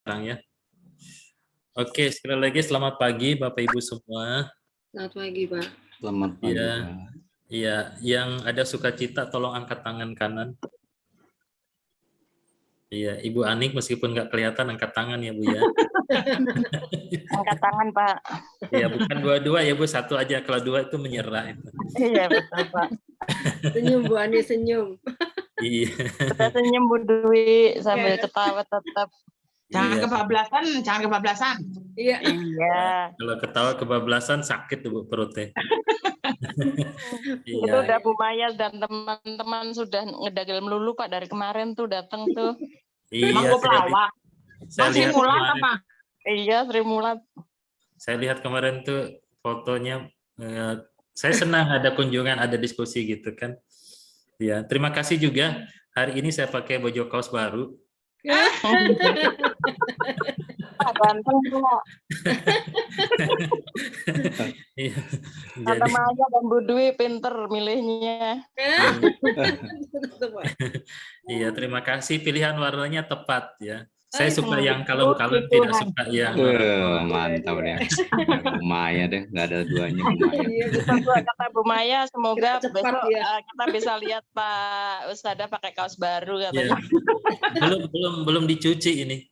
sekarang ya. Oke, sekali lagi selamat pagi Bapak Ibu semua. Selamat pagi, Pak. Selamat pagi, Iya, Pak. iya, yang ada sukacita tolong angkat tangan kanan. Iya, Ibu Anik meskipun nggak kelihatan angkat tangan ya Bu ya. Angkat tangan, Pak. Iya, bukan dua-dua ya Bu, satu aja. Kalau dua itu menyerah itu. Iya, betul, Pak. Senyum, Bu Ani, senyum. Iya. Kita senyum Bu Dwi sambil ketawa tetap. Jangan Iya. kebablasan, jangan kebablasan. Iya. Iya. Kalau ketawa kebablasan sakit tuh Bu perutnya. Itu Iya. udah Bu Maya dan teman-teman sudah ngedagel melulu Pak dari kemarin tuh datang tuh. Iya, Manggo pelawak. saya Masih lihat mulat kemarin, apa? Iya, Sri Mulat. saya lihat kemarin tuh fotonya. Saya senang ada kunjungan, ada diskusi gitu kan. Ya, terima kasih juga. Hari ini saya pakai baju kaos baru. Pak ganteng Pak. Iya, Tante jadi Maya dan Bu Dwi pinter milihnya. iya, terima kasih, pilihan warnanya tepat ya. Saya suka Hmm. yang kalem-kalem, Puji tidak Tuhan. suka yang Mantap deh. Bu Maya deh, nggak ada duanya Bu Maya. Iya, Kita buat kata Bu Maya, semoga Cepat besok ya. kita bisa lihat Pak Ustada pakai kaos baru ya. katanya. Belum dicuci ini.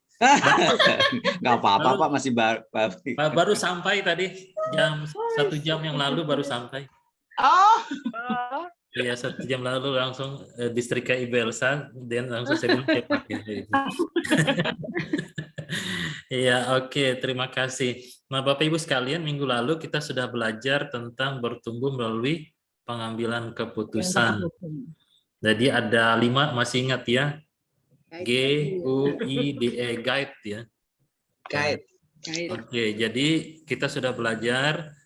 Nggak apa-apa Pak, masih Baru sampai tadi jam 1 jam yang lalu baru sampai. Oh, Iya, 1 jam lalu langsung disetrika Ibu Elsa, dan langsung saya bilang saya pakai. Iya, oke, terima kasih. Nah, Bapak Ibu sekalian, minggu lalu kita sudah belajar tentang bertumbuh melalui pengambilan keputusan. Jadi ada 5, masih ingat ya? GUIDE, guide ya. guide. Oke, jadi kita sudah belajar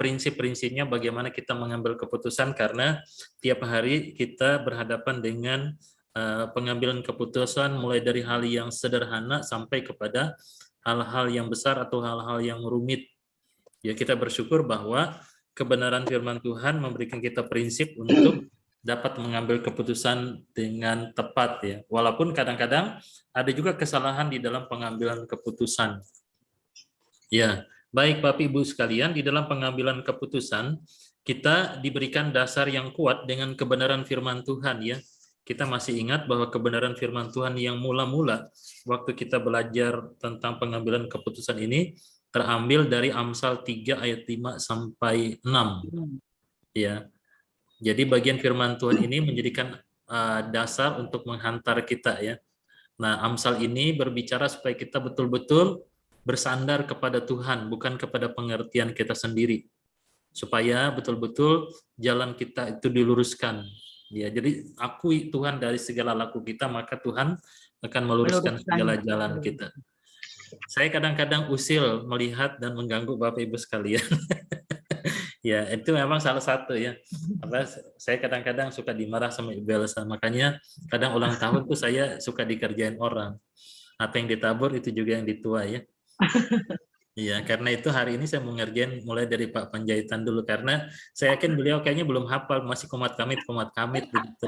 prinsip-prinsipnya bagaimana kita mengambil keputusan, karena tiap hari kita berhadapan dengan pengambilan keputusan mulai dari hal yang sederhana sampai kepada hal-hal yang besar atau hal-hal yang rumit. Ya, kita bersyukur bahwa kebenaran firman Tuhan memberikan kita prinsip untuk dapat mengambil keputusan dengan tepat ya. Walaupun kadang-kadang ada juga kesalahan di dalam pengambilan keputusan. Ya, baik Bapak Ibu sekalian, di dalam pengambilan keputusan kita diberikan dasar yang kuat dengan kebenaran firman Tuhan ya. Kita masih ingat bahwa kebenaran firman Tuhan yang mula-mula waktu kita belajar tentang pengambilan keputusan ini terambil dari Amsal 3 ayat 5 sampai 6. Ya. Jadi bagian firman Tuhan ini menjadikan dasar untuk menghantar kita ya. Nah, Amsal ini berbicara supaya kita betul-betul bersandar kepada Tuhan, bukan kepada pengertian kita sendiri. Supaya betul-betul jalan kita itu diluruskan. Ya, jadi akui Tuhan dari segala laku kita, maka Tuhan akan meluruskan segala jalan kita. Saya kadang-kadang usil melihat dan mengganggu Bapak Ibu sekalian. Ya, itu memang salah satu ya. Apa, saya kadang-kadang suka dimarah sama Ibu Elsa, makanya kadang ulang tahun tuh saya suka dikerjain orang. Apa yang ditabur itu juga yang dituai ya. Iya, karena itu hari ini saya mau ngerjain mulai dari Pak Panjaitan dulu, karena saya yakin beliau kayaknya belum hafal, masih komat kamit begitu.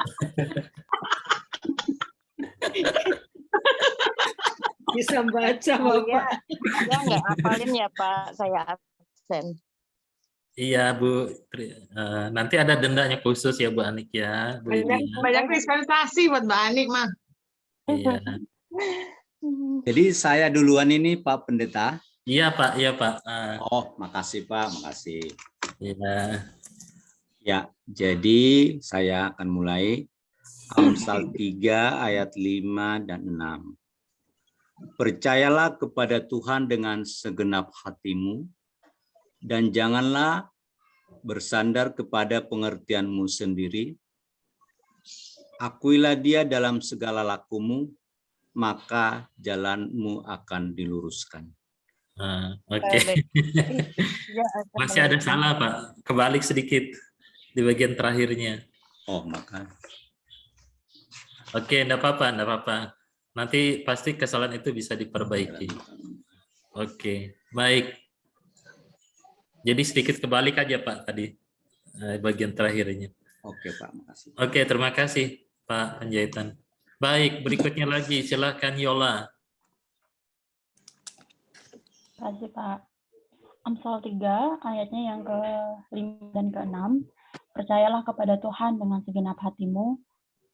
Bisa baca, Bapak. Ya nggak hafalin ya Pak, saya absen. Iya Bu, nanti ada dendanya khusus ya Bu Anik ya. Bu Ibi, ya. Banyak dispensasi buat Mbak Anik mah. Iya. Jadi saya duluan ini Pak Pendeta. Iya Pak, iya Pak. Oh, makasih Pak, makasih. Iya. Ya, jadi saya akan mulai Amsal 3 ayat 5 dan 6. Percayalah kepada Tuhan dengan segenap hatimu, dan janganlah bersandar kepada pengertianmu sendiri. Akuilah Dia dalam segala lakumu, maka jalanmu akan diluruskan. Oke. Masih ada salah Pak, kebalik sedikit di bagian terakhirnya. Oh, maka. Oke, enggak apa-apa. Nanti pasti kesalahan itu bisa diperbaiki. Oke, baik. Jadi sedikit kebalik aja Pak tadi bagian terakhirnya. Oke Pak, makasih. Oke, terima kasih Pak Panjaitan. Baik, berikutnya lagi silakan Yola. Kasih Pak. Amsal 3 ayatnya yang ke-5 dan ke-6. Percayalah kepada Tuhan dengan segenap hatimu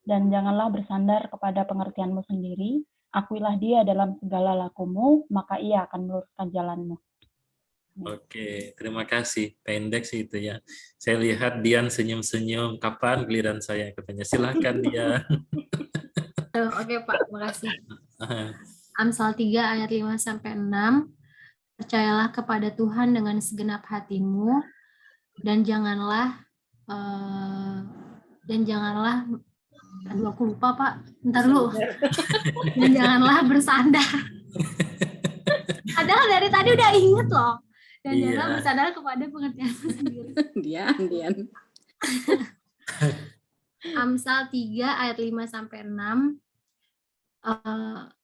dan janganlah bersandar kepada pengertianmu sendiri. Akuilah Dia dalam segala lakumu, maka Ia akan meluruskan jalanmu. Oke, terima kasih. Pendek sih itu ya. Saya lihat Dian senyum-senyum. Kapan giliran saya katanya. Silakan Dian. Oke Pak, makasih. Amsal 3 ayat 5 sampai 6. Percayalah kepada Tuhan dengan segenap hatimu dan janganlah aduh aku lupa Pak. Bentar dulu. Dan janganlah bersandar. Padahal dari tadi udah inget loh. Dan Iya. janganlah bersandar kepada pengertianmu sendiri. Dian. Amsal 3 ayat 5 sampai 6.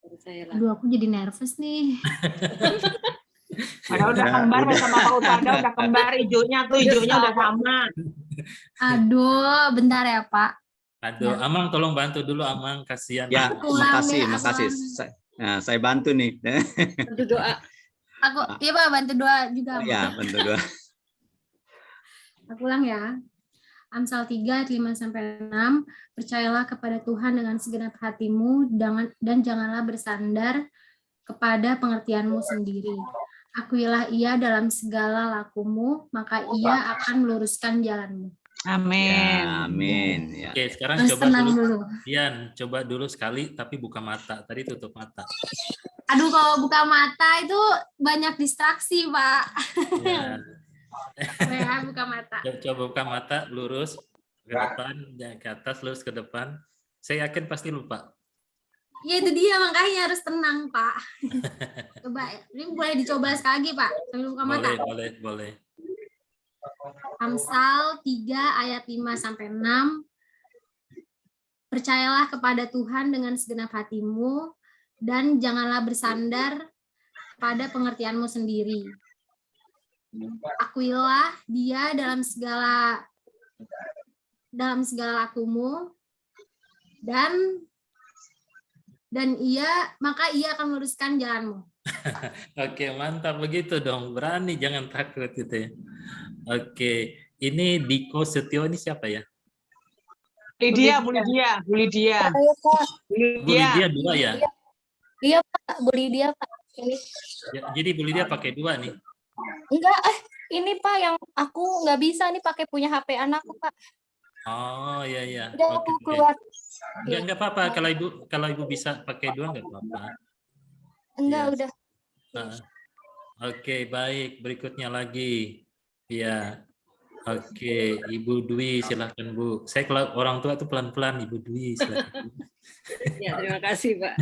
Percayalah. Aduh aku jadi nervous nih. Padahal udah kembar sama Pak Utada, udah kembar hijaunya udah sama. Aduh, bentar ya Pak. Aduh, Amang tolong bantu dulu Amang, kasihan. Ya, Ulang deh, makasih. Saya bantu nih. Bantu doa. Iya Pak, bantu doa juga. Ya, bantu doa. Aku ulang ya. Amsal 3 ayat 5 sampai 6. Percayalah kepada Tuhan dengan segenap hatimu dan janganlah bersandar kepada pengertianmu sendiri. Akuilah Ia dalam segala lakumu, maka Ia akan meluruskan jalanmu. Amin. Ya, amin. Ya. Oke, sekarang Terus coba tenang dulu. dulu. Dian, coba dulu sekali tapi buka mata. Tadi tutup mata. Aduh, kalau buka mata itu banyak distraksi, Pak. Ya. Ya, buka mata. Coba buka mata, lurus ke depan, jangan ke atas, lurus ke depan. Saya yakin pasti lupa. Ya itu dia, makanya harus tenang, Pak. Coba, ini boleh dicoba sekali lagi, Pak. Sambil buka mata. Boleh. Amsal 3 ayat 5 sampai 6. Percayalah kepada Tuhan dengan segenap hatimu dan janganlah bersandar pada pengertianmu sendiri. Akuilah Dia dalam segala lakumu dan maka Ia akan meluruskan jalanmu. Oke, mantap begitu dong. Berani, jangan takut gitu ya. Oke, ini Diko Setio ini siapa ya? Bu Lydia. Bu Lydia 2 ya? Iya Pak, Bu Lydia Pak. Ini. Ya, jadi Bu Lydia pakai 2 nih. Enggak, ini Pak yang aku nggak bisa nih pakai punya HP anakku Pak. Oh iya. Udah Oke. aku keluar. Enggak apa-apa kalau ibu bisa pakai 2 enggak apa-apa. Enggak, Ya. udah. Oke, baik. Berikutnya lagi. Ya. Oke, Ibu Dwi silahkan Bu. Saya kalau orang tua itu pelan-pelan, Ibu Dwi silahkan. Ya, terima kasih Pak.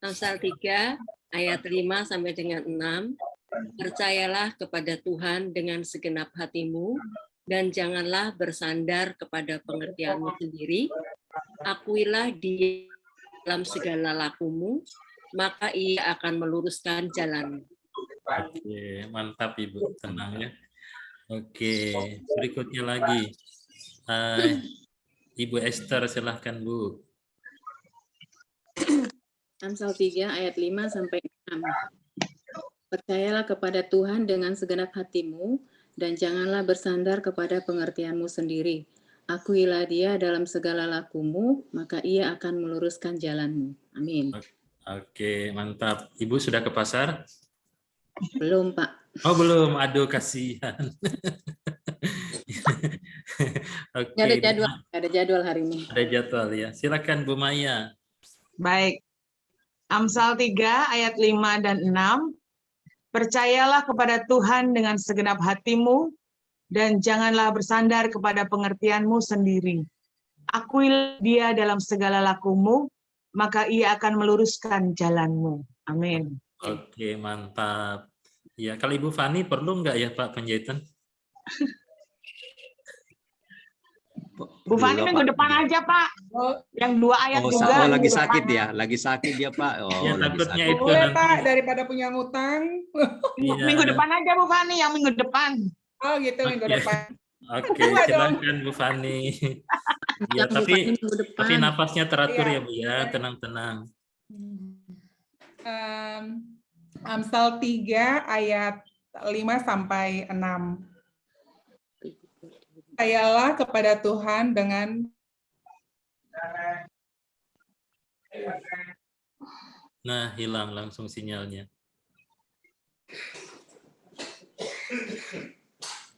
Amsal 3 ayat 5 sampai dengan 6. Percayalah kepada Tuhan dengan segenap hatimu dan janganlah bersandar kepada pengertianmu sendiri. Akuilah Dia dalam segala lakumu, maka Ia akan meluruskan jalanmu. Oke, mantap Ibu, tenang ya. Oke, berikutnya lagi. Ibu Esther silahkan Bu. Amsal 3 ayat 5 sampai 6. Percayalah kepada Tuhan dengan segenap hatimu dan janganlah bersandar kepada pengertianmu sendiri. Akuilah Dia dalam segala lakumu, maka Ia akan meluruskan jalanmu. Amin. Oke, mantap. Ibu sudah ke pasar? Belum, Pak. Oh, belum. Aduh, kasihan. Oke. Nggak ada jadwal hari ini. Ada jadwal ya. Silakan Bu Maya. Baik. Amsal 3 ayat 5 dan 6. Percayalah kepada Tuhan dengan segenap hatimu dan janganlah bersandar kepada pengertianmu sendiri. Akuilah Dia dalam segala lakumu, maka Ia akan meluruskan jalanmu. Amin. Oke, mantap. Ya, kalau Ibu Fani perlu nggak ya Pak penjahitan? Bu Fani minggu depan aja Pak. Yang 2 ayat juga. Lagi sakit ya, lagi sakit dia Pak. Ya, Lagi takutnya sakit. itu Boleh nanti. Pak, daripada punya ngutang. Iya. Minggu depan aja Bu Fani, yang minggu depan. Oh gitu, minggu Oke. depan. Oke, silakan Bu Fani. Ya, tapi napasnya teratur ya Bu ya, tenang-tenang. Amsal 3 ayat 5 sampai 6. Percayalah kepada Tuhan dengan Nah, hilang langsung sinyalnya.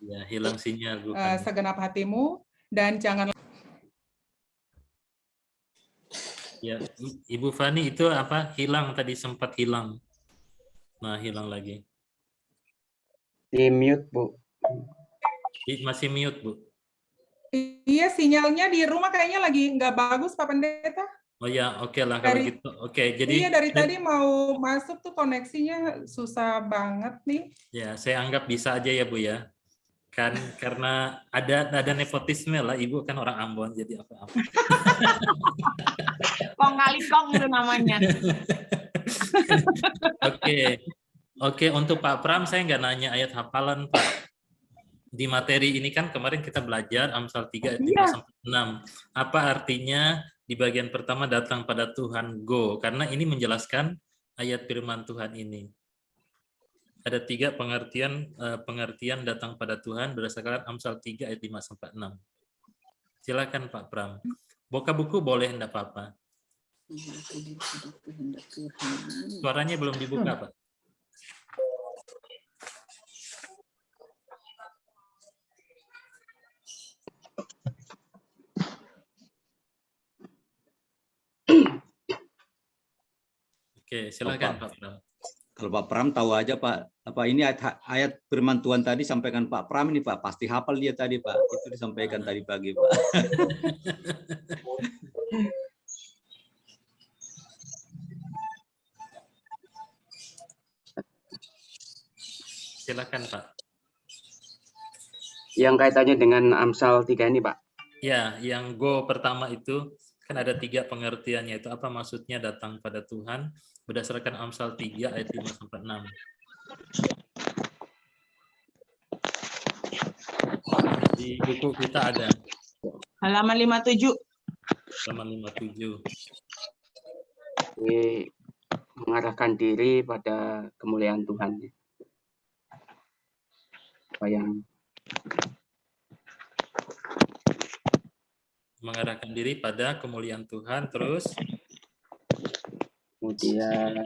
Ya, hilang sinyal bukan. segenap hatimu dan jangan Ya, Ibu Fani itu apa? Hilang tadi, sempat hilang. Nah, hilang lagi. Di mute, Bu. Masih mute, Bu. Iya, sinyalnya di rumah kayaknya lagi nggak bagus, Pak Pendeta. Oh ya, oke lah kalau Dari- gitu. Oke, jadi Iya, dari tadi mau masuk tuh koneksinya susah banget nih. ya, saya anggap bisa aja ya, Bu ya. Kan karena ada nepotisme lah, Ibu kan orang Ambon jadi apa-apa. Kong kali kong itu namanya. Oke. Oke, untuk Pak Pram saya nggak nanya ayat hafalan, Pak. Di materi ini kan kemarin kita belajar Amsal 3 ayat 5 sampai 6. Apa artinya di bagian pertama datang pada Tuhan go? Karena ini menjelaskan ayat firman Tuhan ini. Ada 3 pengertian datang pada Tuhan berdasarkan Amsal 3 ayat 5 sampai 6. Silakan Pak Pram. Buka buku boleh, enggak apa-apa. Suaranya belum dibuka, Pak. Oke, silakan Pak Pram. Kalau Pak Pram tahu aja Pak, apa ini ayat firman Tuhan tadi sampaikan Pak Pram ini Pak, pasti hafal dia tadi Pak. Itu disampaikan tadi pagi Pak. Silakan Pak. Yang kaitannya dengan Amsal 3 ini, Pak. Ya, yang go pertama itu kan ada 3 pengertiannya, itu apa maksudnya datang pada Tuhan berdasarkan Amsal 3 ayat 5 sampai 6. Di buku kita ada Halaman 57. halaman 57. Ini mengarahkan diri pada kemuliaan Tuhan. Apa yang Mengarahkan diri pada kemuliaan Tuhan, terus kemudian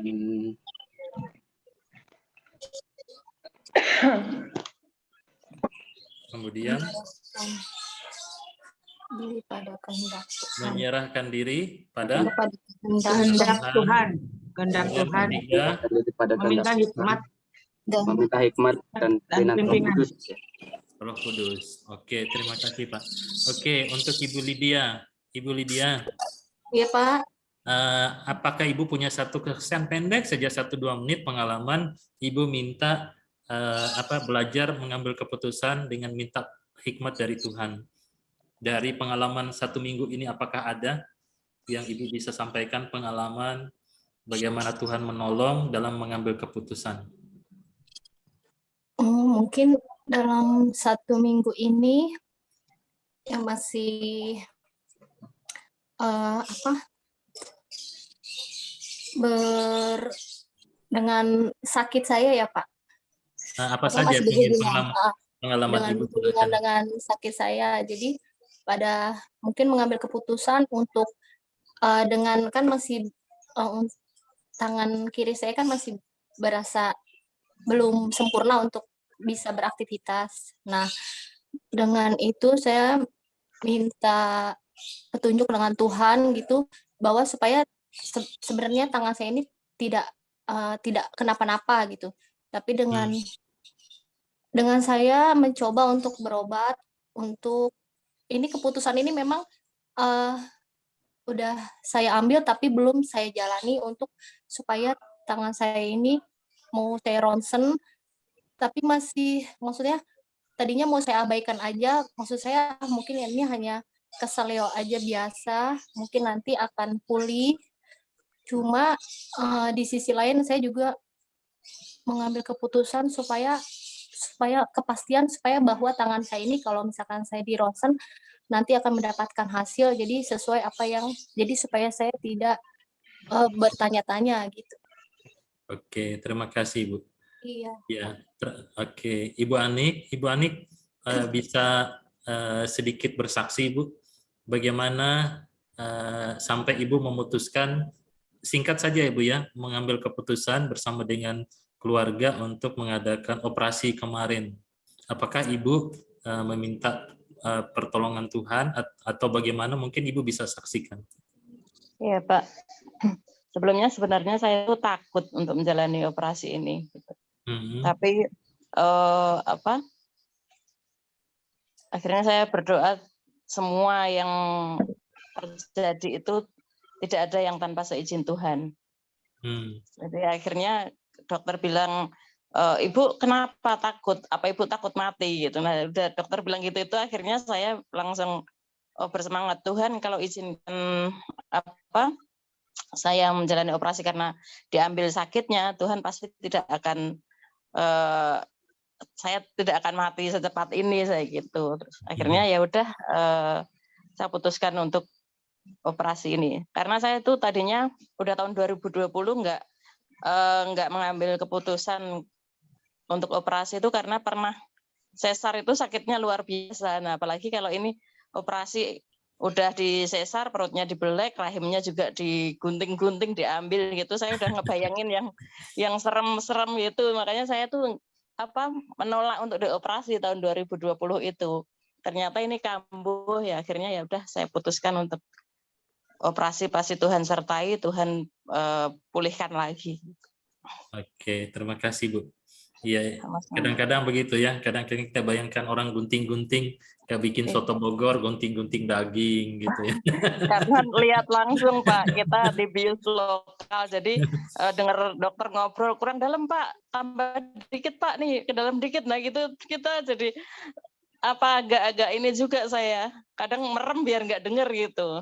diri pada kehendak Tuhan. menyerahkan diri pada Kehendak Tuhan. Kehendak Tuhan. Meminta hikmat meminta hikmat dan pimpinan Roh Kudus. Roh Kudus. Oke, terima kasih Pak. Oke, untuk Ibu Lydia. Ibu Lydia. Iya Pak. Apakah Ibu punya satu kesan pendek saja 1-2 menit pengalaman Ibu minta belajar mengambil keputusan dengan minta hikmat dari Tuhan? Dari pengalaman 1 minggu ini apakah ada yang Ibu bisa sampaikan pengalaman bagaimana Tuhan menolong dalam mengambil keputusan? Mungkin dalam 1 minggu ini yang masih dengan sakit saya ya Pak. Apa saja pengalaman Ibu dengan sakit saya. Jadi pada mungkin mengambil keputusan untuk dengan kan masih tangan kiri saya kan masih berasa belum sempurna untuk bisa beraktivitas. Nah, dengan itu saya minta petunjuk dengan Tuhan gitu bahwa supaya sebenarnya tangan saya ini tidak kenapa-napa gitu. Tapi dengan saya mencoba untuk berobat, untuk ini keputusan ini memang udah saya ambil tapi belum saya jalani untuk supaya tangan saya ini mau saya ronsen tapi masih maksudnya tadinya mau saya abaikan aja, maksud saya mungkin ini hanya keseleo aja biasa, mungkin nanti akan pulih. Cuma di sisi lain saya juga mengambil keputusan supaya kepastian supaya bahwa tangan saya ini kalau misalkan saya di ronsen nanti akan mendapatkan hasil, jadi sesuai apa yang jadi supaya saya tidak bertanya-tanya gitu. Oke, terima kasih Ibu. Iya. Ya, oke. Ibu Anik bisa sedikit bersaksi Ibu, bagaimana sampai Ibu memutuskan, singkat saja Ibu ya, mengambil keputusan bersama dengan keluarga untuk mengadakan operasi kemarin. Apakah Ibu meminta pertolongan Tuhan atau bagaimana? Mungkin Ibu bisa saksikan. Iya Pak. Sebelumnya sebenarnya saya tuh takut untuk menjalani operasi ini. Tapi akhirnya saya berdoa semua yang terjadi itu tidak ada yang tanpa seizin Tuhan. Jadi akhirnya dokter bilang, Ibu kenapa takut? Apa Ibu takut mati? Gitu. Nah, udah dokter bilang gitu, itu akhirnya saya langsung bersemangat, Tuhan kalau izinkan saya menjalani operasi karena diambil sakitnya, Tuhan pasti tidak akan saya tidak akan mati secepat ini, saya gitu. Terus akhirnya ya udah saya putuskan untuk operasi ini. Karena saya itu tadinya udah tahun 2020 nggak mengambil keputusan untuk operasi itu karena pernah sesar itu sakitnya luar biasa. Nah, apalagi kalau ini operasi udah di sesar, perutnya dibelek, rahimnya juga digunting-gunting, diambil gitu. Saya udah ngebayangin yang serem-serem gitu. Makanya saya tuh menolak untuk dioperasi tahun 2020 itu. Ternyata ini kambuh ya, akhirnya ya udah saya putuskan untuk operasi, pasti Tuhan sertai, Tuhan pulihkan lagi. Oke, terima kasih Bu. Iya, kadang-kadang begitu ya. Kadang-kadang kita bayangkan orang gunting-gunting, kayak bikin soto Bogor, gunting-gunting daging gitu ya. Karena lihat langsung Pak, kita di bius lokal, jadi dengar dokter ngobrol kurang dalam Pak, tambah dikit Pak nih, ke dalam dikit. Nah gitu kita jadi agak-agak ini juga saya. Kadang merem biar nggak denger gitu.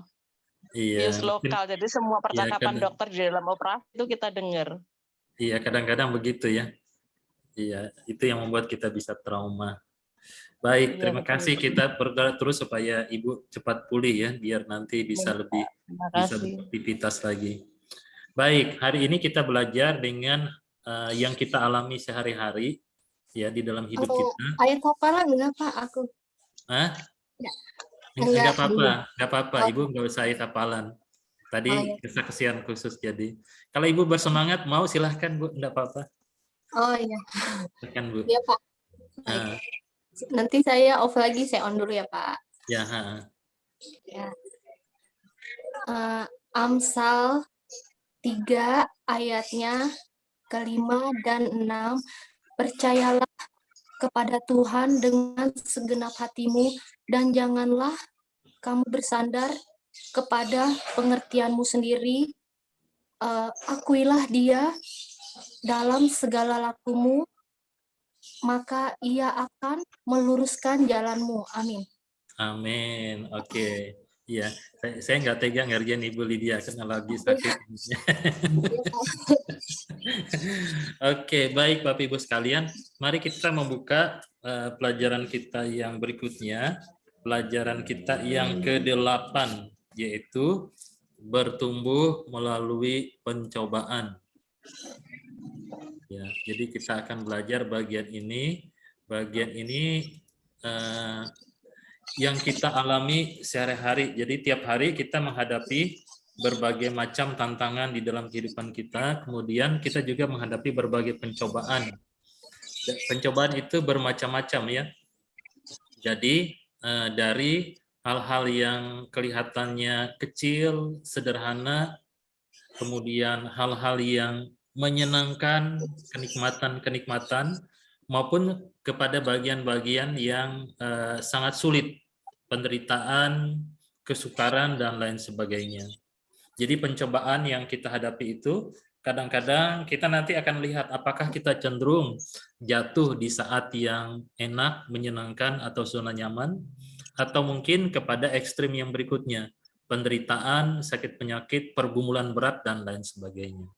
Iya. Bius lokal, jadi semua percakapan dokter di dalam operasi itu kita dengar. Iya, kadang-kadang begitu ya. Iya, itu yang membuat kita bisa trauma. Baik, terima kasih. Kita berdoa terus supaya Ibu cepat pulih ya, biar nanti bisa lebih bisa beraktivitas lagi. Baik, hari ini kita belajar dengan yang kita alami sehari-hari ya di dalam hidup kita. Ayat hafalan enggak Pak aku? Hah? Enggak apa-apa. Ibu enggak usah ayat hafalan. Tadi kesaksian khusus jadi. Kalau Ibu bersemangat mau silahkan Bu, enggak apa-apa. Oh iya. Silahkan Bu. Iya Pak. Nanti saya off lagi, saya on dulu ya Pak. Ya. Ya. Amsal 3 ayatnya ke-5 dan 6. Percayalah kepada Tuhan dengan segenap hatimu dan janganlah kamu bersandar kepada pengertianmu sendiri. Akuilah Dia dalam segala lakumu, maka Ia akan meluruskan jalanmu. Amin. Amin. Oke. Iya, saya nggak tega ngerjain Ibu Lydia karena lagi sakit. Oke, baik Bapak Ibu sekalian, mari kita membuka pelajaran kita yang berikutnya, pelajaran kita yang ke-8, yaitu bertumbuh melalui pencobaan. Ya, jadi kita akan belajar bagian ini. Bagian ini yang kita alami sehari-hari. Jadi tiap hari kita menghadapi berbagai macam tantangan di dalam kehidupan kita. Kemudian kita juga menghadapi berbagai pencobaan. Pencobaan itu bermacam-macam ya. Jadi dari hal-hal yang kelihatannya kecil, sederhana, kemudian hal-hal yang menyenangkan, kenikmatan-kenikmatan, maupun kepada bagian-bagian yang sangat sulit, penderitaan, kesukaran, dan lain sebagainya. Jadi pencobaan yang kita hadapi itu, kadang-kadang kita nanti akan lihat apakah kita cenderung jatuh di saat yang enak, menyenangkan, atau zona nyaman, atau mungkin kepada ekstrim yang berikutnya, penderitaan, sakit penyakit, pergumulan berat, dan lain sebagainya.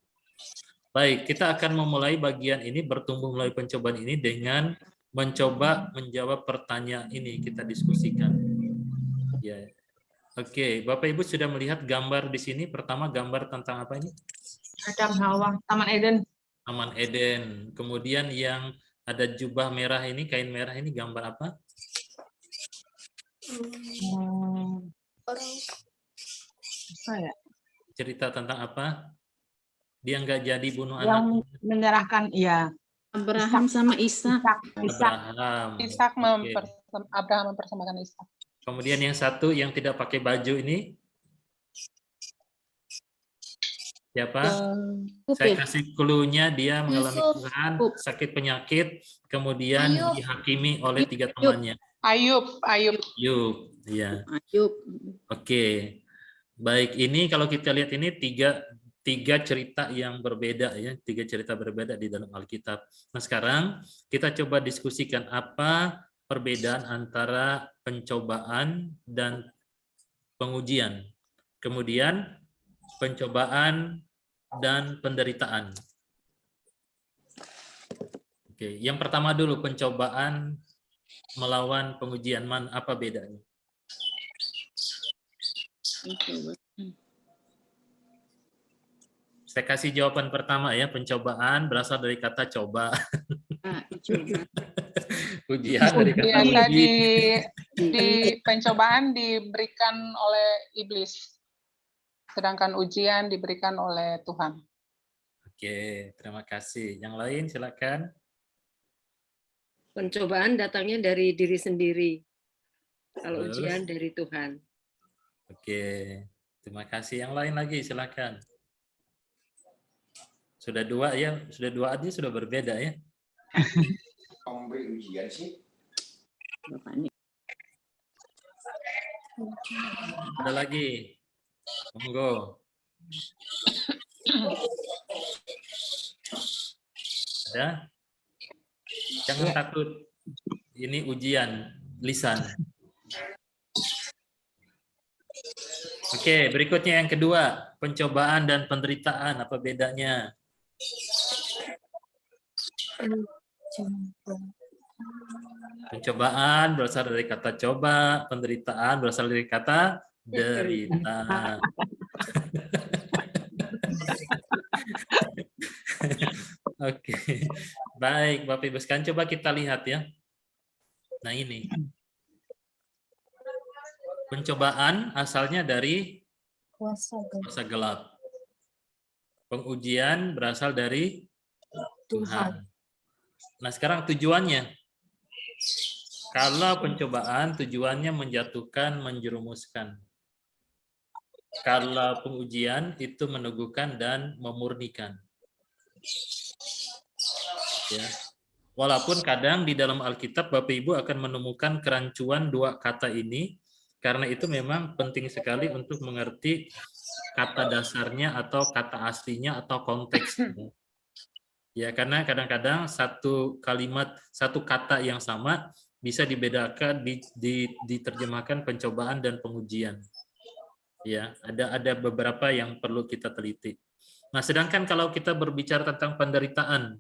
Baik, kita akan memulai bagian ini, bertumbuh melalui pencobaan ini, dengan mencoba menjawab pertanyaan ini, kita diskusikan. Ya. Oke, Bapak Ibu sudah melihat gambar di sini. Pertama, gambar tentang apa ini? Adam Hawa, Taman Eden. Taman Eden. Kemudian yang ada jubah merah ini, kain merah ini gambar apa? Cerita tentang apa? Dia nggak jadi bunuh Yang anak. menyerahkan, ya. Abraham sama Ishak. Abraham. Oke. Abraham mempersembahkan Ishak. Kemudian yang satu yang tidak pakai baju ini siapa? Saya kasih clue-nya, dia mengalami kesusahan, sakit penyakit, kemudian dihakimi oleh 3 temannya. Ayub. Ya. Ayub. Oke. Baik, ini kalau kita lihat ini tiga cerita yang berbeda ya, 3 cerita berbeda di dalam Alkitab. Nah, sekarang kita coba diskusikan apa perbedaan antara pencobaan dan pengujian. Kemudian pencobaan dan penderitaan. Oke, yang pertama dulu pencobaan melawan pengujian, apa bedanya? Saya kasih jawaban pertama ya, pencobaan berasal dari kata coba. Ujian dari kata Biasa uji. di pencobaan diberikan oleh iblis, sedangkan ujian diberikan oleh Tuhan. Oke, terima kasih. Yang lain silakan. Pencobaan datangnya dari diri sendiri. Kalau Terus? ujian dari Tuhan. Oke, terima kasih. Yang lain lagi silakan. Sudah 2 ya, sudah 2 aja sudah berbeda ya. Memberi ujian sih. Ada lagi? Monggo. Ada? Jangan takut. Ini ujian lisan. Oke, berikutnya yang kedua, pencobaan dan penderitaan, apa bedanya? Pencobaan berasal dari kata coba, penderitaan berasal dari kata derita. Oke, baik Bapak Ibu sekalian, coba kita lihat ya. Nah ini, pencobaan asalnya dari kuasa gelap. Pengujian berasal dari Tuhan. Nah sekarang tujuannya, kalau pencobaan tujuannya menjatuhkan, menjerumuskan. Kalau pengujian itu meneguhkan dan memurnikan. Ya. Walaupun kadang di dalam Alkitab Bapak Ibu akan menemukan kerancuan 2 kata ini, karena itu memang penting sekali untuk mengerti kata dasarnya atau kata aslinya atau konteksnya. Ya, karena kadang-kadang satu kalimat, satu kata yang sama bisa dibedakan, diterjemahkan pencobaan dan pengujian. Ya, ada beberapa yang perlu kita teliti. Nah, sedangkan kalau kita berbicara tentang penderitaan,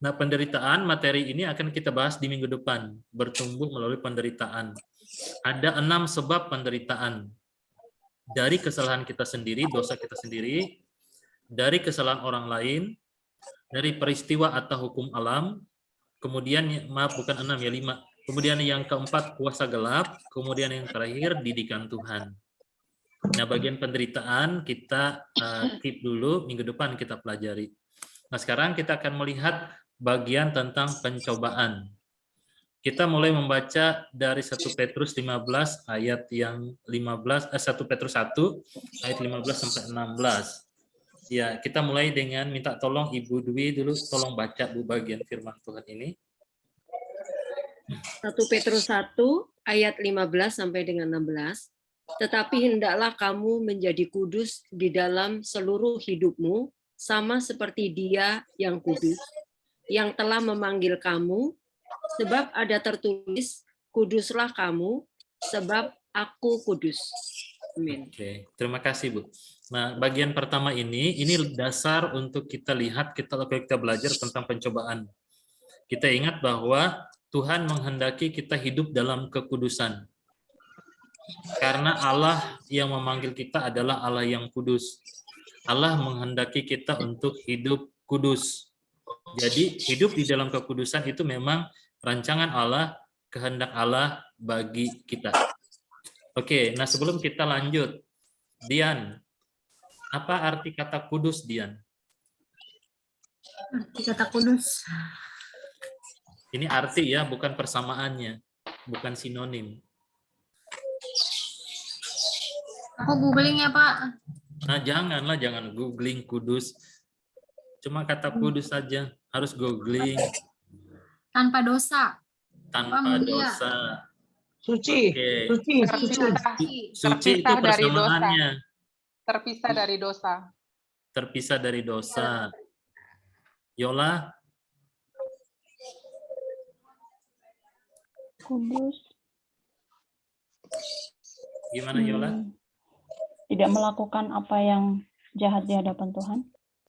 nah penderitaan materi ini akan kita bahas di minggu depan, bertumbuh melalui penderitaan. Ada 6 sebab penderitaan. Dari kesalahan kita sendiri, dosa kita sendiri, dari kesalahan orang lain, dari peristiwa atau hukum alam, kemudian maaf bukan 6 ya 5. Kemudian yang keempat kuasa gelap, kemudian yang terakhir didikan Tuhan. Nah, bagian penderitaan kita keep dulu, minggu depan kita pelajari. Nah, sekarang kita akan melihat bagian tentang pencobaan. Kita mulai membaca dari 1 Petrus 15 ayat yang 15, 1 Petrus 1 ayat 15 sampai 16. Ya, kita mulai dengan minta tolong Ibu Dwi dulu, tolong baca Bu bagian firman Tuhan ini. 1 Petrus 1 ayat 15 sampai dengan 16. Tetapi hendaklah kamu menjadi kudus di dalam seluruh hidupmu, sama seperti Dia yang kudus, yang telah memanggil kamu, sebab ada tertulis, kuduslah kamu, sebab aku kudus. Amin. Oke, terima kasih Bu. Nah, bagian pertama ini dasar untuk kita lihat, kita belajar tentang pencobaan. Kita ingat bahwa Tuhan menghendaki kita hidup dalam kekudusan. Karena Allah yang memanggil kita adalah Allah yang kudus. Allah menghendaki kita untuk hidup kudus. Jadi hidup di dalam kekudusan itu memang rancangan Allah, kehendak Allah bagi kita. Oke, nah sebelum kita lanjut, Dian, apa arti kata kudus, Dian? Arti kata kudus. Ini arti ya, bukan persamaannya, bukan sinonim. Aku googling ya, Pak. Nah, jangan googling kudus. Cuma kata kudus saja, harus googling. Tanpa dosa. Tanpa mulia. dosa. Suci, Oke. suci, suci. Suci itu Terpisah dari dosa. persamaannya. Terpisah dari dosa. Terpisah dari dosa. Yola, Kudus. gimana Yola? Tidak melakukan apa yang jahat di hadapan Tuhan.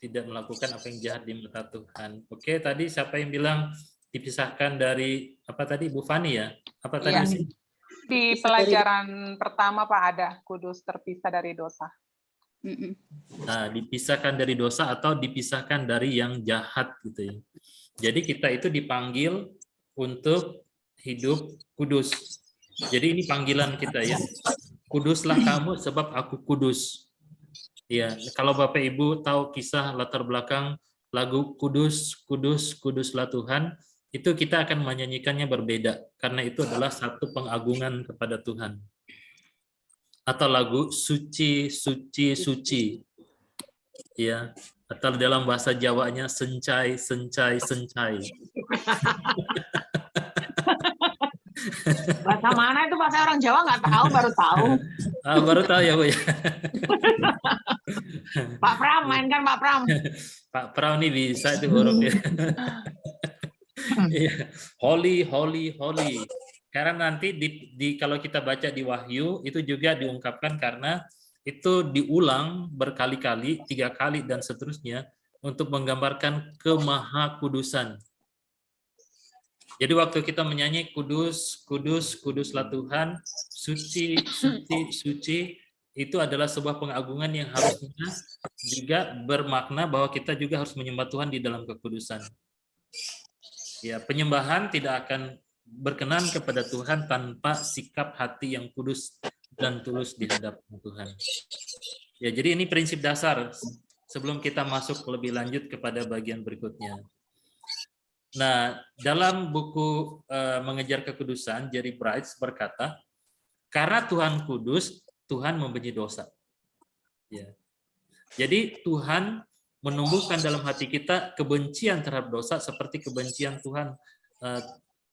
Tidak melakukan apa yang jahat di mata Tuhan. Oke, tadi siapa yang bilang dipisahkan dari apa tadi, Bu Fani ya? Apa tadi Iya. sih? Di pelajaran pertama Pak ada kudus terpisah dari dosa. Nah, dipisahkan dari dosa atau dipisahkan dari yang jahat gitu ya. Jadi kita itu dipanggil untuk hidup kudus. Jadi ini panggilan kita ya. Kuduslah kamu sebab aku kudus. Ya, kalau Bapak Ibu tahu kisah latar belakang lagu Kudus, Kudus, Kuduslah Tuhan, itu kita akan menyanyikannya berbeda karena itu adalah satu pengagungan kepada Tuhan. Atau lagu Suci, Suci, Suci. Ya, atau dalam bahasa Jawanya Sencai, Sencai, Sencai. Bahasa mana itu, bahasa orang Jawa nggak tahu, baru tahu. Baru tahu ya Bu ya. Pak Pram, mainkan Pak Pram. Pak Pram nih bisa itu hurufnya. Iya. Holy, holy, holy. Karena nanti kalau kita baca di Wahyu itu juga diungkapkan karena itu diulang berkali-kali, 3 kali dan seterusnya untuk menggambarkan kemahakudusan. Jadi waktu kita menyanyi kudus, kudus, kuduslah Tuhan, suci, suci, suci, itu adalah sebuah pengagungan yang harusnya juga bermakna bahwa kita juga harus menyembah Tuhan di dalam kekudusan. Ya, penyembahan tidak akan berkenan kepada Tuhan tanpa sikap hati yang kudus dan tulus di hadapan Tuhan. Ya, jadi ini prinsip dasar sebelum kita masuk lebih lanjut kepada bagian berikutnya. Nah, dalam buku Mengejar Kekudusan, Jerry Bridges berkata, karena Tuhan kudus, Tuhan membenci dosa. Ya. Jadi Tuhan menumbuhkan dalam hati kita kebencian terhadap dosa seperti kebencian Tuhan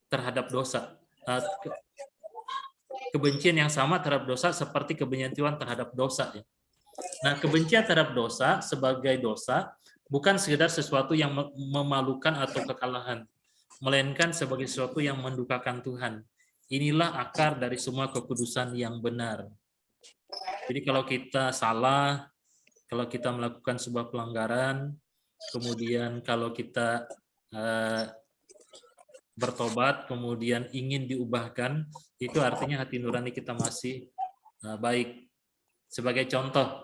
terhadap dosa. Kebencian yang sama terhadap dosa seperti kebencian Tuhan terhadap dosa. Ya. Nah, kebencian terhadap dosa sebagai dosa bukan sekedar sesuatu yang memalukan atau kekalahan, melainkan sebagai sesuatu yang mendukakan Tuhan. Inilah akar dari semua kekudusan yang benar. Jadi kalau kita salah, kalau kita melakukan sebuah pelanggaran, kemudian kalau kita bertobat, kemudian ingin diubahkan, itu artinya hati nurani kita masih baik. Sebagai contoh,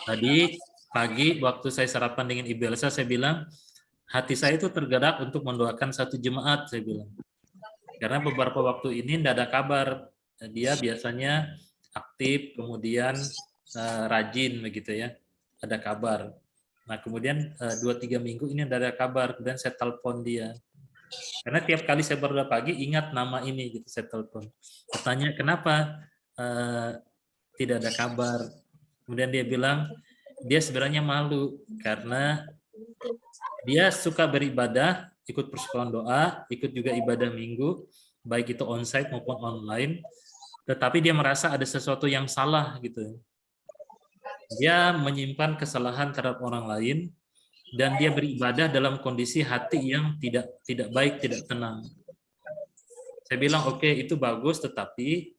tadi pagi waktu saya sarapan dengan Ibu Elsa, saya bilang, hati saya itu tergerak untuk mendoakan satu jemaat, saya bilang. Karena beberapa waktu ini tidak ada kabar. Dia biasanya aktif, kemudian rajin begitu ya, ada kabar. Nah kemudian 2-3 minggu ini tidak ada kabar, kemudian saya telepon dia. Karena tiap kali saya berdoa pagi, ingat nama ini, gitu saya telepon. Bertanya, kenapa tidak ada kabar? Kemudian dia bilang, dia sebenarnya malu karena dia suka beribadah, ikut persekolahan doa, ikut juga ibadah minggu, baik itu onsite maupun online, tetapi dia merasa ada sesuatu yang salah gitu. Dia menyimpan kesalahan terhadap orang lain dan dia beribadah dalam kondisi hati yang tidak baik, tidak tenang. Saya bilang oke, itu bagus, tetapi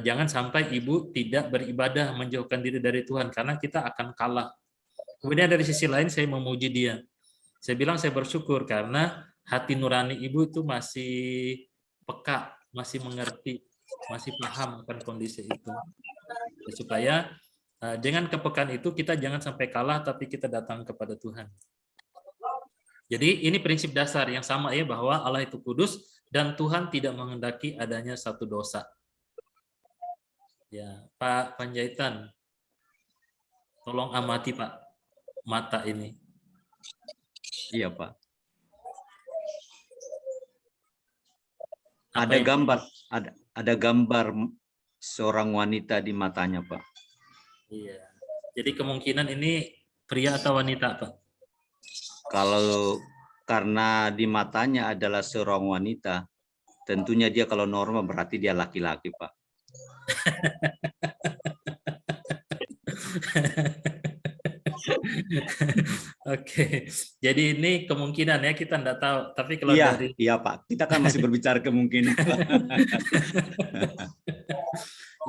jangan sampai ibu tidak beribadah menjauhkan diri dari Tuhan karena kita akan kalah. Kemudian dari sisi lain saya memuji dia. Saya bilang saya bersyukur karena hati nurani ibu itu masih peka, masih mengerti, masih paham akan kondisi itu. Supaya Dengan kepekaan itu kita jangan sampai kalah, tapi kita datang kepada Tuhan. Jadi ini prinsip dasar yang sama ya, bahwa Allah itu kudus dan Tuhan tidak menghendaki adanya satu dosa. Ya, Pak Panjaitan, tolong amati Pak mata ini. Iya Pak. Apa Ada yang- gambar, ada gambar seorang wanita di matanya Pak. Iya. Jadi kemungkinan ini pria atau wanita, Pak? Kalau karena di matanya adalah seorang wanita, tentunya dia kalau normal berarti dia laki-laki, Pak. Oke, jadi ini kemungkinan ya, kita enggak tahu. Tapi kalau Iya, dari iya Pak. Kita kan masih berbicara kemungkinan. Pak.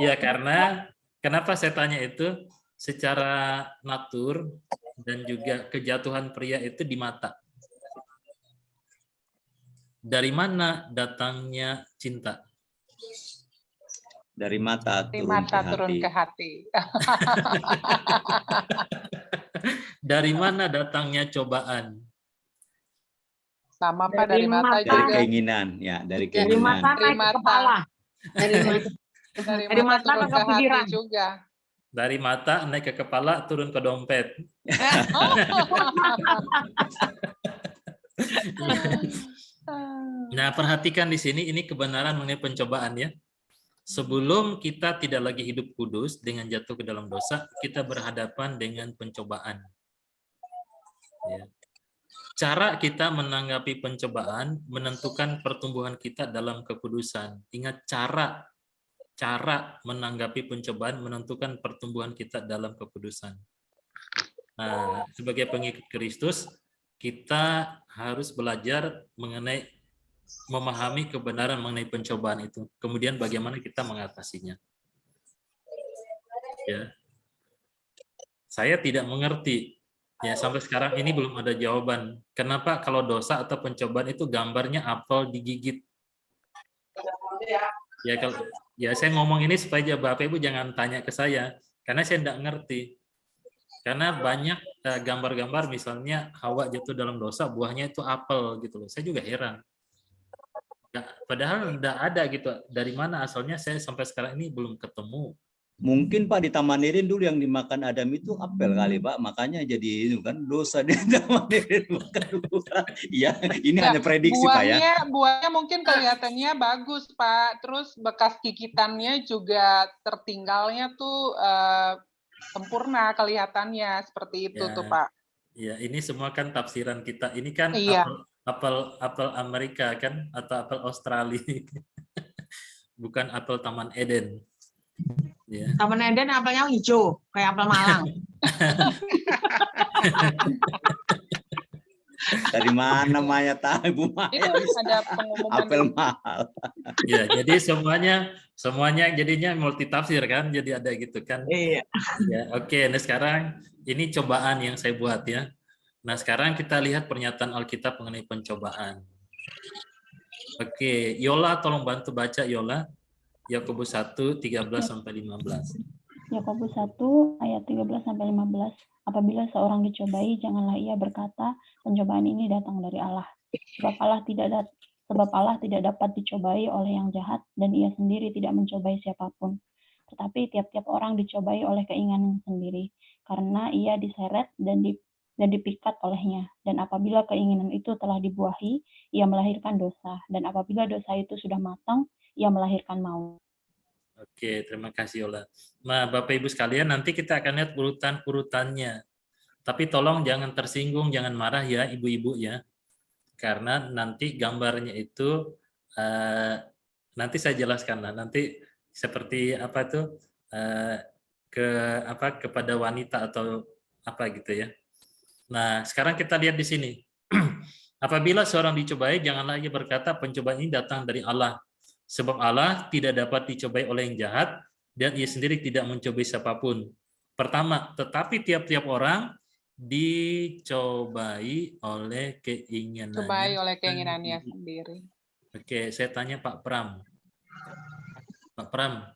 ya, karena kenapa saya tanya itu, secara natur dan juga kejatuhan pria itu di mata. Dari mana datangnya cinta? Dari mata Dari turun mata ke turun hati. ke hati. Dari mana datangnya cobaan? Sama Pak, dari Dari mata mata. Dari juga. keinginan, ya, dari Dari keinginan. mata Dari naik ke mata. kepala. Dari mata mata turun ke ke hati pikiran. juga. Dari mata naik ke kepala, turun ke dompet. Nah, perhatikan di sini, ini kebenaran mengenai pencobaan ya. Sebelum kita tidak lagi hidup kudus dengan jatuh ke dalam dosa, kita berhadapan dengan pencobaan. Ya. Cara kita menanggapi pencobaan menentukan pertumbuhan kita dalam kekudusan. Ingat, cara menanggapi pencobaan menentukan pertumbuhan kita dalam kekudusan. Nah, sebagai pengikut Kristus, kita harus belajar mengenai memahami kebenaran mengenai pencobaan itu. Kemudian bagaimana kita mengatasinya. Ya. Saya tidak mengerti. Ya, sampai sekarang ini belum ada jawaban. Kenapa kalau dosa atau pencobaan itu gambarnya apel digigit? Ya, kalau ya saya ngomong ini supaya Bapak Ibu jangan tanya ke saya, karena saya tidak ngerti. Karena banyak gambar-gambar misalnya Hawa jatuh dalam dosa, buahnya itu apel gitu loh. Saya juga heran. Ya, padahal tidak ada gitu. Dari mana asalnya, saya sampai sekarang ini belum ketemu. Mungkin Pak di Taman Eden dulu yang dimakan Adam itu apel kali Pak, makanya jadi itu kan dosa di Taman Eden makan buah. Ya, ini hanya prediksi Pak ya. Buahnya mungkin kelihatannya bagus Pak, terus bekas gigitannya juga tertinggalnya tuh sempurna kelihatannya, seperti itu Ya, tuh Pak. ya, ini semua kan tafsiran kita. Ini kan Iya. apel Amerika kan, atau apel Australia. Bukan apel Taman Eden. Ya. Taman Eden apelnya hijau, kayak apel Malang. Dari mana Maya tahu Bu Maya? Itu ada pengumuman. Apel mahal. Ya, jadi semuanya jadinya multitafsir kan, jadi ada gitu kan. Iya. Ya, oke. Nah sekarang ini cobaan yang saya buat ya. Nah sekarang kita lihat pernyataan Alkitab mengenai pencobaan. Oke, Yola tolong bantu baca Yola. Yakobus 1 13 sampai 15. Yakobus 1 ayat 13 sampai 15. Apabila seorang dicobai, janganlah ia berkata, pencobaan ini datang dari Allah. Sebab Allah tidak dapat dicobai oleh yang jahat, dan ia sendiri tidak mencobai siapapun. Tetapi tiap-tiap orang dicobai oleh keinginan sendiri, karena ia diseret dan dipikat olehnya. Dan apabila keinginan itu telah dibuahi, ia melahirkan dosa. Dan apabila dosa itu sudah matang, ia melahirkan maut. Oke, terima kasih Yola. Nah, Bapak Ibu sekalian, nanti kita akan lihat urutan-urutannya. Tapi tolong jangan tersinggung, jangan marah ya ibu-ibu ya. Karena nanti gambarnya itu nanti saya jelaskan lah. Nanti seperti apa tuh kepada wanita atau apa gitu ya. Nah, sekarang kita lihat di sini. Apabila seorang dicobai, janganlah ia berkata pencobaan ini datang dari Allah. Sebab Allah tidak dapat dicobai oleh yang jahat, dan ia sendiri tidak mencobai siapapun. Pertama, tetapi tiap-tiap orang dicobai oleh keinginannya. Cobai oleh keinginannya sendiri. Oke, saya tanya Pak Pram. Pak Pram,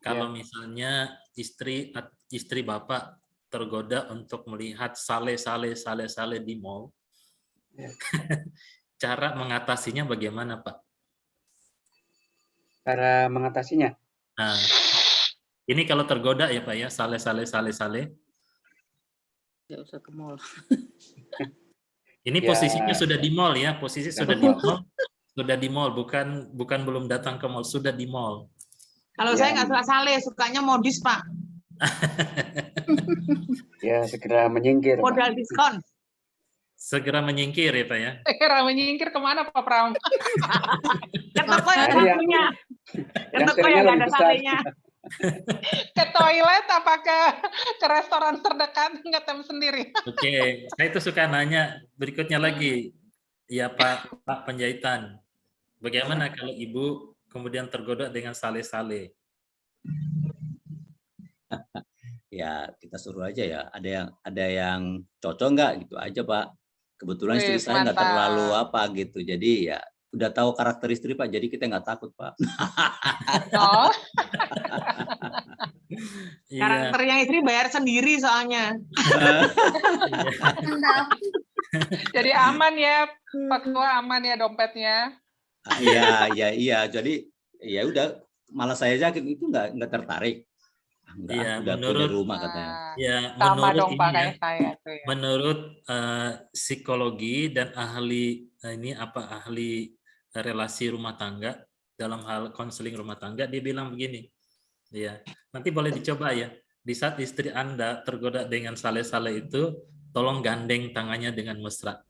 Kalau misalnya istri Bapak tergoda untuk melihat sale di mall, cara mengatasinya bagaimana, Pak? Cara mengatasinya? Nah, ini kalau tergoda ya Pak ya, sale. Nggak usah ke mall. Ini Ya. posisinya sudah di mall ya, posisi sudah di mall. Sudah di mall, bukan belum datang ke mall, sudah di mall. Kalau Ya. saya nggak suka sale, sukanya modis, Pak. Ya, segera menyingkir, Pak. Modal diskon. Segera menyingkir ya Pak ya. Segera menyingkir kemana Pak Pram? Ke toko yang Cari yang- satunya. Ke yang toko selnya yang nggak lebih ada besar. salenya. Ke toilet apa ke restoran terdekat ngetem sendiri? Oke, saya itu suka nanya berikutnya lagi. Ya Pak penjahitan. Bagaimana kalau Ibu kemudian tergoda dengan sale-sale? Ya kita suruh aja ya. Ada yang cocok nggak gitu aja Pak. Kebetulan istri Wih, saya nggak mantap. terlalu apa gitu. Jadi ya udah tahu karakter istri Pak. Jadi kita nggak takut Pak. Oh, Iya. Karakternya istri bayar sendiri soalnya. jadi aman ya Pak Ketua, aman ya dompetnya. Iya. Jadi ya udah malah saya yakin itu nggak tertarik. Enggak, Iya, udah punya menurut rumah katanya. ya Sama menurut dong ini Pak ya, kayak saya tuh ya. menurut psikologi dan ahli ahli relasi rumah tangga dalam hal konseling rumah tangga, dia bilang begini. Ya, nanti boleh dicoba ya. Di saat istri Anda tergoda dengan sale-sale itu, tolong gandeng tangannya dengan mesra.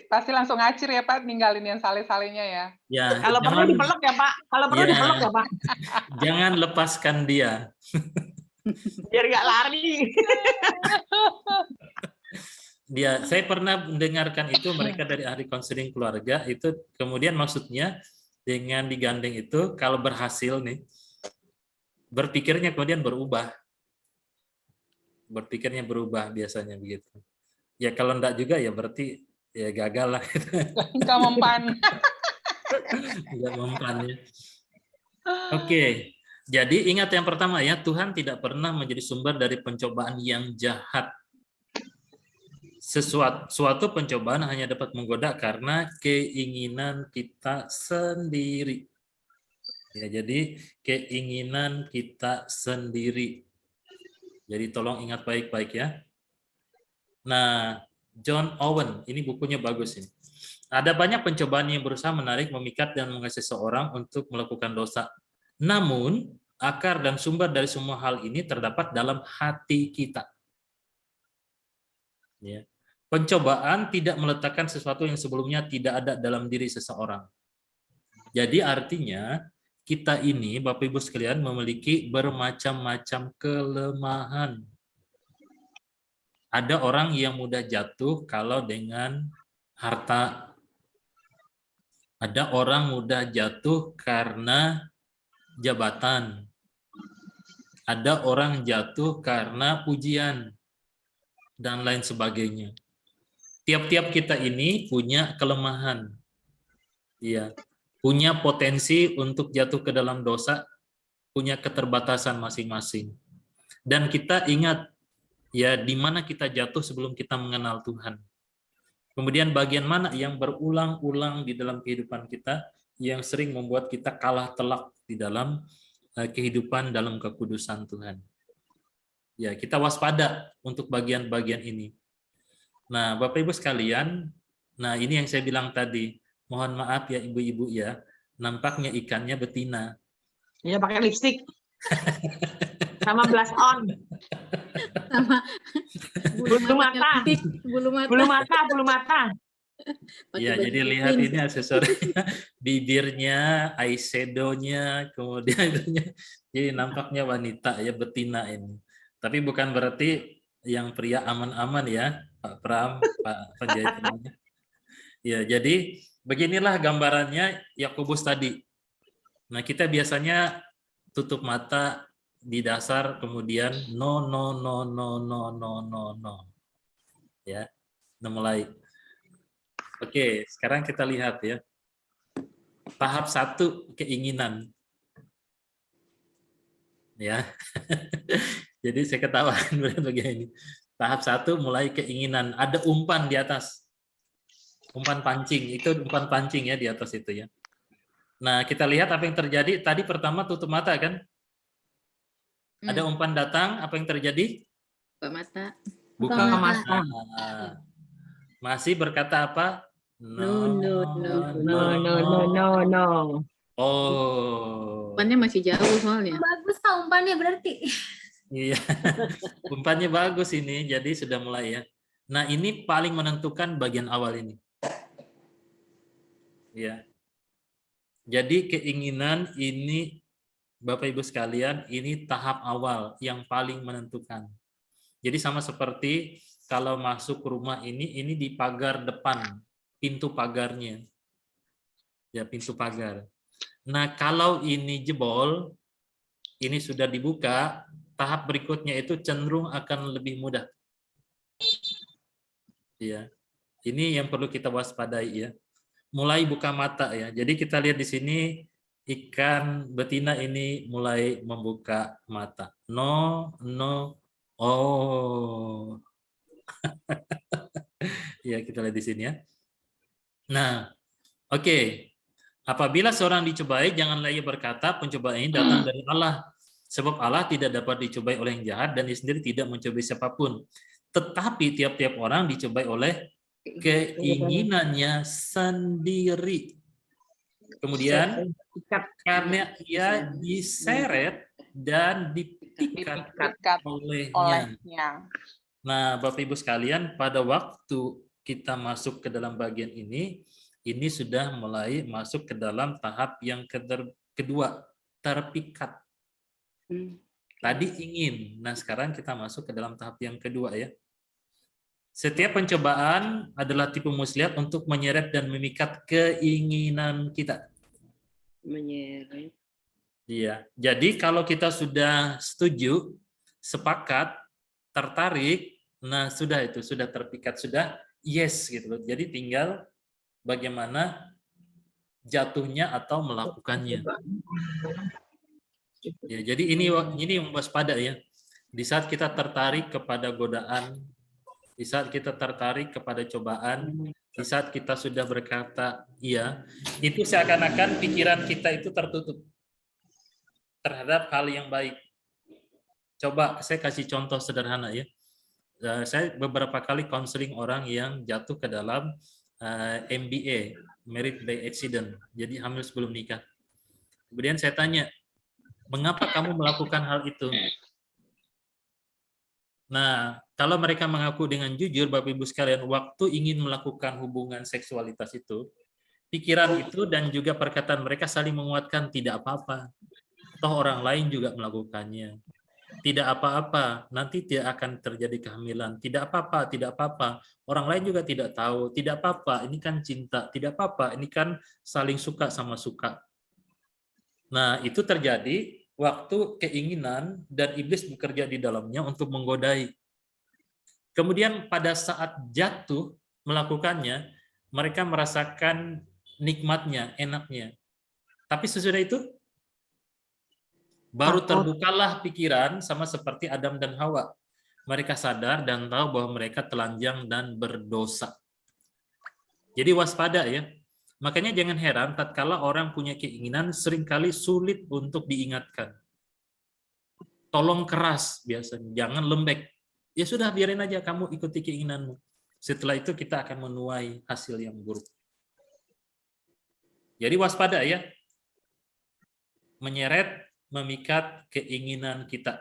Pasti langsung ngacir ya Pak, ninggalin yang sale-salenya ya. Ya, Kalau perlu dipeluk ya Pak. Kalau perlu Ya. dipeluk ya Pak. Jangan lepaskan dia. Biar nggak lari. Saya pernah mendengarkan itu, mereka dari ahli konseling keluarga itu, kemudian maksudnya dengan digandeng itu kalau berhasil nih, berpikirnya kemudian berubah. Berpikirnya berubah biasanya begitu. Ya kalau enggak juga ya berarti ya gagal lah. Nggak mempan. Nggak mempan ya. Oke, jadi ingat yang pertama ya, Tuhan tidak pernah menjadi sumber dari pencobaan yang jahat. Suatu pencobaan hanya dapat menggoda karena keinginan kita sendiri. Ya, jadi keinginan kita sendiri. Jadi tolong ingat baik-baik ya. Nah, John Owen, ini bukunya bagus ini. Ada banyak pencobaan yang berusaha menarik, memikat, dan mengasihi seseorang untuk melakukan dosa. Namun, akar dan sumber dari semua hal ini terdapat dalam hati kita. Ya. Pencobaan tidak meletakkan sesuatu yang sebelumnya tidak ada dalam diri seseorang. Jadi artinya, kita ini, Bapak Ibu sekalian, memiliki bermacam-macam kelemahan. Ada orang yang mudah jatuh kalau dengan harta. Ada orang mudah jatuh karena jabatan. Ada orang jatuh karena pujian dan lain sebagainya. Tiap-tiap kita ini punya kelemahan. Iya, punya potensi untuk jatuh ke dalam dosa, punya keterbatasan masing-masing. Dan kita ingat ya di mana kita jatuh sebelum kita mengenal Tuhan. Kemudian bagian mana yang berulang-ulang di dalam kehidupan kita yang sering membuat kita kalah telak di dalam kehidupan dalam kekudusan Tuhan. Ya, kita waspada untuk bagian-bagian ini. Nah, Bapak Ibu sekalian, nah ini yang saya bilang tadi. Mohon maaf ya ibu-ibu ya, nampaknya ikannya betina. Iya pakai lipstik. Sama blush on. Sama bulu mata. Bulu mata. Ya, jadi lihat ini aksesorinya, bibirnya, eyeshadow-nya, kemudian jadi nampaknya wanita ya, betina ini. Tapi bukan berarti yang pria aman-aman ya, Pak Pram, Pak penjahitannya. Ya, jadi beginilah gambarannya Yakobus tadi. Nah, kita biasanya tutup mata di dasar, kemudian no. Ya, udah mulai. Oke, sekarang kita lihat ya. Tahap 1, keinginan. Ya. Jadi saya ketawakan begini. Tahap 1 mulai keinginan, ada umpan di atas. Umpan pancing, itu umpan pancing ya di atas itu ya. Nah, kita lihat apa yang terjadi. Tadi pertama tutup mata kan? Ada umpan datang, apa yang terjadi? Buka mata. Buka mata. Masih berkata apa? No. Oh. Umpannya masih jauh soalnya. Bagus Kak umpannya berarti. Iya. Umpannya bagus ini, jadi sudah mulai ya. Nah, ini paling menentukan bagian awal ini. Ya. Jadi keinginan ini Bapak Ibu sekalian, ini tahap awal yang paling menentukan. Jadi sama seperti kalau masuk rumah ini di pagar depan, pintu pagarnya. Ya, pintu pagar. Nah, kalau ini jebol, ini sudah dibuka, tahap berikutnya itu cenderung akan lebih mudah. Ya. Ini yang perlu kita waspadai ya. Mulai buka mata ya. Jadi kita lihat di sini ikan betina ini mulai membuka mata. No. Oh. Ya, kita lihat di sini ya. Nah, oke. Apabila seorang dicobai, janganlah ia berkata pencobaan ini datang dari Allah. Sebab Allah tidak dapat dicobai oleh yang jahat dan dia sendiri tidak mencobai siapapun. Tetapi tiap-tiap orang dicobai oleh keinginannya sendiri. Kemudian karena ia diseret dan dipikat olehnya. Nah, Bapak Ibu sekalian, pada waktu kita masuk ke dalam bagian ini sudah mulai masuk ke dalam tahap yang kedua, terpikat. Tadi ingin, nah sekarang kita masuk ke dalam tahap yang kedua ya. Setiap pencobaan adalah tipu muslihat untuk menyeret dan memikat keinginan kita. Menyeret. Iya. Jadi kalau kita sudah setuju, sepakat, tertarik, nah sudah itu, sudah terpikat, sudah yes gitu loh. Jadi tinggal bagaimana jatuhnya atau melakukannya. Ya, jadi ini yang waspada ya. Di saat kita tertarik kepada godaan, di saat kita tertarik kepada cobaan, di saat kita sudah berkata iya, itu seakan-akan pikiran kita itu tertutup terhadap hal yang baik. Coba saya kasih contoh sederhana ya. Saya beberapa kali konseling orang yang jatuh ke dalam MBA, married by accident, jadi hamil sebelum nikah. Kemudian saya tanya, mengapa kamu melakukan hal itu? Nah, kalau mereka mengaku dengan jujur, Bapak Ibu sekalian, waktu ingin melakukan hubungan seksualitas itu, pikiran itu dan juga perkataan mereka saling menguatkan, tidak apa-apa. Toh orang lain juga melakukannya. Tidak apa-apa, nanti tidak akan terjadi kehamilan. Tidak apa-apa, tidak apa-apa. Orang lain juga tidak tahu. Tidak apa-apa, ini kan cinta. Tidak apa-apa, ini kan saling suka sama suka. Nah, itu terjadi waktu keinginan dan iblis bekerja di dalamnya untuk menggodai. Kemudian pada saat jatuh melakukannya, mereka merasakan nikmatnya, enaknya. Tapi sesudah itu, baru terbukalah pikiran sama seperti Adam dan Hawa. Mereka sadar dan tahu bahwa mereka telanjang dan berdosa. Jadi waspada ya. Makanya jangan heran tatkala orang punya keinginan seringkali sulit untuk diingatkan. Tolong keras biasanya, jangan lembek. Ya sudah biarin aja kamu ikuti keinginanmu. Setelah itu kita akan menuai hasil yang buruk. Jadi waspada ya. Menyeret, memikat keinginan kita.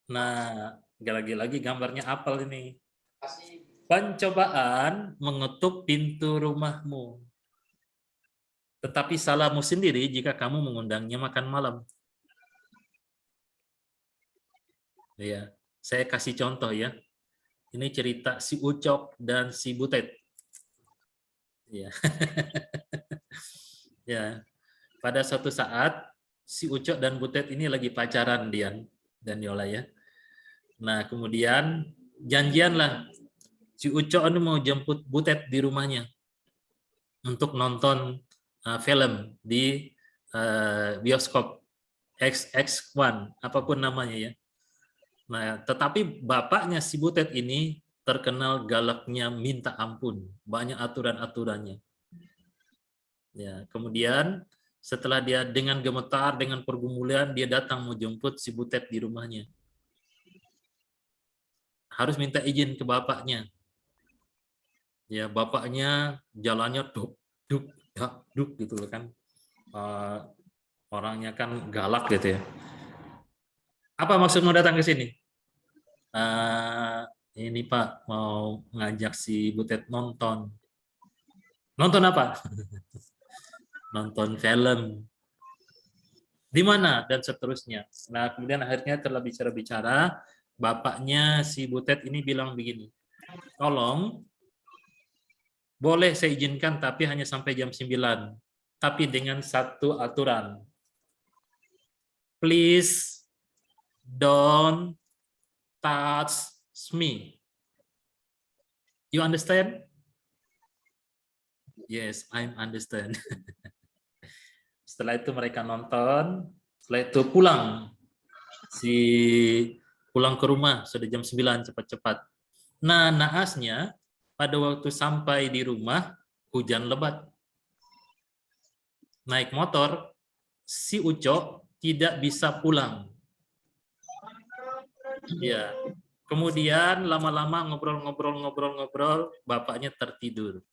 Nah, lagi-lagi gambarnya apel ini. Pencobaan mengetuk pintu rumahmu. Tetapi salahmu sendiri jika kamu mengundangnya makan malam. Ya, saya kasih contoh ya. Ini cerita si Ucok dan si Butet. Ya. Ya. Pada suatu saat si Ucok dan Butet ini lagi pacaran, Dian dan Yola ya. Nah, kemudian janjianlah si Ucok ini mau jemput Butet di rumahnya untuk nonton film di bioskop. XX1, apapun namanya ya. Nah, tetapi bapaknya si Butet ini terkenal galaknya minta ampun, banyak aturan-aturannya. Ya, kemudian setelah dia dengan gemetar, dengan pergumulan, dia datang mau jemput si Butet di rumahnya. Harus minta izin ke bapaknya. Ya, bapaknya jalannya duk duk duk gitu kan. Orangnya kan galak gitu ya. Apa maksudmu datang ke sini? Ini Pak, mau ngajak si Butet nonton. Nonton apa? Nonton film. Di mana? Dan seterusnya. Nah, kemudian akhirnya telah bicara-bicara, bapaknya si Butet ini bilang begini, tolong, boleh saya izinkan tapi hanya sampai jam 9. Tapi dengan satu aturan. Please don't touch me. You understand? Yes, I understand. Setelah itu mereka nonton, setelah itu pulang. Pulang ke rumah, sudah jam 9, cepat-cepat. Nah, naasnya, pada waktu sampai di rumah, hujan lebat. Naik motor, si Ucok tidak bisa pulang. Ya. Kemudian lama-lama ngobrol, bapaknya tertidur.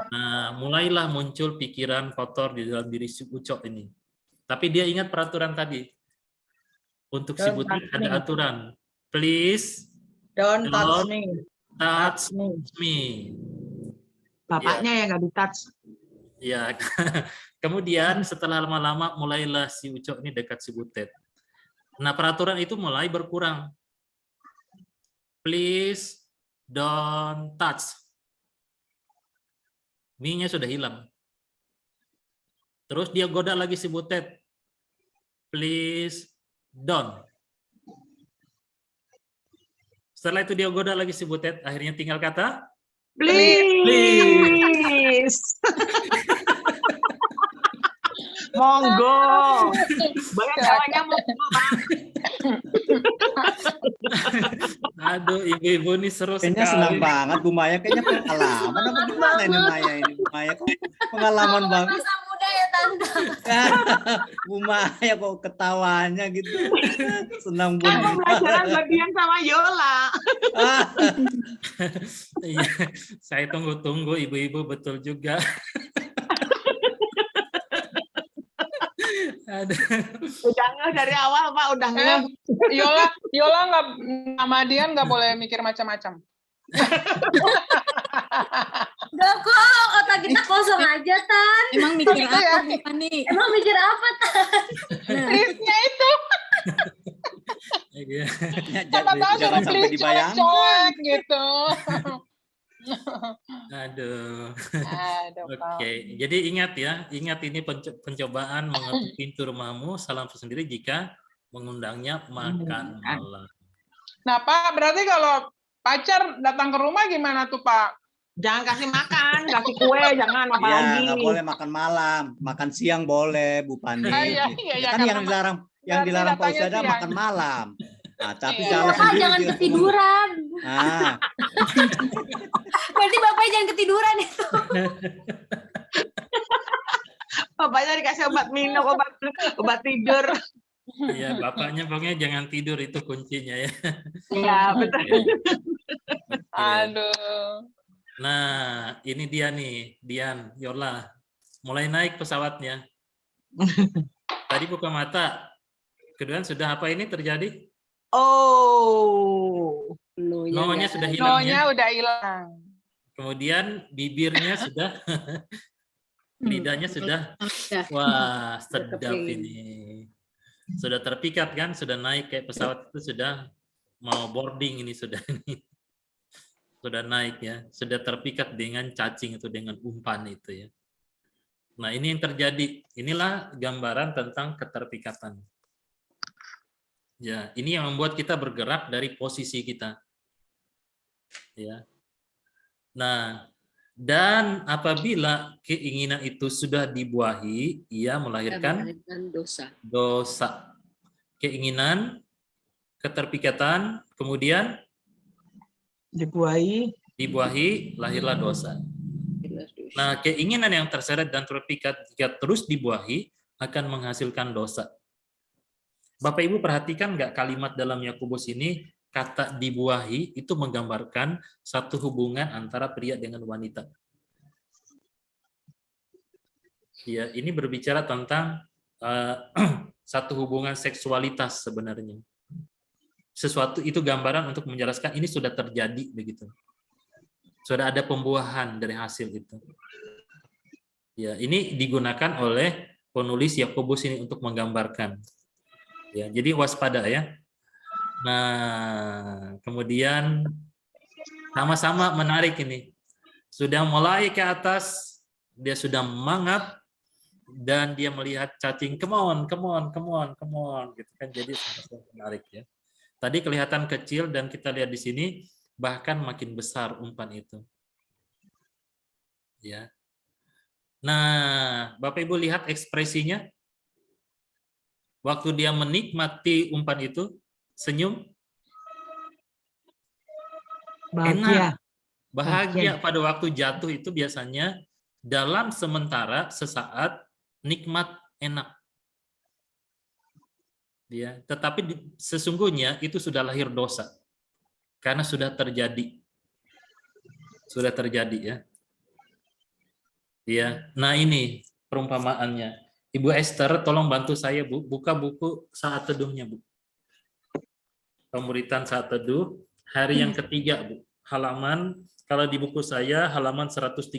Nah, mulailah muncul pikiran kotor di dalam diri si Ucok ini. Tapi dia ingat peraturan tadi. Untuk si Butet ada aturan. Please Don't touch me. Touch me. Bapaknya yang nggak di-touch. Ya. Kemudian setelah lama-lama mulailah si Ucok ini dekat si Butet. Nah, peraturan itu mulai berkurang. Please don't touch. Me-nya sudah hilang. Terus dia goda lagi si Butet. Please don't. Setelah itu dia goda lagi si Butet, akhirnya tinggal kata please. Monggo. Banyak jawanya monggo. Aduh, ibu-ibu ini seru Kayaknya sekali. senang banget Bu Maya, kayaknya pengalaman apa gimana ini Maya ini? Bu Maya kok pengalaman banget. Masa muda ya Tante. Bu Maya kok ketawanya gitu. Senang Bu. Pembelajaran bagian sama Yola. Iya, saya tunggu-tunggu ibu-ibu betul juga. Udah nggak dari awal Pak, udah nggak. Yola nggak, sama Dian nggak boleh mikir macam-macam. Gak kok, otak kita kosong aja, Tan. Emang mikir Gitu apa ya? nih? Emang mikir apa, Tan? Listnya itu. Siapa tahu suruh please colek gitu. Aduh. Oke. Oke, jadi ingat ya, ingat ini pencobaan mengetuk pintu rumahmu, salam sendiri jika mengundangnya makan malam. Nah Pak, berarti kalau pacar datang ke rumah gimana tuh Pak? Jangan kasih makan, kasih kue, jangan apa Iya, lagi. nggak boleh makan malam, makan siang boleh Bu Pani. Iya, Kan yang dilarang Pak Ustadzah makan malam. Nah, tapi salah Bapak sendiri jangan dia. ketiduran. Ah. Berarti Bapaknya jangan ketiduran itu. Bapaknya dikasih obat minum, obat tidur. Iya, bapaknya pokoknya jangan tidur, itu kuncinya ya. Iya, betul. Aduh. Nah, ini dia nih, Dian, Yola. Mulai naik pesawatnya. Tadi buka mata. Kemudian sudah apa ini terjadi? Oh. No-nya sudah hilang. No-nya udah hilang. Kemudian bibirnya sudah, lidahnya sudah, wah sedap ini. Sudah terpikat kan, sudah naik kayak pesawat itu, sudah mau boarding ini sudah ini. Sudah naik ya, sudah terpikat dengan cacing itu, dengan umpan itu ya. Nah ini yang terjadi, inilah gambaran tentang keterpikatan. Ya, ini yang membuat kita bergerak dari posisi kita. Ya. Nah, Dan apabila keinginan itu sudah dibuahi, ia melahirkan dosa. Dosa. Keinginan, keterpikatan, kemudian Dibuahi, lahirlah dosa. Nah, keinginan yang terseret dan terpikat jika terus dibuahi akan menghasilkan dosa. Bapak Ibu perhatikan nggak kalimat dalam Yakobus ini, kata dibuahi itu menggambarkan satu hubungan antara pria dengan wanita. Ya, ini berbicara tentang satu hubungan seksualitas sebenarnya. Sesuatu itu gambaran untuk menjelaskan ini sudah terjadi begitu. Sudah ada pembuahan dari hasil itu. Ya, ini digunakan oleh penulis Yakobus ini untuk menggambarkan. Ya, jadi waspada ya. Nah, kemudian sama-sama menarik ini. Sudah mulai ke atas, dia sudah mangap dan dia melihat cacing, come on, gitu kan. Jadi sama-sama menarik ya. Tadi kelihatan kecil dan kita lihat di sini bahkan makin besar umpan itu. Ya. Nah, Bapak Ibu lihat ekspresinya. Waktu dia menikmati umpan itu, senyum. bahagia. Enak. Bahagia pada waktu jatuh itu biasanya dalam sementara sesaat nikmat enak. Ya, tetapi sesungguhnya itu sudah lahir dosa. Karena sudah terjadi. Sudah terjadi ya. Ya, nah ini perumpamaannya. Ibu Esther, tolong bantu saya, Bu. Buka buku saat teduhnya, Bu. Pemuritan saat teduh, hari yang ketiga, Bu. Halaman, kalau di buku saya, halaman 138.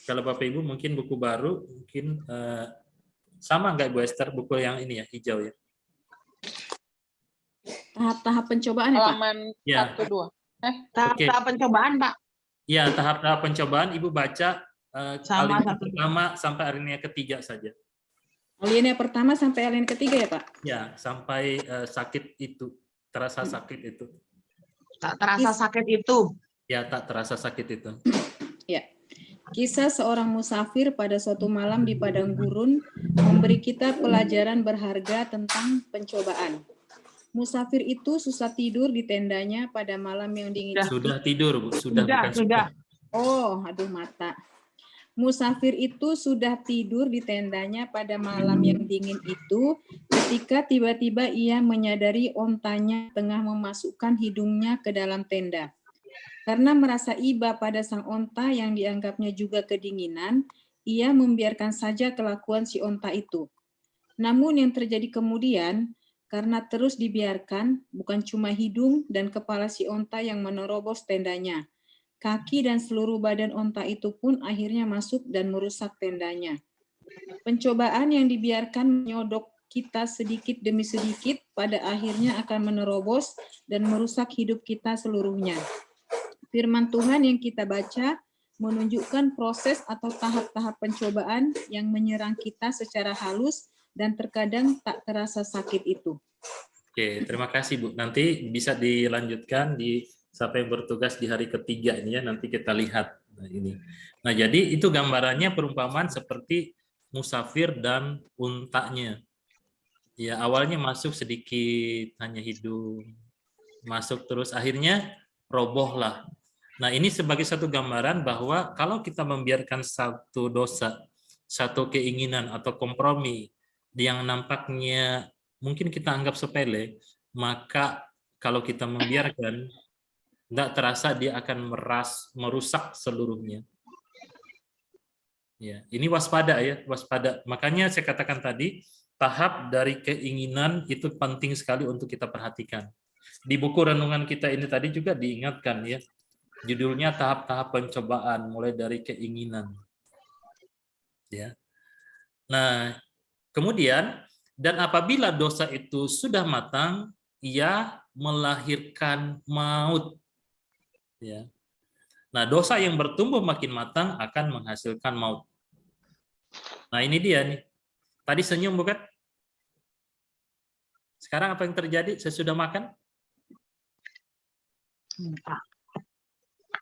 Kalau Bapak Ibu mungkin buku baru, mungkin sama nggak Ibu Esther, buku yang ini ya, hijau ya? Tahap-tahap pencobaan ya, Pak? Halaman 1-2. Tahap-tahap pencobaan, Pak. Ya, tahap-tahap pencobaan Ibu baca alinea Satu. pertama sampai alinea ketiga saja. Alinea pertama sampai alinea ketiga ya, Pak? Ya, sampai sakit itu, terasa sakit itu. Tak terasa sakit itu. Ya, tak terasa sakit itu. Ya. Kisah seorang musafir pada suatu malam di padang gurun memberi kita pelajaran berharga tentang pencobaan. Musafir itu susah tidur di tendanya pada malam yang dingin. Sudah tidur, Bu. Sudah. Oh, aduh mata. Musafir itu sudah tidur di tendanya pada malam yang dingin itu ketika tiba-tiba ia menyadari ontanya tengah memasukkan hidungnya ke dalam tenda. Karena merasa iba pada sang onta yang dianggapnya juga kedinginan, ia membiarkan saja kelakuan si onta itu. Namun yang terjadi kemudian, karena terus dibiarkan, bukan cuma hidung dan kepala si onta yang menerobos tendanya. Kaki dan seluruh badan onta itu pun akhirnya masuk dan merusak tendanya. Pencobaan yang dibiarkan menyodok kita sedikit demi sedikit pada akhirnya akan menerobos dan merusak hidup kita seluruhnya. Firman Tuhan yang kita baca menunjukkan proses atau tahap-tahap pencobaan yang menyerang kita secara halus dan terkadang tak terasa sakit itu. Oke, terima kasih Bu. Nanti bisa dilanjutkan di siapa yang bertugas di hari ketiga ini ya, nanti kita lihat. Nah, ini. Nah, jadi itu gambarannya perumpamaan seperti musafir dan untanya. Ya, awalnya masuk sedikit, hanya hidung. Masuk terus, akhirnya robohlah. Nah, ini sebagai satu gambaran bahwa kalau kita membiarkan satu dosa, satu keinginan atau kompromi yang nampaknya mungkin kita anggap sepele, maka kalau kita membiarkan, tidak terasa dia akan merusak seluruhnya. Ya, ini waspada ya, waspada. Makanya saya katakan tadi, tahap dari keinginan itu penting sekali untuk kita perhatikan. Di buku renungan kita ini tadi juga diingatkan ya, judulnya tahap-tahap pencobaan mulai dari keinginan. Ya. Nah, kemudian dan apabila dosa itu sudah matang, ia melahirkan maut. Ya. Nah, dosa yang bertumbuh makin matang akan menghasilkan maut. Nah, ini dia nih. Tadi senyum bukan? Sekarang apa yang terjadi sesudah makan?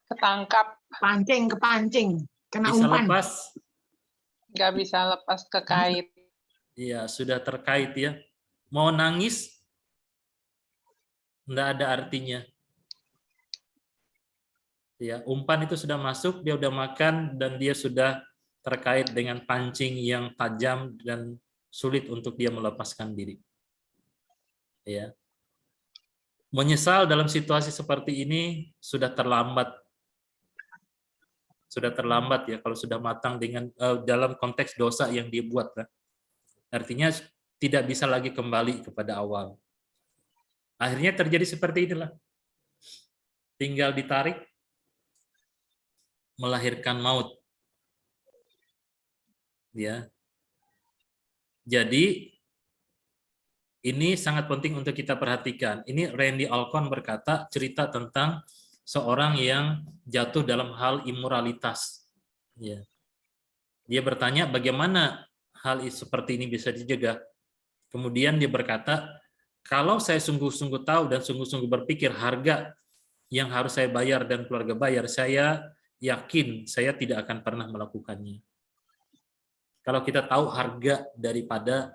Ketangkap. Kepancing, kena Bisa umpan. lepas? Nggak bisa lepas ke kait. Iya, sudah terkait ya. Mau nangis? Nggak ada artinya. Ya, umpan itu sudah masuk, dia udah makan, dan dia sudah terkait dengan pancing yang tajam dan sulit untuk dia melepaskan diri. Ya. Menyesal dalam situasi seperti ini sudah terlambat. Sudah terlambat ya kalau sudah matang dengan dalam konteks dosa yang dia buat. Kan? Artinya tidak bisa lagi kembali kepada awal. Akhirnya terjadi seperti inilah. Tinggal ditarik, melahirkan maut. Ya. Jadi ini sangat penting untuk kita perhatikan. Ini Randy Alcorn berkata cerita tentang seorang yang jatuh dalam hal immoralitas. Ya. Dia bertanya bagaimana hal seperti ini bisa dicegah. Kemudian dia berkata, kalau saya sungguh-sungguh tahu dan sungguh-sungguh berpikir harga yang harus saya bayar dan keluarga bayar, saya yakin saya tidak akan pernah melakukannya. Kalau kita tahu harga daripada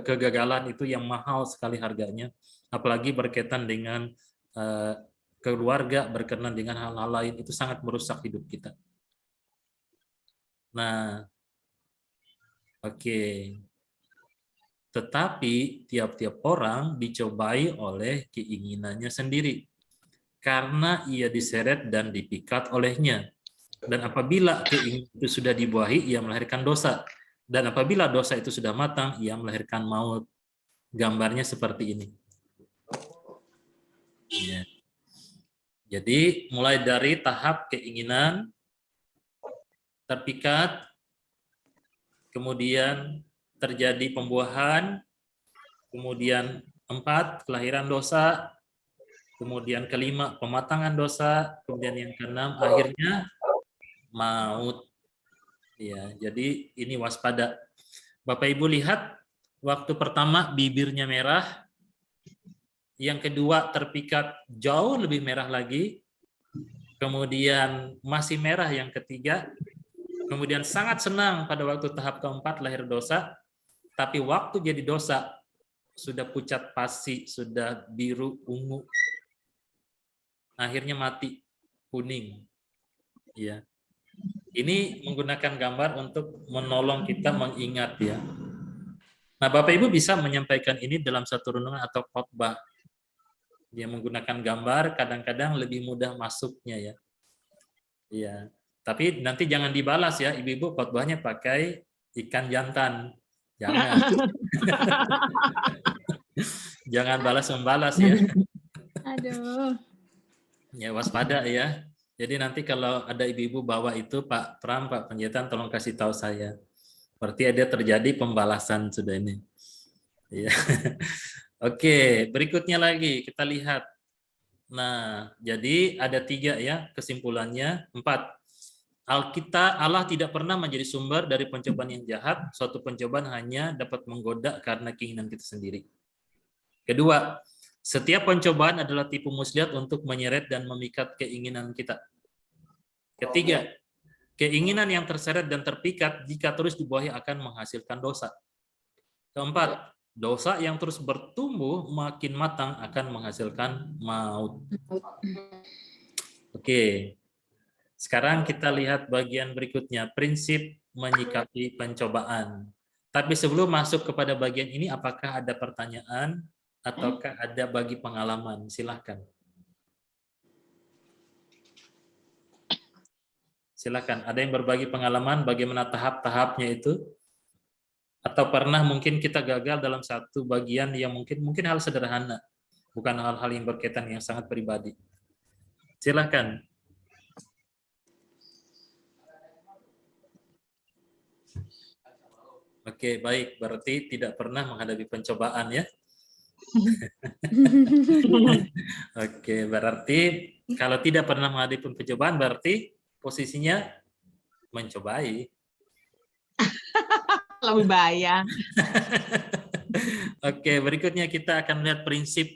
kegagalan itu yang mahal sekali harganya, apalagi berkaitan dengan keluarga, berkaitan dengan hal-hal lain, itu sangat merusak hidup kita. Nah, oke. Tetapi tiap-tiap orang dicobai oleh keinginannya sendiri, karena ia diseret dan dipikat olehnya. Dan apabila keinginan itu sudah dibuahi, ia melahirkan dosa. Dan apabila dosa itu sudah matang, ia melahirkan maut. Gambarnya seperti ini. Ya. Jadi mulai dari tahap keinginan, terpikat, kemudian terjadi pembuahan, kemudian 4, kelahiran dosa, kemudian kelima, pematangan dosa, kemudian yang keenam, akhirnya maut. Ya, jadi ini waspada. Bapak Ibu lihat, waktu pertama bibirnya merah, yang kedua terpikat jauh lebih merah lagi, kemudian masih merah yang ketiga, kemudian sangat senang pada waktu tahap keempat lahir dosa, tapi waktu jadi dosa sudah pucat pasi, sudah biru ungu, akhirnya mati kuning. Ya. Ini menggunakan gambar untuk menolong kita mengingat ya. Nah, Bapak Ibu bisa menyampaikan ini dalam satu renungan atau khotbah. Dia menggunakan gambar, kadang-kadang lebih mudah masuknya ya. Iya. Tapi nanti jangan dibalas ya, Ibu-ibu, khotbahnya pakai ikan jantan. Jangan. Jangan balas membalas ya. Aduh. Ya, waspada ya. Jadi nanti kalau ada ibu-ibu bawa itu, Pak Pram, Pak Penjetan, tolong kasih tahu saya. Berarti ada terjadi pembalasan sudah ini. Ya. Oke, berikutnya lagi kita lihat. Nah, jadi ada 3 ya kesimpulannya. 4. Allah tidak pernah menjadi sumber dari pencobaan yang jahat. Suatu pencobaan hanya dapat menggoda karena keinginan kita sendiri. Kedua, setiap pencobaan adalah tipu muslihat untuk menyeret dan memikat keinginan kita. Ketiga, keinginan yang terseret dan terpikat jika terus dibuahi akan menghasilkan dosa. Keempat, dosa yang terus bertumbuh makin matang akan menghasilkan maut. Oke. Sekarang kita lihat bagian berikutnya, prinsip menyikapi pencobaan. Tapi sebelum masuk kepada bagian ini, apakah ada pertanyaan ataukah ada bagi pengalaman? Silahkan. Silakan. Ada yang berbagi pengalaman bagaimana tahap-tahapnya itu? Atau pernah mungkin kita gagal dalam satu bagian yang mungkin hal sederhana, bukan hal-hal yang berkaitan yang sangat pribadi. Silakan. Oke, baik. Berarti tidak pernah menghadapi pencobaan ya? Oke, berarti kalau tidak pernah menghadapi pencobaan berarti posisinya mencobai. Lebih bahaya. Oke, berikutnya kita akan melihat prinsip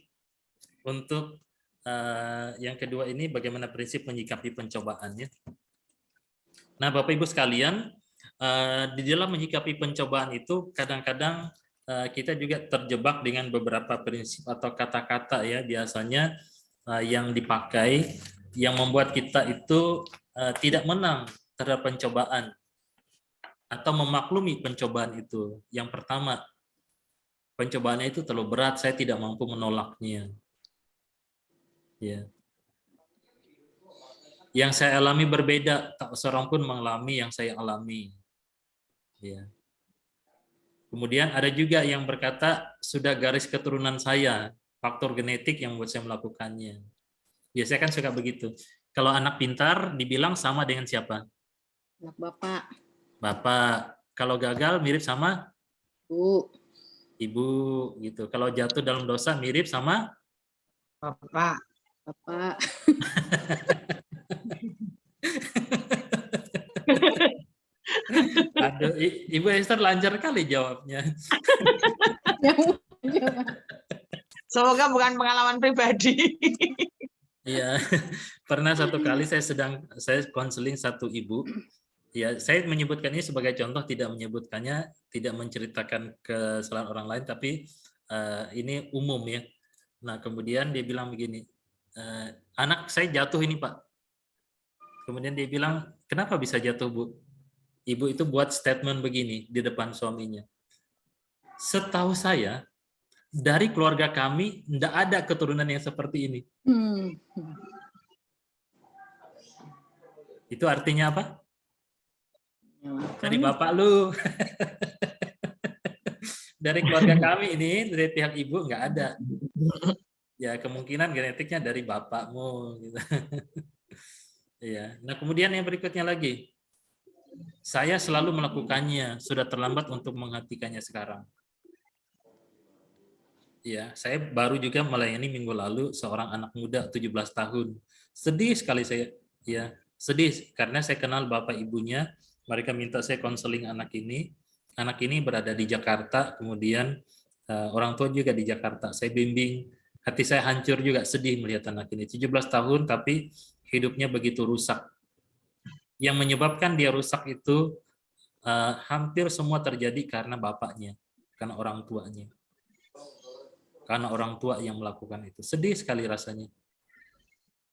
untuk yang kedua ini bagaimana prinsip menyikapi pencobaan ya. Nah, Bapak Ibu sekalian, di dalam menyikapi pencobaan itu kadang-kadang kita juga terjebak dengan beberapa prinsip atau kata-kata ya biasanya yang dipakai yang membuat kita itu tidak menang terhadap pencobaan atau memaklumi pencobaan itu. Yang pertama, pencobaannya itu terlalu berat, saya tidak mampu menolaknya. Ya. Yang saya alami berbeda, tak seorang pun mengalami yang saya alami. Ya. Kemudian ada juga yang berkata sudah garis keturunan saya, faktor genetik yang membuat saya melakukannya. Biasanya kan suka begitu. Kalau anak pintar dibilang sama dengan siapa? Anak bapak. Bapak. Kalau gagal mirip sama? Bu. Ibu gitu. Kalau jatuh dalam dosa mirip sama? Bapak. Bapak. Aduh, Ibu Esther lancar kali jawabnya. Semoga bukan pengalaman pribadi. Iya, pernah satu kali saya konseling satu ibu. Ya, saya menyebutkan ini sebagai contoh, tidak menyebutkannya, tidak menceritakan kesalahan orang lain, tapi ini umum ya. Nah, kemudian dia bilang begini, anak saya jatuh ini Pak. Kemudian dia bilang, kenapa bisa jatuh Bu? Ibu itu buat statement begini di depan suaminya. Setahu saya, dari keluarga kami tidak ada keturunan yang seperti ini. Itu artinya apa? Dari bapak lu. Dari keluarga kami ini, dari pihak ibu nggak ada. Ya kemungkinan genetiknya dari bapakmu. Gitu. Ya. Nah kemudian yang berikutnya lagi. Saya selalu melakukannya, sudah terlambat untuk menghentikannya sekarang. Ya, saya baru juga melayani minggu lalu seorang anak muda 17 tahun. Sedih sekali saya, ya, sedih karena saya kenal bapak ibunya. Mereka minta saya konseling anak ini. Anak ini berada di Jakarta, kemudian orang tua juga di Jakarta. Saya bimbing, hati saya hancur juga, sedih melihat anak ini. 17 tahun tapi hidupnya begitu rusak. Yang menyebabkan dia rusak itu hampir semua terjadi karena bapaknya, karena orang tuanya. Karena orang tua yang melakukan itu. Sedih sekali rasanya.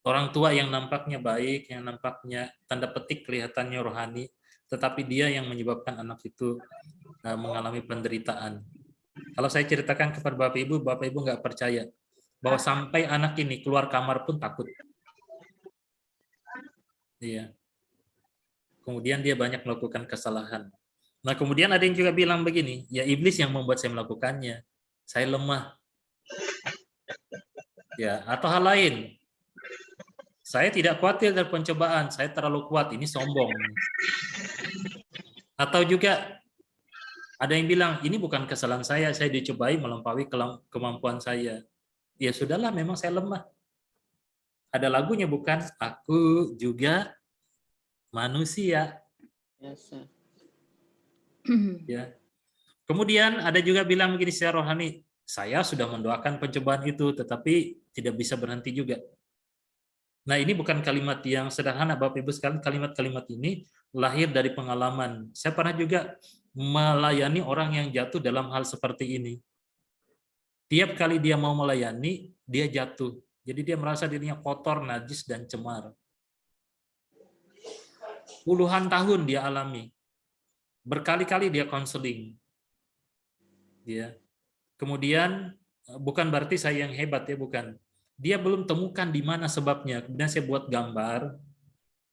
Orang tua yang nampaknya baik, yang nampaknya tanda petik kelihatannya rohani, tetapi dia yang menyebabkan anak itu mengalami penderitaan. Kalau saya ceritakan kepada Bapak Ibu nggak percaya bahwa sampai anak ini keluar kamar pun takut. Iya. Kemudian dia banyak melakukan kesalahan. Nah kemudian ada yang juga bilang begini, ya iblis yang membuat saya melakukannya. Saya lemah. Ya, atau hal lain. Saya tidak khawatir dari pencobaan, saya terlalu kuat, ini sombong. Atau juga ada yang bilang, ini bukan kesalahan saya dicobai melampaui kemampuan saya. Ya sudahlah, memang saya lemah. Ada lagunya bukan? Aku juga manusia. Ya. Kemudian ada juga bilang begini secara rohani, saya sudah mendoakan pencobaan itu, tetapi tidak bisa berhenti juga. Nah ini bukan kalimat yang sederhana Bapak Ibu sekalian, kalimat-kalimat ini lahir dari pengalaman. Saya pernah juga melayani orang yang jatuh dalam hal seperti ini. Tiap kali dia mau melayani, dia jatuh. Jadi dia merasa dirinya kotor, najis, dan cemar. Puluhan tahun dia alami. Berkali-kali dia konseling. Ya. Kemudian bukan berarti saya yang hebat ya, bukan. Dia belum temukan di mana sebabnya. Kemudian saya buat gambar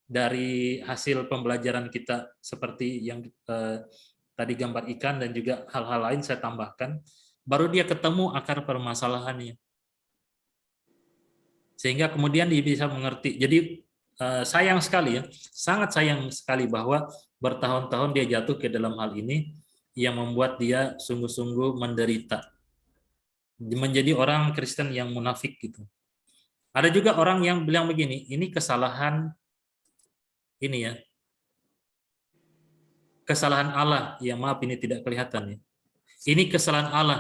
dari hasil pembelajaran kita seperti yang tadi gambar ikan dan juga hal-hal lain saya tambahkan. Baru dia ketemu akar permasalahannya. Sehingga kemudian dia bisa mengerti. Jadi sayang sekali ya, sangat sayang sekali bahwa bertahun-tahun dia jatuh ke dalam hal ini yang membuat dia sungguh-sungguh menderita. Menjadi orang Kristen yang munafik gitu. Ada juga orang yang bilang begini, ini kesalahan ini ya. Kesalahan Allah. Ya maaf ini tidak kelihatan ya. Ini kesalahan Allah.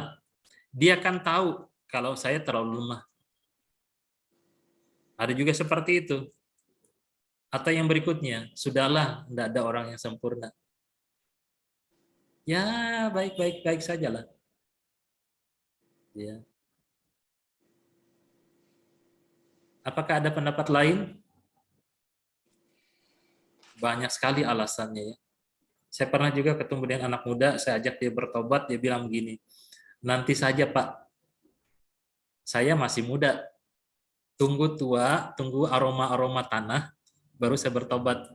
Dia kan tahu kalau saya terlalu lemah. Ada juga seperti itu. Atau yang berikutnya, sudahlah, tidak ada orang yang sempurna. Ya, baik sajalah. Ya. Apakah ada pendapat lain? Banyak sekali alasannya ya. Saya pernah juga ketemu dengan anak muda, saya ajak dia bertobat, dia bilang begini, nanti saja Pak, saya masih muda, tunggu tua, tunggu aroma-aroma tanah, baru saya bertobat.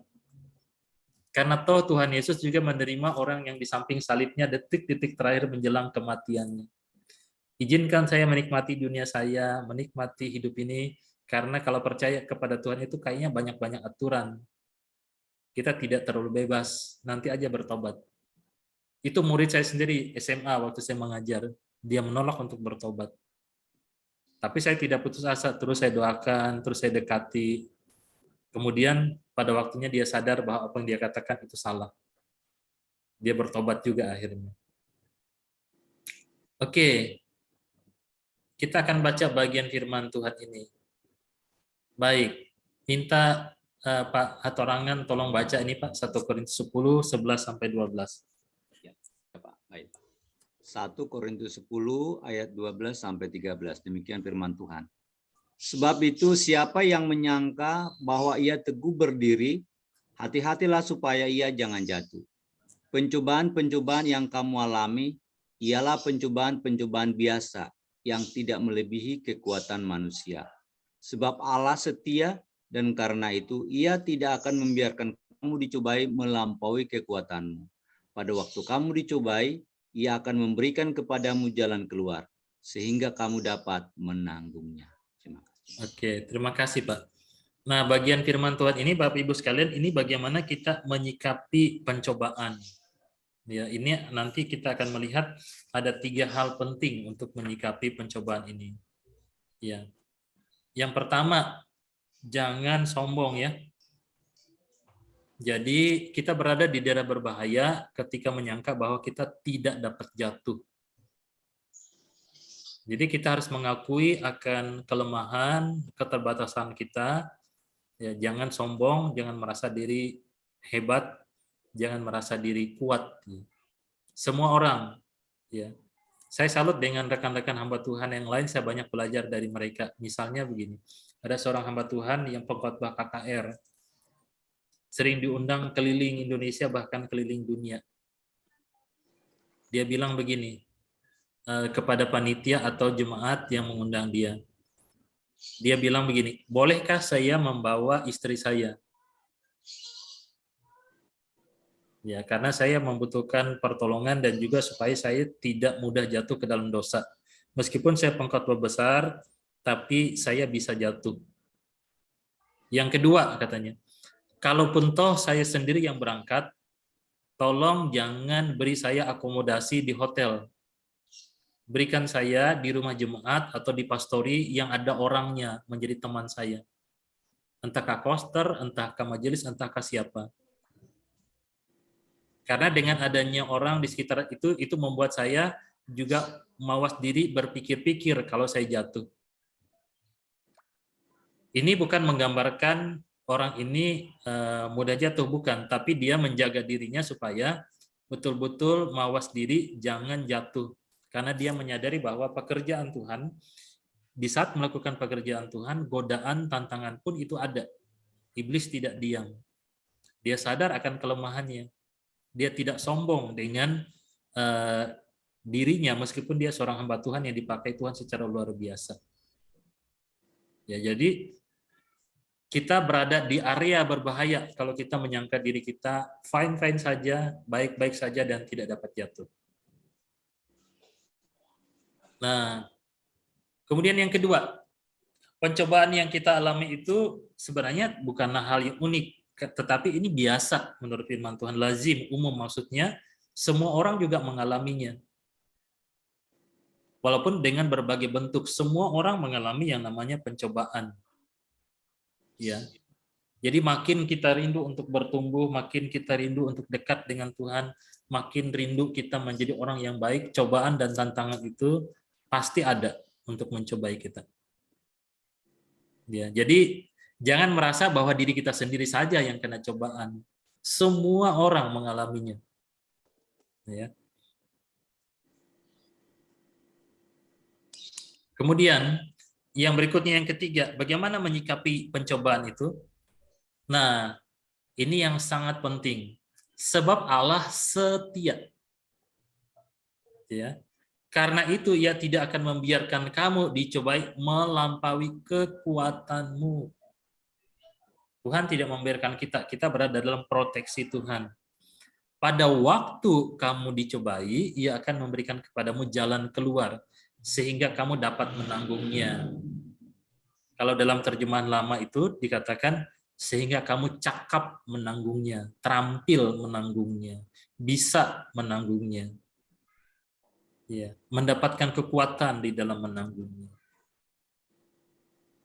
Karena toh Tuhan Yesus juga menerima orang yang di samping salibnya detik-detik terakhir menjelang kematiannya. Izinkan saya menikmati dunia saya, menikmati hidup ini, karena kalau percaya kepada Tuhan itu kayaknya banyak-banyak aturan. Kita tidak terlalu bebas, nanti aja bertobat. Itu murid saya sendiri, SMA waktu saya mengajar, dia menolak untuk bertobat. Tapi saya tidak putus asa, terus saya doakan, terus saya dekati. Kemudian pada waktunya dia sadar bahwa apa yang dia katakan itu salah. Dia bertobat juga akhirnya. Oke, kita akan baca bagian firman Tuhan ini. Baik, minta Pak Hatorangan tolong baca ini Pak, 1 Korintus 10, 11 sampai 12. Ya, Pak. Baik. 1 Korintus 10 ayat 12 sampai 13. Demikian firman Tuhan. Sebab itu siapa yang menyangka bahwa ia teguh berdiri, hati-hatilah supaya ia jangan jatuh. Pencobaan-pencobaan yang kamu alami ialah pencobaan-pencobaan biasa yang tidak melebihi kekuatan manusia. Sebab Allah setia, dan karena itu ia tidak akan membiarkan kamu dicobai melampaui kekuatanmu. Pada waktu kamu dicobai, ia akan memberikan kepadamu jalan keluar, sehingga kamu dapat menanggungnya. Terima kasih. Oke, terima kasih Pak. Nah, bagian firman Tuhan ini Bapak Ibu sekalian, ini bagaimana kita menyikapi pencobaan. Ya, ini nanti kita akan melihat ada 3 hal penting untuk menyikapi pencobaan ini. Ya. Yang pertama, jangan sombong ya. Jadi kita berada di daerah berbahaya ketika menyangka bahwa kita tidak dapat jatuh. Jadi kita harus mengakui akan kelemahan, keterbatasan kita. Ya, jangan sombong, jangan merasa diri hebat, jangan merasa diri kuat. Semua orang, ya. Saya salut dengan rekan-rekan hamba Tuhan yang lain, saya banyak belajar dari mereka. Misalnya begini, ada seorang hamba Tuhan yang pengkhotbah KKR, sering diundang keliling Indonesia, bahkan keliling dunia. Dia bilang begini, kepada panitia atau jemaat yang mengundang dia. Dia bilang begini, bolehkah saya membawa istri saya? Ya, karena saya membutuhkan pertolongan dan juga supaya saya tidak mudah jatuh ke dalam dosa. Meskipun saya pengkhotbah besar, tapi saya bisa jatuh. Yang kedua katanya, kalaupun toh saya sendiri yang berangkat, tolong jangan beri saya akomodasi di hotel. Berikan saya di rumah jemaat atau di pastori yang ada orangnya menjadi teman saya. Entahkah koster, entahkah majelis, entahkah siapa. Karena dengan adanya orang di sekitar itu membuat saya juga mawas diri berpikir-pikir kalau saya jatuh. Ini bukan menggambarkan orang ini mudah jatuh, bukan. Tapi dia menjaga dirinya supaya betul-betul mawas diri jangan jatuh. Karena dia menyadari bahwa pekerjaan Tuhan, di saat melakukan pekerjaan Tuhan, godaan, tantangan pun itu ada. Iblis tidak diam. Dia sadar akan kelemahannya. Dia tidak sombong dengan dirinya meskipun dia seorang hamba Tuhan yang dipakai Tuhan secara luar biasa. Ya, jadi kita berada di area berbahaya kalau kita menyangka diri kita fine-fine saja, baik-baik saja dan tidak dapat jatuh. Nah, kemudian yang kedua, pencobaan yang kita alami itu sebenarnya bukanlah hal yang unik, tetapi ini biasa menurut firman Tuhan, lazim, umum, maksudnya semua orang juga mengalaminya. Walaupun dengan berbagai bentuk, semua orang mengalami yang namanya pencobaan. Ya. Jadi makin kita rindu untuk bertumbuh, makin kita rindu untuk dekat dengan Tuhan, makin rindu kita menjadi orang yang baik, cobaan dan tantangan itu pasti ada untuk mencobai kita. Ya, jadi jangan merasa bahwa diri kita sendiri saja yang kena cobaan. Semua orang mengalaminya. Ya. Kemudian yang berikutnya, yang ketiga, bagaimana menyikapi pencobaan itu? Nah, ini yang sangat penting. Sebab Allah setia. Ya. Karena itu ia tidak akan membiarkan kamu dicobai melampaui kekuatanmu. Tuhan tidak membiarkan kita berada dalam proteksi Tuhan. Pada waktu kamu dicobai, ia akan memberikan kepadamu jalan keluar sehingga kamu dapat menanggungnya. Kalau dalam terjemahan lama itu dikatakan sehingga kamu cakap menanggungnya, terampil menanggungnya, bisa menanggungnya. Ya, mendapatkan kekuatan di dalam menanggungnya.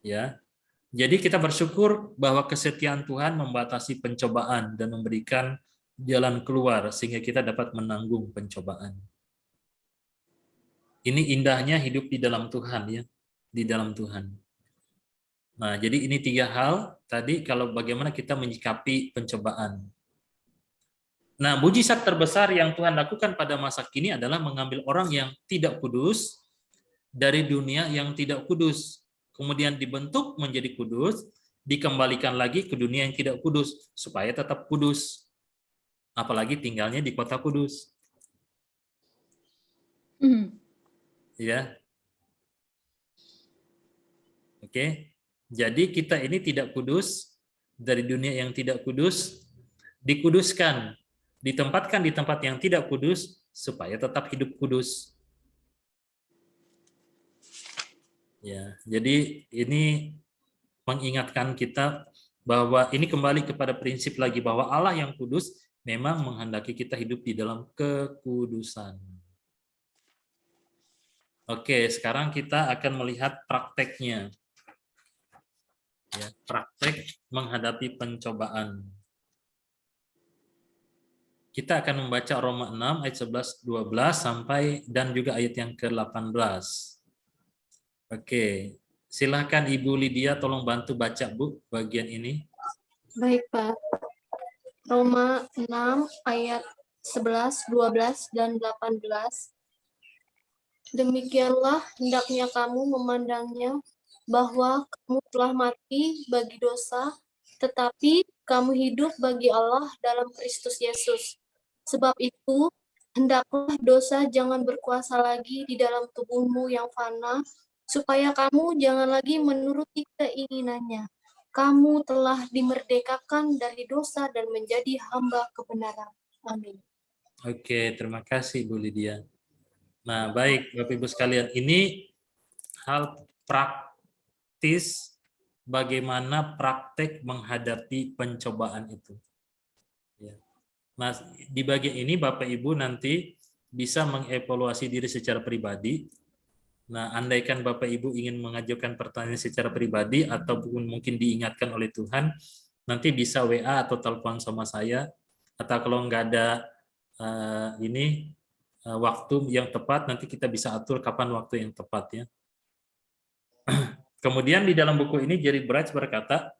Ya. Jadi kita bersyukur bahwa kesetiaan Tuhan membatasi pencobaan dan memberikan jalan keluar sehingga kita dapat menanggung pencobaan. Ini indahnya hidup di dalam Tuhan, ya, di dalam Tuhan. Nah, jadi ini 3 hal tadi kalau bagaimana kita menyikapi pencobaan. Nah, mujizat terbesar yang Tuhan lakukan pada masa kini adalah mengambil orang yang tidak kudus dari dunia yang tidak kudus, kemudian dibentuk menjadi kudus, dikembalikan lagi ke dunia yang tidak kudus supaya tetap kudus. Apalagi tinggalnya di kota kudus. Ya. Oke. Jadi kita ini tidak kudus dari dunia yang tidak kudus, dikuduskan, ditempatkan di tempat yang tidak kudus supaya tetap hidup kudus. Ya, jadi ini mengingatkan kita bahwa ini kembali kepada prinsip lagi bahwa Allah yang kudus memang menghendaki kita hidup di dalam kekudusan. Oke, sekarang kita akan melihat prakteknya. Ya, praktek menghadapi pencobaan. Kita akan membaca Roma 6 ayat 11-12 sampai dan juga ayat yang ke-18. Oke, silakan Ibu Lydia tolong bantu baca, Bu, bagian ini. Baik, Pak. Roma 6 ayat 11, 12, dan 18. Demikianlah hendaknya kamu memandangnya bahwa kamu telah mati bagi dosa, tetapi kamu hidup bagi Allah dalam Kristus Yesus. Sebab itu, hendaklah dosa jangan berkuasa lagi di dalam tubuhmu yang fana, supaya kamu jangan lagi menuruti keinginannya. Kamu telah dimerdekakan dari dosa dan menjadi hamba kebenaran. Amin. Oke, terima kasih Bu Lydia. Nah, baik Bapak Ibu sekalian, ini hal praktis bagaimana praktek menghadapi pencobaan itu. Ya. Nah, di bagian ini Bapak Ibu nanti bisa mengevaluasi diri secara pribadi. Nah, andaikan Bapak Ibu ingin mengajukan pertanyaan secara pribadi ataupun mungkin diingatkan oleh Tuhan, nanti bisa WA atau telepon sama saya, atau kalau nggak ada waktu yang tepat, nanti kita bisa atur kapan waktu yang tepat, ya. Kemudian di dalam buku ini Jerry Bridges berkata,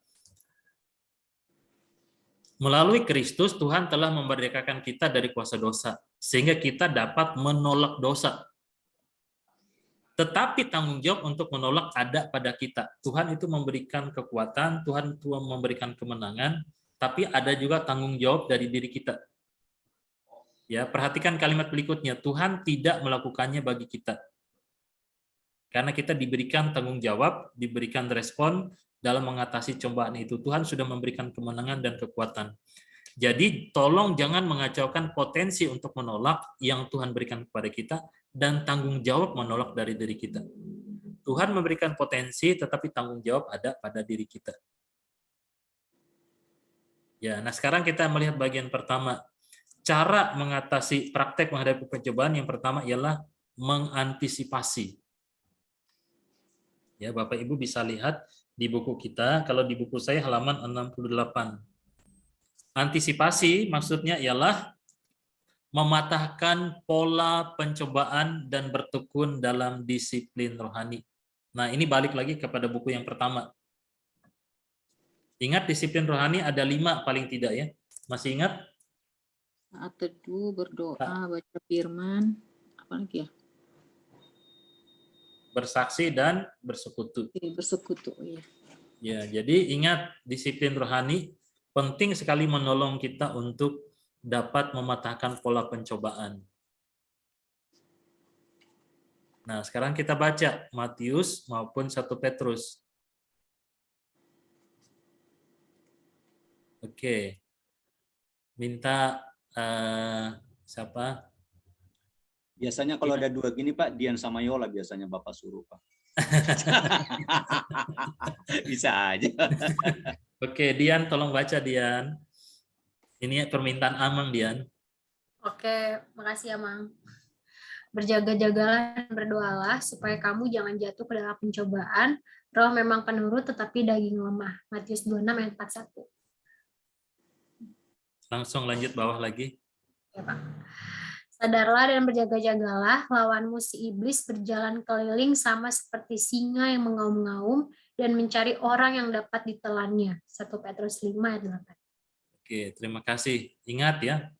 melalui Kristus Tuhan telah memerdekakan kita dari kuasa dosa, sehingga kita dapat menolak dosa. Tetapi tanggung jawab untuk menolak ada pada kita. Tuhan itu memberikan kekuatan, Tuhan memberikan kemenangan, tapi ada juga tanggung jawab dari diri kita. Ya, perhatikan kalimat berikutnya, Tuhan tidak melakukannya bagi kita. Karena kita diberikan tanggung jawab, diberikan respon dalam mengatasi cobaan itu. Tuhan sudah memberikan kemenangan dan kekuatan. Jadi tolong jangan mengacaukan potensi untuk menolak yang Tuhan berikan kepada kita dan tanggung jawab menolak dari diri kita. Tuhan memberikan potensi tetapi tanggung jawab ada pada diri kita. Ya, nah sekarang kita melihat bagian pertama. Cara mengatasi praktek menghadapi pencobaan yang pertama ialah mengantisipasi. Ya, Bapak Ibu bisa lihat di buku kita, kalau di buku saya halaman 68. Antisipasi maksudnya ialah mematahkan pola pencobaan dan bertekun dalam disiplin rohani. Nah, ini balik lagi kepada buku yang pertama. Ingat disiplin rohani ada 5 paling tidak ya. Masih ingat? Saat teduh, berdoa, baca firman, apa lagi ya? Bersaksi dan bersekutu. Bersekutu, iya. Ya, jadi ingat disiplin rohani penting sekali menolong kita untuk dapat mematahkan pola pencobaan. Nah, sekarang kita baca Matius maupun 1 Petrus. Oke. Minta siapa? Biasanya kalau ada 2 gini Pak, Dian sama Yola biasanya Bapak suruh Pak. Bisa aja. Oke, Dian tolong baca Dian. Ini permintaan Amang Dian. Oke, makasih ya, Mang. Berjaga-jagalah dan berdoalah supaya kamu jangan jatuh ke dalam pencobaan. Roh memang penurut tetapi daging lemah. Matius 26 ayat 41. Langsung lanjut bawah lagi. Ya, Pak. Sadarlah dan berjaga-jagalah, lawanmu si iblis berjalan keliling sama seperti singa yang mengaum-ngaum dan mencari orang yang dapat ditelannya. 1 Petrus 5 ayat 8. Oke, terima kasih. Ingat ya,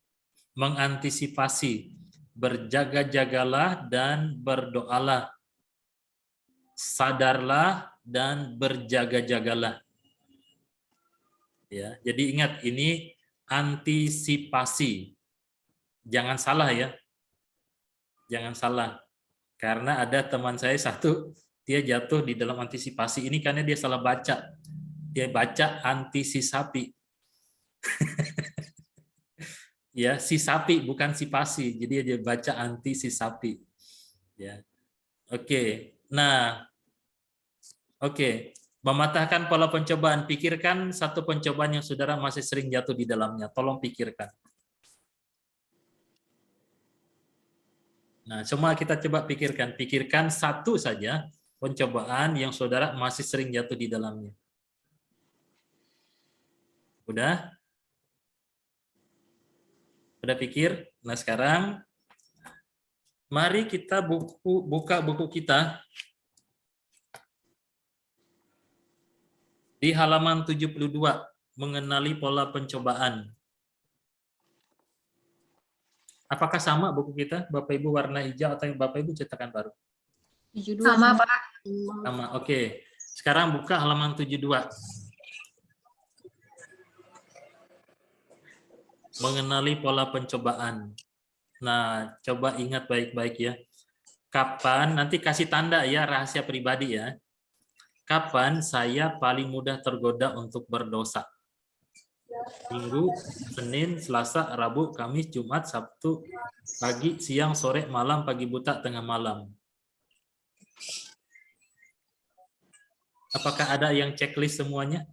mengantisipasi. Berjaga-jagalah dan berdoalah. Sadarlah dan berjaga-jagalah. Ya, jadi ingat ini antisipasi. Jangan salah ya. Jangan salah. Karena ada teman saya satu, dia jatuh di dalam antisipasi ini karena dia salah baca. Dia baca antisi sapi. Ya, si sapi bukan si pasi. Jadi dia baca anti si sapi. Ya. Oke. Nah, oke. Mematahkan pola pencobaan. Pikirkan satu pencobaan yang saudara masih sering jatuh di dalamnya. Tolong pikirkan. Nah, semua kita coba pikirkan. Pikirkan satu saja pencobaan yang saudara masih sering jatuh di dalamnya. Udah? Udah pikir? Nah, sekarang mari kita buka buku kita di halaman 72, mengenali pola pencobaan. Apakah sama buku kita, Bapak Ibu warna hijau atau Bapak Ibu cetakan baru? Sama, Pak. Sama, oke. Sekarang buka halaman 72. Mengenali pola pencobaan. Nah, coba ingat baik-baik ya. Kapan, nanti kasih tanda ya, rahasia pribadi ya. Kapan saya paling mudah tergoda untuk berdosa? Minggu, Senin, Selasa, Rabu, Kamis, Jumat, Sabtu, pagi, siang, sore, malam, pagi buta, tengah malam. Apakah ada yang checklist semuanya?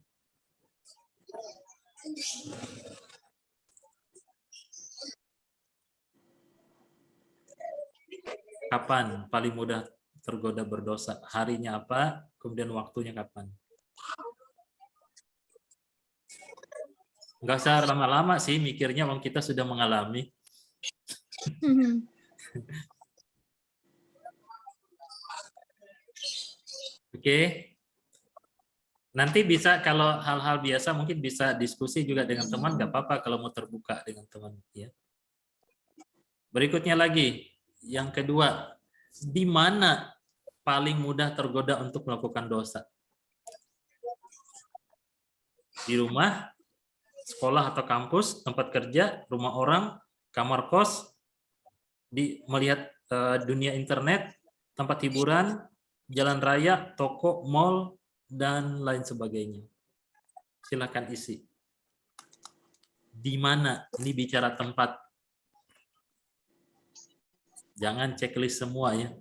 Kapan paling mudah tergoda berdosa? Harinya apa? Kemudian waktunya kapan? Nggak usah lama-lama sih mikirnya, wong kita sudah mengalami. Oke. Nanti bisa kalau hal-hal biasa mungkin bisa diskusi juga dengan teman, nggak apa-apa kalau mau terbuka dengan teman. Ya. Berikutnya lagi, yang kedua, di mana paling mudah tergoda untuk melakukan dosa? Di rumah, sekolah atau kampus, tempat kerja, rumah orang, kamar kos, di melihat dunia internet, tempat hiburan, jalan raya, toko, mall, dan lain sebagainya. Silakan isi. Di mana? Ini bicara tempat. Jangan checklist semua ya.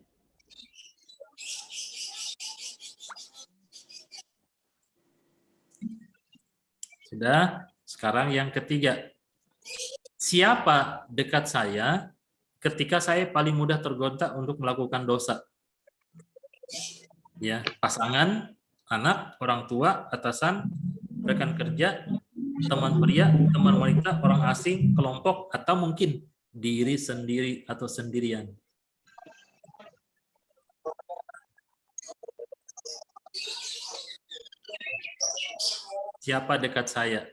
Sudah? Sekarang yang ketiga. Siapa dekat saya ketika saya paling mudah tergoda untuk melakukan dosa? Ya, pasangan, anak, orang tua, atasan, rekan kerja, teman pria, teman wanita, orang asing, kelompok, atau mungkin diri sendiri atau sendirian. Siapa dekat saya?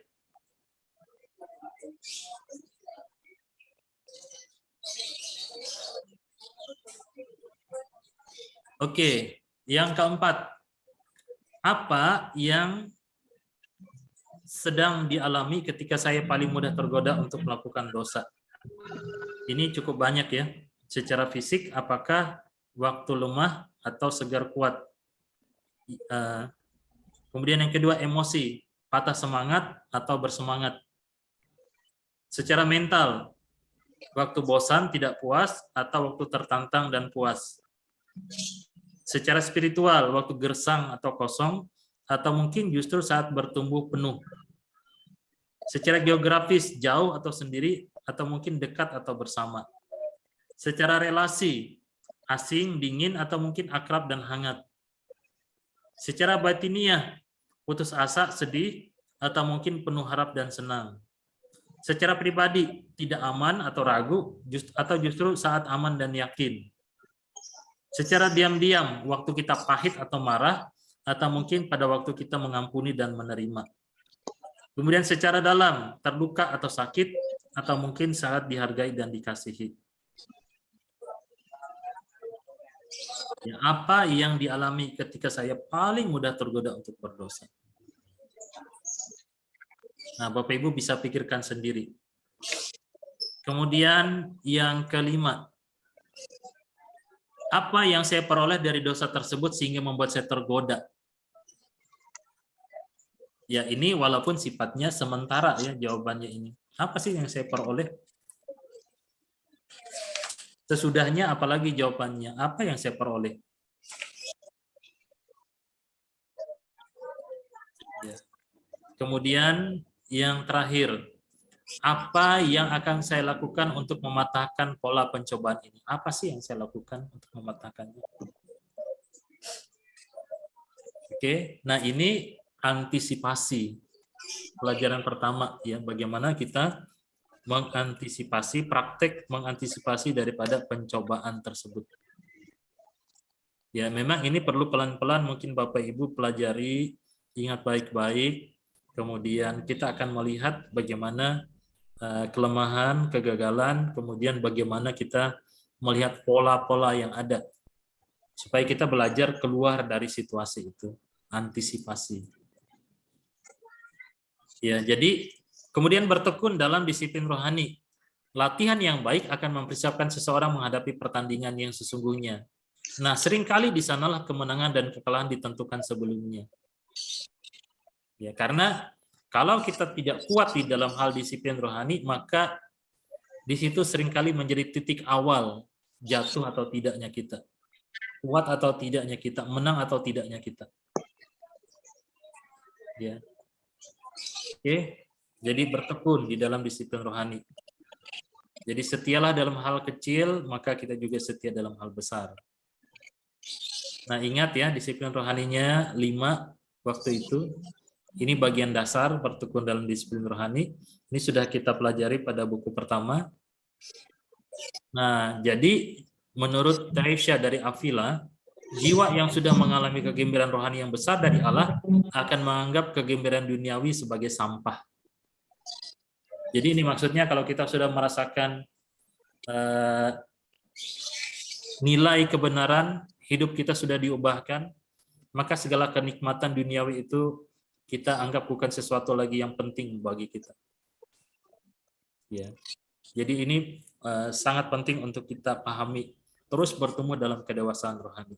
Oke, yang keempat. Apa yang sedang dialami ketika saya paling mudah tergoda untuk melakukan dosa? Ini cukup banyak ya. Secara fisik, apakah waktu lemah atau segar kuat? Kemudian yang kedua, emosi, patah semangat atau bersemangat. Secara mental, waktu bosan, tidak puas, atau waktu tertantang dan puas. Secara spiritual, waktu gersang atau kosong, atau mungkin justru saat bertumbuh penuh. Secara geografis, jauh atau sendiri, atau mungkin dekat atau bersama. Secara relasi, asing, dingin, atau mungkin akrab dan hangat. Secara batiniah, putus asa, sedih, atau mungkin penuh harap dan senang. Secara pribadi, tidak aman atau ragu, atau justru saat aman dan yakin. Secara diam-diam, waktu kita pahit atau marah, atau mungkin pada waktu kita mengampuni dan menerima. Kemudian secara dalam, terluka atau sakit, atau mungkin saat dihargai dan dikasihi. Ya, apa yang dialami ketika saya paling mudah tergoda untuk berdosa? Nah, Bapak Ibu bisa pikirkan sendiri. Kemudian yang kelima, apa yang saya peroleh dari dosa tersebut sehingga membuat saya tergoda? Ya, ini walaupun sifatnya sementara ya jawabannya ini. Apa sih yang saya peroleh? Sesudahnya apalagi jawabannya, apa yang saya peroleh? Ya. Kemudian yang terakhir, apa yang akan saya lakukan untuk mematahkan pola pencobaan ini? Apa sih yang saya lakukan untuk mematahkannya? Oke, nah ini antisipasi. Pelajaran pertama ya, bagaimana kita mengantisipasi, praktek mengantisipasi daripada pencobaan tersebut. Ya, memang ini perlu pelan-pelan mungkin Bapak Ibu pelajari, ingat baik-baik, kemudian kita akan melihat bagaimana kelemahan, kegagalan, kemudian bagaimana kita melihat pola-pola yang ada, supaya kita belajar keluar dari situasi itu, antisipasi. Ya, jadi kemudian bertekun dalam disiplin rohani. Latihan yang baik akan mempersiapkan seseorang menghadapi pertandingan yang sesungguhnya. Nah, seringkali di sanalah kemenangan dan kekalahan ditentukan sebelumnya. Ya, karena kalau kita tidak kuat di dalam hal disiplin rohani, maka di situ seringkali menjadi titik awal jatuh atau tidaknya kita. Kuat atau tidaknya kita, menang atau tidaknya kita. Ya. Oke, jadi bertekun di dalam disiplin rohani. Jadi setialah dalam hal kecil, maka kita juga setia dalam hal besar. Nah, ingat ya, disiplin rohaninya 5 waktu itu. Ini bagian dasar bertekun dalam disiplin rohani. Ini sudah kita pelajari pada buku pertama. Nah, jadi menurut Teresa dari Avila, jiwa yang sudah mengalami kegembiraan rohani yang besar dari Allah akan menganggap kegembiraan duniawi sebagai sampah. Jadi ini maksudnya kalau kita sudah merasakan nilai kebenaran, hidup kita sudah diubahkan, maka segala kenikmatan duniawi itu kita anggap bukan sesuatu lagi yang penting bagi kita. Ya. Jadi ini sangat penting untuk kita pahami, terus bertumbuh dalam kedewasaan rohani.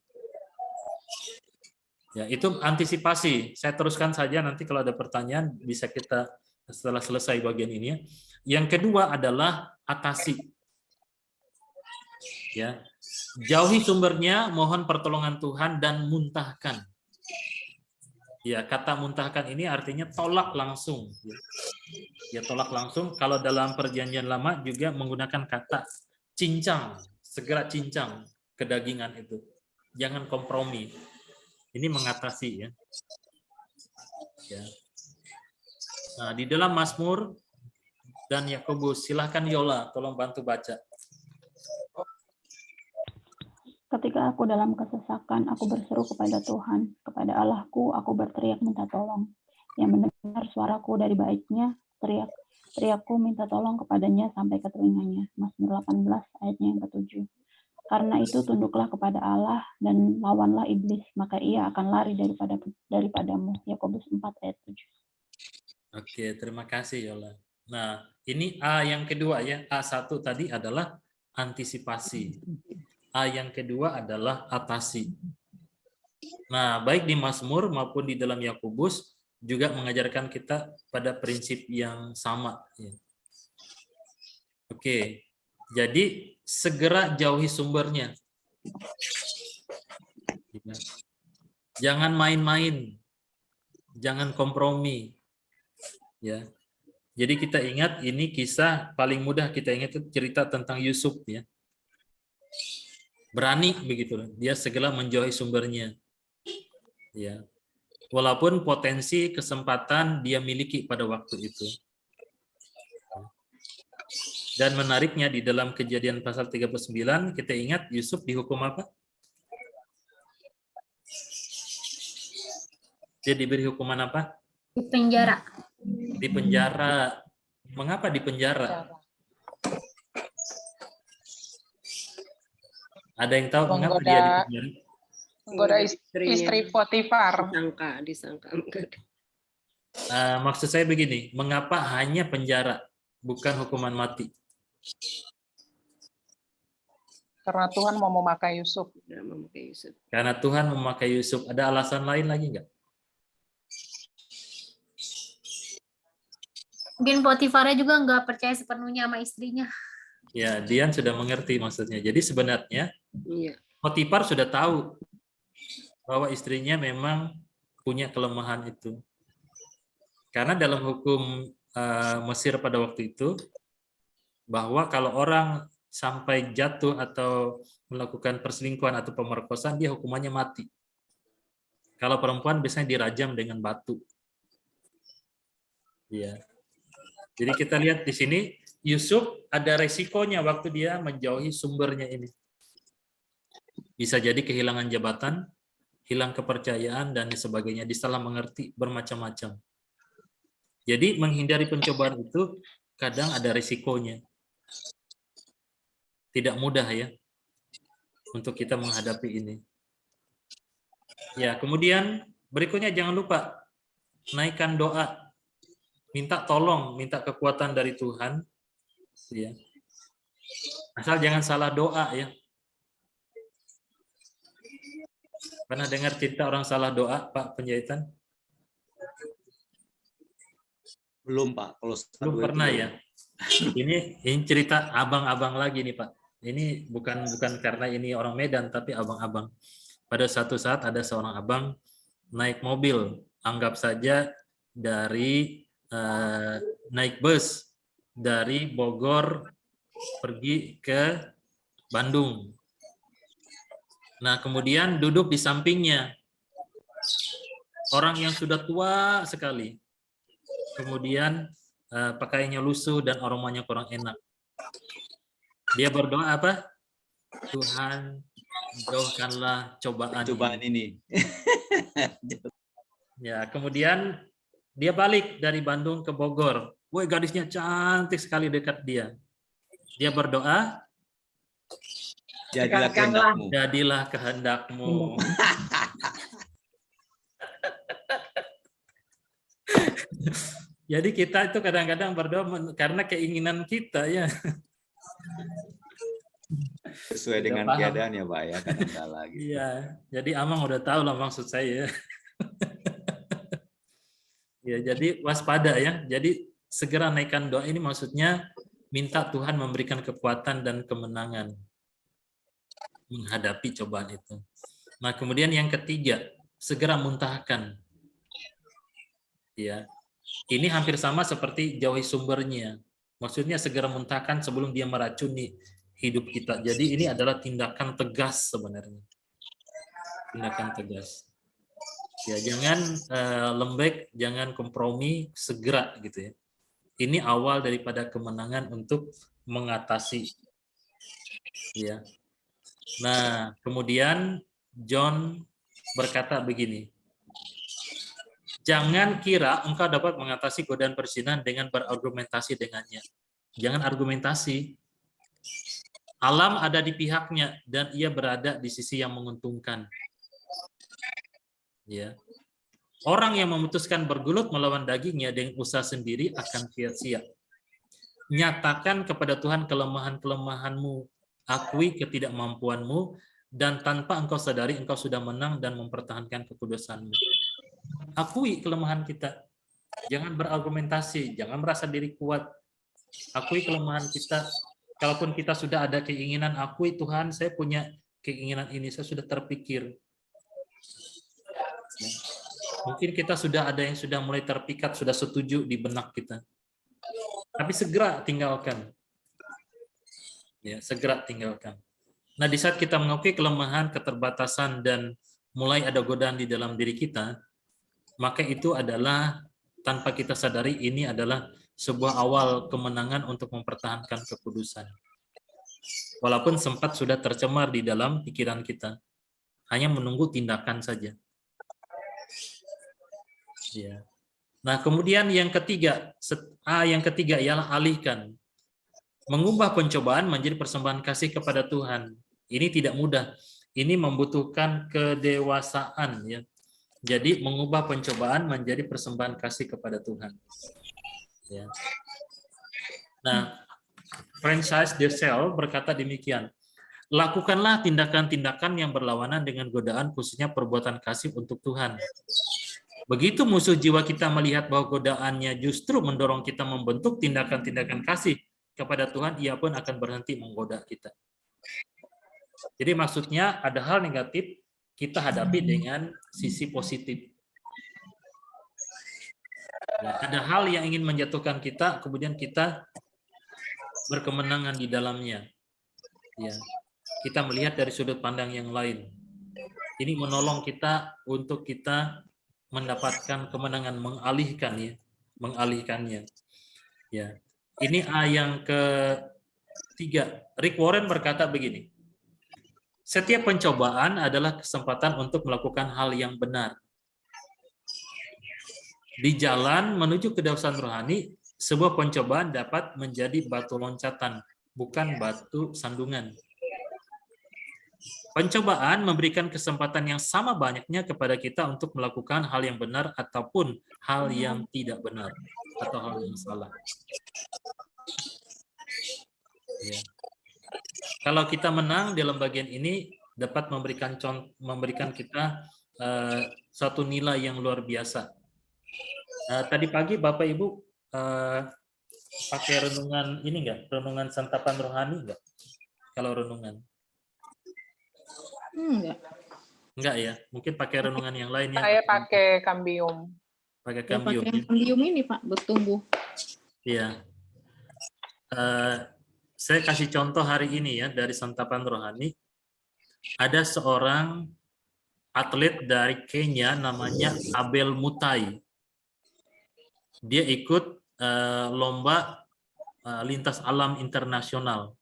Ya, itu antisipasi. Saya teruskan saja, nanti kalau ada pertanyaan bisa kita setelah selesai bagian ini. Yang kedua adalah atasi. Ya. Jauhi sumbernya, mohon pertolongan Tuhan dan muntahkan. Ya, kata muntahkan ini artinya tolak langsung. Ya, tolak langsung. Kalau dalam Perjanjian Lama juga menggunakan kata cincang, segera cincang kedagingan itu. Jangan kompromi. Ini mengatasi ya. Ya. Nah, di dalam Mazmur dan Yakobus, silahkan Yola, tolong bantu baca. Ketika aku dalam kesesakan, aku berseru kepada Tuhan, kepada Allahku, aku berteriak minta tolong. yang mendengar suaraku dari baitnya, teriakku minta tolong kepadanya sampai ke telinganya. Mazmur 18 ayatnya yang ke-7. Karena itu tunduklah kepada Allah dan lawanlah iblis, maka ia akan lari daripadamu. Yakobus 4 ayat 7. Oke, terima kasih Yola. Nah, ini A yang kedua ya. A1 tadi adalah antisipasi. A yang kedua adalah atasi. Nah, baik di Mazmur maupun di dalam Yakobus juga mengajarkan kita pada prinsip yang sama. Oke, jadi segera jauhi sumbernya. Jangan main-main, jangan kompromi. Ya, jadi kita ingat ini kisah paling mudah kita ingat itu cerita tentang Yusuf ya. Berani begitu, dia segera menjauhi sumbernya. Ya, walaupun potensi kesempatan dia miliki pada waktu itu. Dan menariknya di dalam Kejadian pasal 39 kita ingat Yusuf dihukum apa? Dia diberi hukuman apa? Di penjara. Di penjara. Mengapa di penjara? Ada yang tahu mengapa dia di penjara? Menggoda istri Potifar. Disangka. Maksud saya begini, mengapa hanya penjara, bukan hukuman mati? Karena Tuhan mau memakai Yusuf. Karena Tuhan memakai Yusuf. Ada alasan lain lagi enggak? Mungkin Potifarnya juga nggak percaya sepenuhnya sama istrinya. Ya, Dian sudah mengerti maksudnya. Jadi sebenarnya Potifar sudah tahu bahwa istrinya memang punya kelemahan itu. Karena dalam hukum Mesir pada waktu itu, bahwa kalau orang sampai jatuh atau melakukan perselingkuhan atau pemerkosaan, dia hukumannya mati. Kalau perempuan biasanya dirajam dengan batu. Ya. Jadi kita lihat di sini, Yusuf ada resikonya waktu dia menjauhi sumbernya ini. Bisa jadi kehilangan jabatan, hilang kepercayaan, dan sebagainya, disalah mengerti, bermacam-macam. Jadi menghindari pencobaan itu kadang ada resikonya. Tidak mudah ya untuk kita menghadapi ini. Ya, kemudian berikutnya jangan lupa naikkan doa, minta tolong, minta kekuatan dari Tuhan. Ya. Asal jangan salah doa ya. Pernah dengar cerita orang salah doa, Pak Penjahitan? Belum Pak, kalau belum pernah ya. Ini cerita abang-abang lagi nih Pak. Ini bukan karena ini orang Medan, tapi abang-abang. Pada satu saat ada seorang abang naik mobil, anggap saja dari naik bus dari Bogor pergi ke Bandung. Nah, kemudian duduk di sampingnya orang yang sudah tua sekali. Kemudian pakaiannya lusuh dan aromanya kurang enak. Dia berdoa apa? Tuhan, jauhkanlah cobaan ini. Ya, kemudian dia balik dari Bandung ke Bogor. Woi, gadisnya cantik sekali dekat dia. Dia berdoa, jadilah kehendakmu. Jadilah kehendakmu. Jadi kita itu kadang-kadang berdoa karena keinginan kita ya. Sesuai dengan keadaan ya Pak ya, kadang-kala gitu. Iya, jadi Amang udah tahu lah maksud saya. Ya, jadi waspada ya. Jadi segera naikkan doa ini maksudnya minta Tuhan memberikan kekuatan dan kemenangan menghadapi cobaan itu. Nah, kemudian yang ketiga, segera muntahkan. Ya. Ini hampir sama seperti jauhi sumbernya. Maksudnya segera muntahkan sebelum dia meracuni hidup kita. Jadi ini adalah tindakan tegas sebenarnya. Tindakan tegas. Ya, jangan lembek, jangan kompromi, segera gitu ya. Ini awal daripada kemenangan untuk mengatasi. Ya. Nah, kemudian John berkata begini. Jangan kira engkau dapat mengatasi godaan perzinahan dengan berargumentasi dengannya. Jangan argumentasi. Alam ada di pihaknya dan ia berada di sisi yang menguntungkan. Ya. Orang yang memutuskan bergulut melawan dagingnya dengan usaha sendiri akan sia-sia. Nyatakan kepada Tuhan kelemahan-kelemahanmu, akui ketidakmampuanmu, dan tanpa engkau sadari engkau sudah menang dan mempertahankan kekudusanmu. Akui kelemahan kita. Jangan berargumentasi, jangan merasa diri kuat. Akui kelemahan kita. Kalaupun kita sudah ada keinginan, akui Tuhan, saya punya keinginan ini, saya sudah terpikir. Mungkin kita sudah ada yang sudah mulai terpikat, sudah setuju di benak kita. Tapi segera tinggalkan. Ya, segera tinggalkan. Nah, di saat kita mengakui kelemahan, keterbatasan, dan mulai ada godaan di dalam diri kita, maka itu adalah tanpa kita sadari ini adalah sebuah awal kemenangan untuk mempertahankan kekudusan. Walaupun sempat sudah tercemar di dalam pikiran kita, hanya menunggu tindakan saja. Ya. Nah, kemudian yang ketiga ialah alihkan. Mengubah pencobaan menjadi persembahan kasih kepada Tuhan. Ini tidak mudah. Ini membutuhkan kedewasaan, ya. Jadi mengubah pencobaan menjadi persembahan kasih kepada Tuhan. Ya. Nah, Francis de Sales berkata demikian. Lakukanlah tindakan-tindakan yang berlawanan dengan godaan, khususnya perbuatan kasih untuk Tuhan. Begitu musuh jiwa kita melihat bahwa godaannya justru mendorong kita membentuk tindakan-tindakan kasih kepada Tuhan, ia pun akan berhenti menggoda kita. Jadi maksudnya ada hal negatif, kita hadapi dengan sisi positif. Ya, ada hal yang ingin menjatuhkan kita, kemudian kita berkemenangan di dalamnya. Ya, kita melihat dari sudut pandang yang lain. Ini menolong kita untuk kita mendapatkan kemenangan, mengalihkannya. Ya, ini yang ketiga. Rick Warren berkata begini. Setiap pencobaan adalah kesempatan untuk melakukan hal yang benar. Di jalan menuju kedewasaan rohani, sebuah pencobaan dapat menjadi batu loncatan, bukan batu sandungan. Pencobaan memberikan kesempatan yang sama banyaknya kepada kita untuk melakukan hal yang benar ataupun hal yang tidak benar atau hal yang salah. Ya. Kalau kita menang dalam bagian ini dapat memberikan kita suatu nilai yang luar biasa. Tadi pagi Bapak Ibu pakai renungan ini enggak? Renungan santapan rohani enggak? Kalau renungan? Enggak ya. Mungkin pakai renungan yang lain ya. Saya pakai Cambium. Pakai Cambium. Pakai Cambium ini Pak, bertumbuh. Iya. Saya kasih contoh hari ini ya dari santapan rohani. Ada seorang atlet dari Kenya namanya Abel Mutai. Dia ikut lomba lintas alam internasional.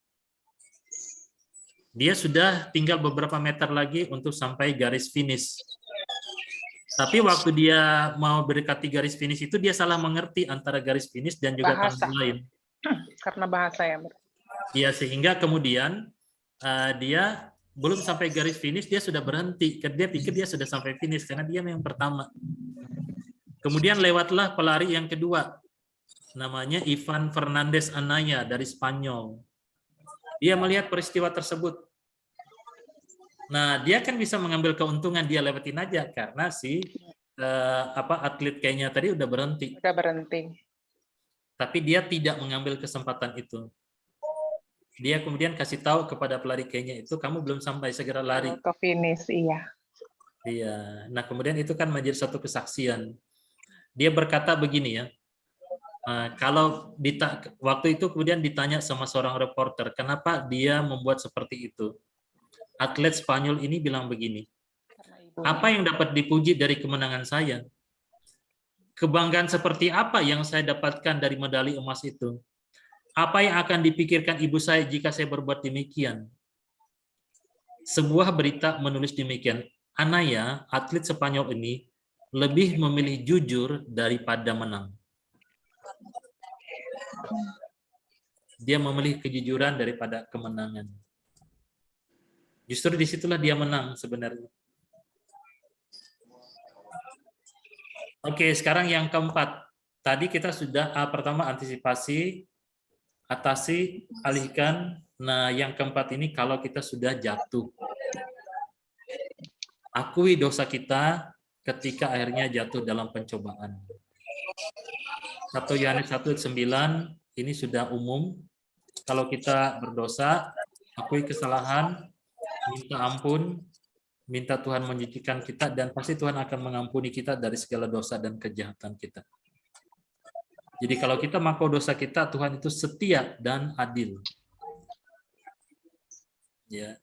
Dia sudah tinggal beberapa meter lagi untuk sampai garis finish. Tapi waktu dia mau mendekati garis finish itu dia salah mengerti antara garis finish dan juga tempat lain. Karena bahasa ya. Ya, sehingga kemudian dia belum sampai garis finish, dia sudah berhenti. Dia pikir dia sudah sampai finish karena dia yang pertama. Kemudian lewatlah pelari yang kedua, namanya Ivan Fernandez Anaya dari Spanyol. Dia melihat peristiwa tersebut. Nah, dia kan bisa mengambil keuntungan, dia lewatin aja karena si atlet kayaknya tadi udah berhenti. Udah berhenti. Tapi dia tidak mengambil kesempatan itu. Dia kemudian kasih tahu kepada pelari Kenya itu, kamu belum sampai, segera lari. Ke finish, iya. Iya. Nah, kemudian itu kan menjadi satu kesaksian. Dia berkata begini ya, kalau waktu itu kemudian ditanya sama seorang reporter, kenapa dia membuat seperti itu? Atlet Spanyol ini bilang begini, apa yang dapat dipuji dari kemenangan saya? Kebanggaan seperti apa yang saya dapatkan dari medali emas itu? Apa yang akan dipikirkan ibu saya jika saya berbuat demikian? Sebuah berita menulis demikian. Anaya, atlet Spanyol ini, lebih memilih jujur daripada menang. Dia memilih kejujuran daripada kemenangan. Justru disitulah dia menang sebenarnya. Oke, sekarang yang keempat. Tadi kita sudah pertama antisipasi, atasi, alihkan. Nah, yang keempat ini kalau kita sudah jatuh. Akui dosa kita ketika akhirnya jatuh dalam pencobaan. 1 Yohanes 1:9 ini sudah umum. Kalau kita berdosa, akui kesalahan, minta ampun, minta Tuhan menyucikan kita, dan pasti Tuhan akan mengampuni kita dari segala dosa dan kejahatan kita. Jadi kalau kita mengaku dosa kita, Tuhan itu setia dan adil. Ya.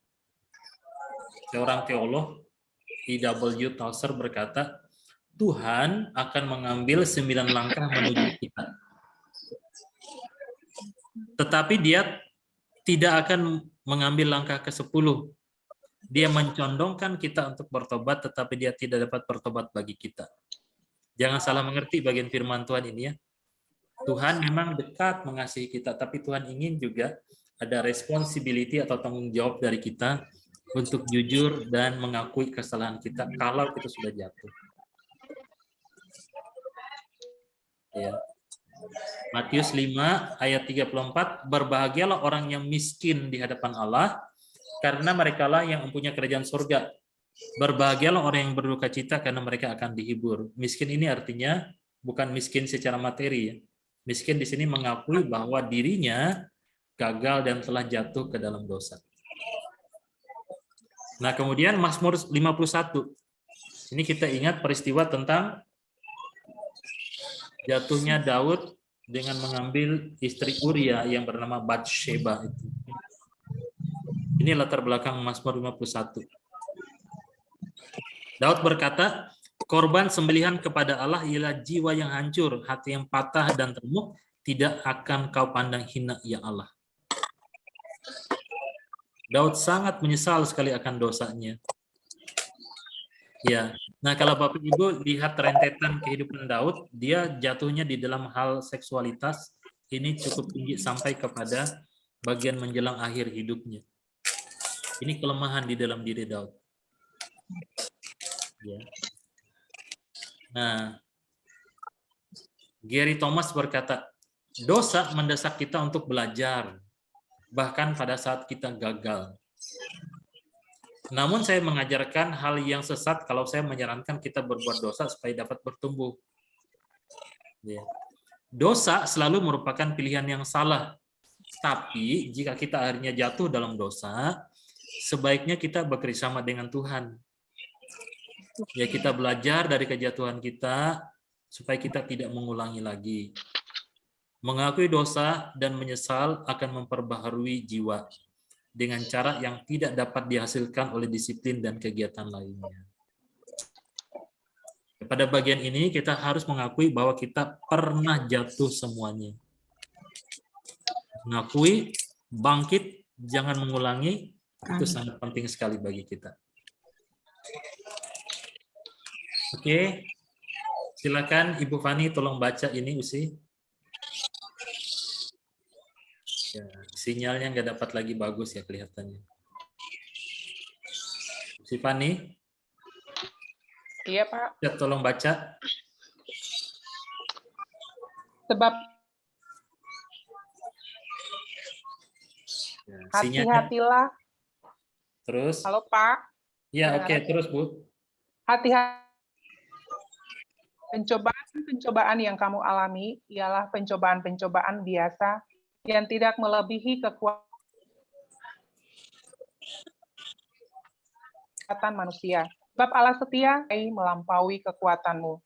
Seorang teolog, E.W. Tozer berkata, Tuhan akan mengambil 9 langkah menuju kita. Tetapi dia tidak akan mengambil langkah ke-10. Dia mencondongkan kita untuk bertobat, tetapi dia tidak dapat bertobat bagi kita. Jangan salah mengerti bagian firman Tuhan ini ya. Tuhan memang dekat mengasihi kita, tapi Tuhan ingin juga ada responsibility atau tanggung jawab dari kita untuk jujur dan mengakui kesalahan kita kalau kita sudah jatuh. Ya. Matius 5 ayat 34, berbahagialah orang yang miskin di hadapan Allah, karena merekalah yang mempunyai kerajaan surga. Berbahagialah orang yang berduka cita, karena mereka akan dihibur. Miskin ini artinya bukan miskin secara materi ya. Miskin di sini mengakui bahwa dirinya gagal dan telah jatuh ke dalam dosa. Nah, kemudian Mazmur 51. Ini kita ingat peristiwa tentang jatuhnya Daud dengan mengambil istri Uria yang bernama Batsheba itu. Ini latar belakang Mazmur 51. Daud berkata, korban sembelihan kepada Allah ialah jiwa yang hancur, hati yang patah dan remuk, tidak akan kau pandang hina ya Allah. Daud sangat menyesal sekali akan dosanya. Ya, nah kalau Bapak Ibu lihat rentetan kehidupan Daud, dia jatuhnya di dalam hal seksualitas ini cukup tinggi sampai kepada bagian menjelang akhir hidupnya. Ini kelemahan di dalam diri Daud. Ya. Nah, Gary Thomas berkata, dosa mendesak kita untuk belajar, bahkan pada saat kita gagal. Namun saya mengajarkan hal yang sesat kalau saya menyarankan kita berbuat dosa supaya dapat bertumbuh. Ya. Dosa selalu merupakan pilihan yang salah. Tapi jika kita akhirnya jatuh dalam dosa, sebaiknya kita bekerjasama dengan Tuhan. Ya, kita belajar dari kejatuhan kita supaya kita tidak mengulangi lagi. Mengakui dosa dan menyesal akan memperbaharui jiwa dengan cara yang tidak dapat dihasilkan oleh disiplin dan kegiatan lainnya. Pada bagian ini kita harus mengakui bahwa kita pernah jatuh semuanya. Mengakui, bangkit, jangan mengulangi, itu sangat penting sekali bagi kita. Oke, silakan Ibu Fani tolong baca ini Usi. Ya, sinyalnya nggak dapat lagi bagus ya kelihatannya. Si Fani? Iya Pak. Ya, tolong baca. Sebab ya, hati-hatilah. Terus? Halo Pak. Ya, oke, terus Bu. Hati-hati. Pencobaan-pencobaan yang kamu alami ialah pencobaan-pencobaan biasa yang tidak melebihi kekuatan manusia. Sebab Allah setia melampaui kekuatanmu.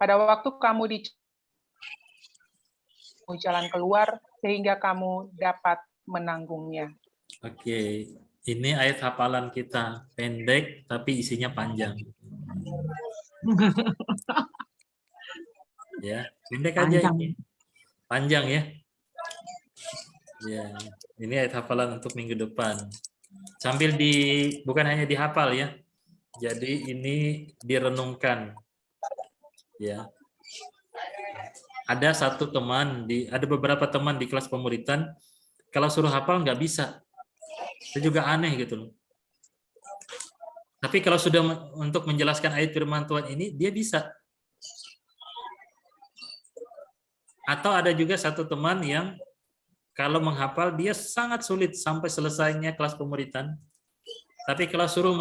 Pada waktu kamu di jalan keluar sehingga kamu dapat menanggungnya. Oke, ini ayat hafalan kita pendek tapi isinya panjang. Ya, pendek aja ini. Panjang ya. Ya, ini ayat hafalan untuk minggu depan. Sambil bukan hanya dihafal ya. Jadi ini direnungkan. Ya. Ada beberapa teman di kelas pemuritan, kalau suruh hafal nggak bisa. Itu juga aneh gitu loh. Tapi kalau sudah untuk menjelaskan ayat firman Tuhan ini, dia bisa. Atau ada juga satu teman yang kalau menghafal dia sangat sulit sampai selesainya kelas pemuritan. Tapi kalau suruh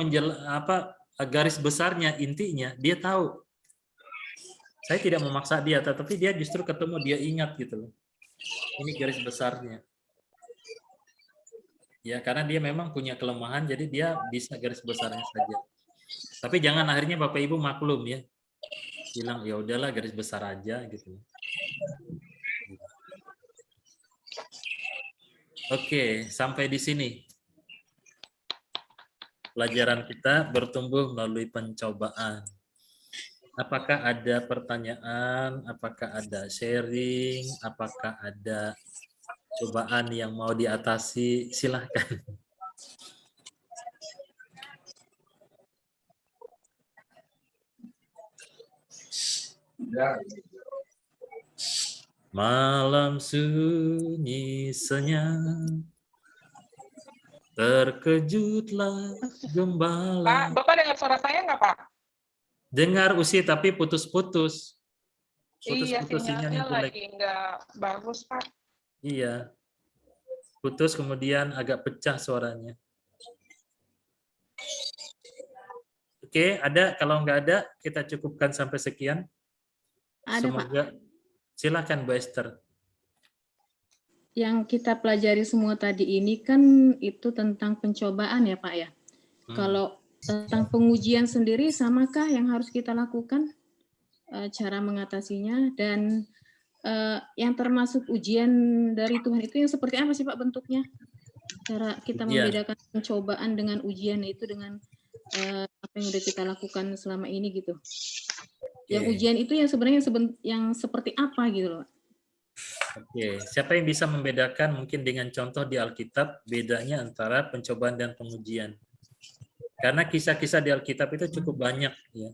garis besarnya, intinya, dia tahu. Saya tidak memaksa dia, tetapi dia justru ketemu, dia ingat gitu loh. Ini garis besarnya. Ya, karena dia memang punya kelemahan, jadi dia bisa garis besarnya saja. Tapi jangan akhirnya Bapak Ibu maklum ya. Bilang, ya udahlah garis besar aja gitu. Oke, sampai di sini. Pelajaran kita bertumbuh melalui pencobaan. Apakah ada pertanyaan? Apakah ada sharing? Apakah ada cobaan yang mau diatasi? Silahkan. Malam sunyi senyap, terkejutlah gembala. Pak, Bapak dengar suara saya nggak, Pak? Dengar Usi, tapi putus-putus. Iya, Putus-putus sinyalnya sinyalnya jelek. lagi nggak bagus, Pak. Iya. Putus kemudian agak pecah suaranya. Oke, ada. Kalau nggak ada, kita cukupkan sampai sekian. Ada, Semoga. Pak. Silakan, Bu Esther. Yang kita pelajari semua tadi ini kan itu tentang pencobaan ya Pak ya. Kalau tentang pengujian sendiri samakah yang harus kita lakukan cara mengatasinya, dan yang termasuk ujian dari Tuhan itu yang seperti apa sih Pak bentuknya? Cara kita membedakan pencobaan dengan ujian itu dengan apa yang udah kita lakukan selama ini gitu. Yang ujian itu yang sebenarnya yang seperti apa gitu loh. Oke, siapa yang bisa membedakan mungkin dengan contoh di Alkitab bedanya antara pencobaan dan pengujian? Karena kisah-kisah di Alkitab itu cukup banyak ya.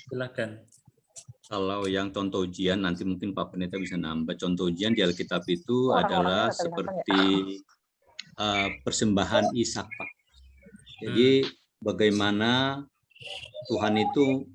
Silakan. Kalau yang contoh ujian nanti mungkin Pak Pendeta bisa nambah. Contoh ujian di Alkitab itu adalah seperti persembahan Ishak, Pak. Jadi bagaimana Tuhan itu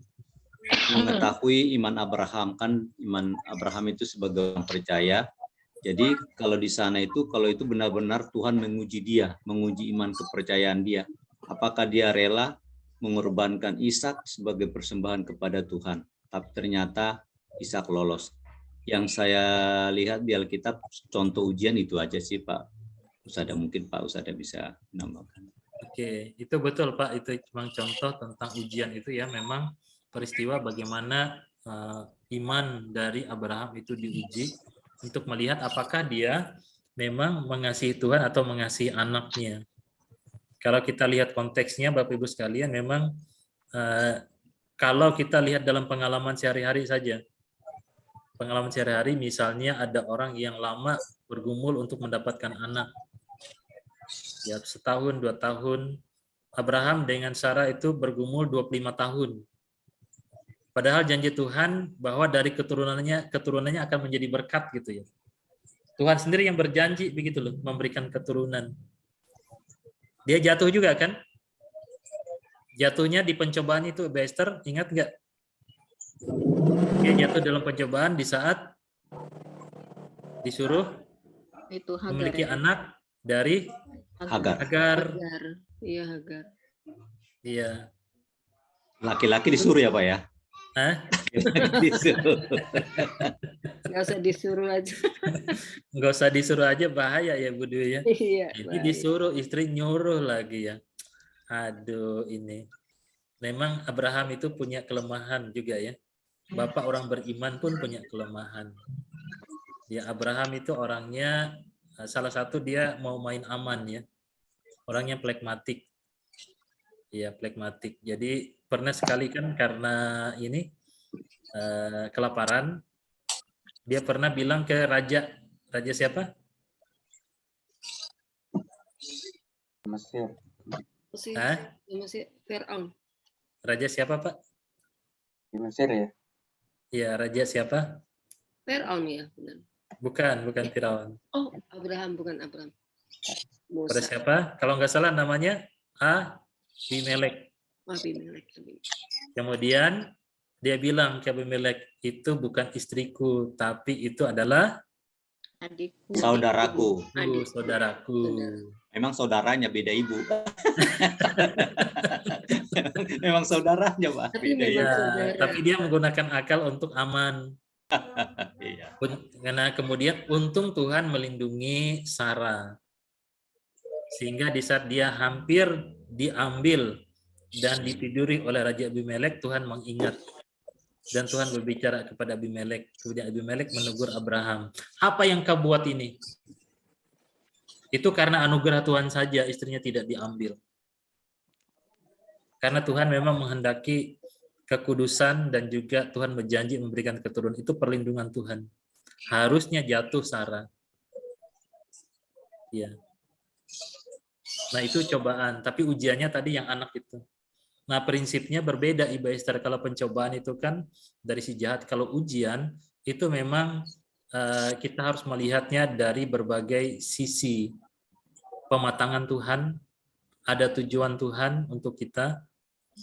mengetahui iman Abraham, kan iman Abraham itu sebagai orang percaya. Jadi kalau di sana itu, kalau itu benar-benar Tuhan menguji dia, menguji iman kepercayaan dia. Apakah dia rela mengorbankan Ishak sebagai persembahan kepada Tuhan? Tapi ternyata Ishak lolos. Yang saya lihat di Alkitab contoh ujian itu aja sih Pak Usada, mungkin Pak Usada bisa menambahkan. Oke, itu betul Pak, itu cuma contoh tentang ujian itu ya, memang peristiwa bagaimana iman dari Abraham itu diuji untuk melihat apakah dia memang mengasihi Tuhan atau mengasihi anaknya. Kalau kita lihat konteksnya Bapak Ibu sekalian, memang kalau kita lihat dalam pengalaman sehari-hari saja, pengalaman sehari-hari misalnya ada orang yang lama bergumul untuk mendapatkan anak, ya 1 tahun, 2 tahun. Abraham dengan Sarah itu bergumul 25 tahun. Padahal janji Tuhan bahwa dari keturunannya akan menjadi berkat gitu ya. Tuhan sendiri yang berjanji begitu loh, memberikan keturunan. Dia jatuh juga kan? Jatuhnya di pencobaan itu, Esther, ingat nggak? Dia jatuh dalam pencobaan di saat disuruh itu Hagar, memiliki anak dari Hagar. Iya, Hagar. Iya. Laki-laki disuruh ya Pak ya? Nggak usah disuruh aja. Nggak usah disuruh aja, bahaya ya Bu Dwi ya. Iya, ini disuruh, istri nyuruh lagi ya. Aduh, ini memang Abraham itu punya kelemahan juga ya. Bapak orang beriman pun punya kelemahan. Ya, Abraham itu orangnya salah satu dia mau main aman ya. Orangnya pragmatik. Ya, pragmatik. Jadi pernah sekali kan karena ini kelaparan, dia pernah bilang ke raja siapa? Mesir. Mesir Firaun. Raja siapa Pak? Di Mesir ya. Ya, raja siapa? Fir'aun ya, benar. Bukan Firaun. Oh, Abraham, bukan Abraham. Pada Musa. siapa? Kalau nggak salah namanya Abimelek. Abimelek. Kemudian dia bilang ke Abimelek, itu bukan istriku, tapi itu adalah Adikku. Saudaraku. Saudaraku. Memang saudaranya beda ibu. Memang saudaranya, Pak. Tapi Beda memang ibu. saudara. Tapi dia menggunakan akal untuk aman. Iya. Karena kemudian untung Tuhan melindungi Sarah. Sehingga di saat dia hampir diambil dan ditiduri oleh Raja Abimelek, Tuhan mengingat. Dan Tuhan berbicara kepada Abimelek. Kemudian Abimelek menegur Abraham. Apa yang kau buat ini? Itu karena anugerah Tuhan saja istrinya tidak diambil. Karena Tuhan memang menghendaki kekudusan dan juga Tuhan berjanji memberikan keturunan. Itu perlindungan Tuhan. Harusnya jatuh Sarah. Ya. Nah itu cobaan, tapi ujiannya tadi yang anak itu. Nah prinsipnya berbeda Ibu Esther. Kalau pencobaan itu kan dari si jahat. Kalau ujian itu memang kita harus melihatnya dari berbagai sisi. Pematangan Tuhan, ada tujuan Tuhan untuk kita,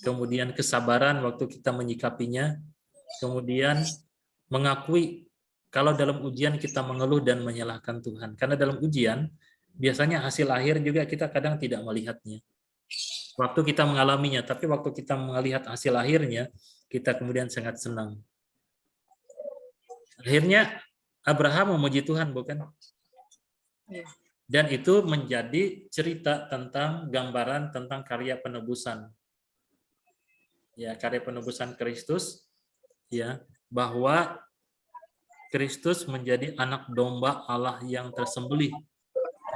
kemudian kesabaran waktu kita menyikapinya, kemudian mengakui kalau dalam ujian kita mengeluh dan menyalahkan Tuhan. Karena dalam ujian, biasanya hasil akhir juga kita kadang tidak melihatnya. Waktu kita mengalaminya, tapi waktu kita melihat hasil akhirnya, kita kemudian sangat senang. Akhirnya Abraham memuji Tuhan, bukan? Dan itu menjadi cerita tentang gambaran tentang karya penebusan. Ya, karya penebusan Kristus, ya, bahwa Kristus menjadi anak domba Allah yang tersembelih,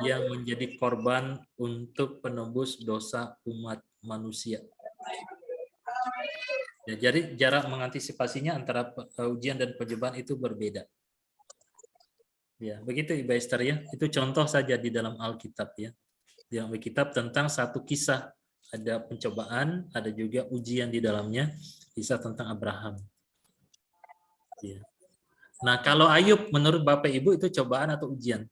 yang menjadi korban untuk penebus dosa umat manusia. Ya, jadi jarak mengantisipasinya antara ujian dan pencobaan itu berbeda. Ya, begitu Ibu Esther ya. Itu contoh saja di dalam Alkitab ya. Di dalam Alkitab tentang satu kisah, ada pencobaan, ada juga ujian di dalamnya, kisah tentang Abraham. Ya. Nah, kalau Ayub menurut Bapak Ibu itu cobaan atau ujian?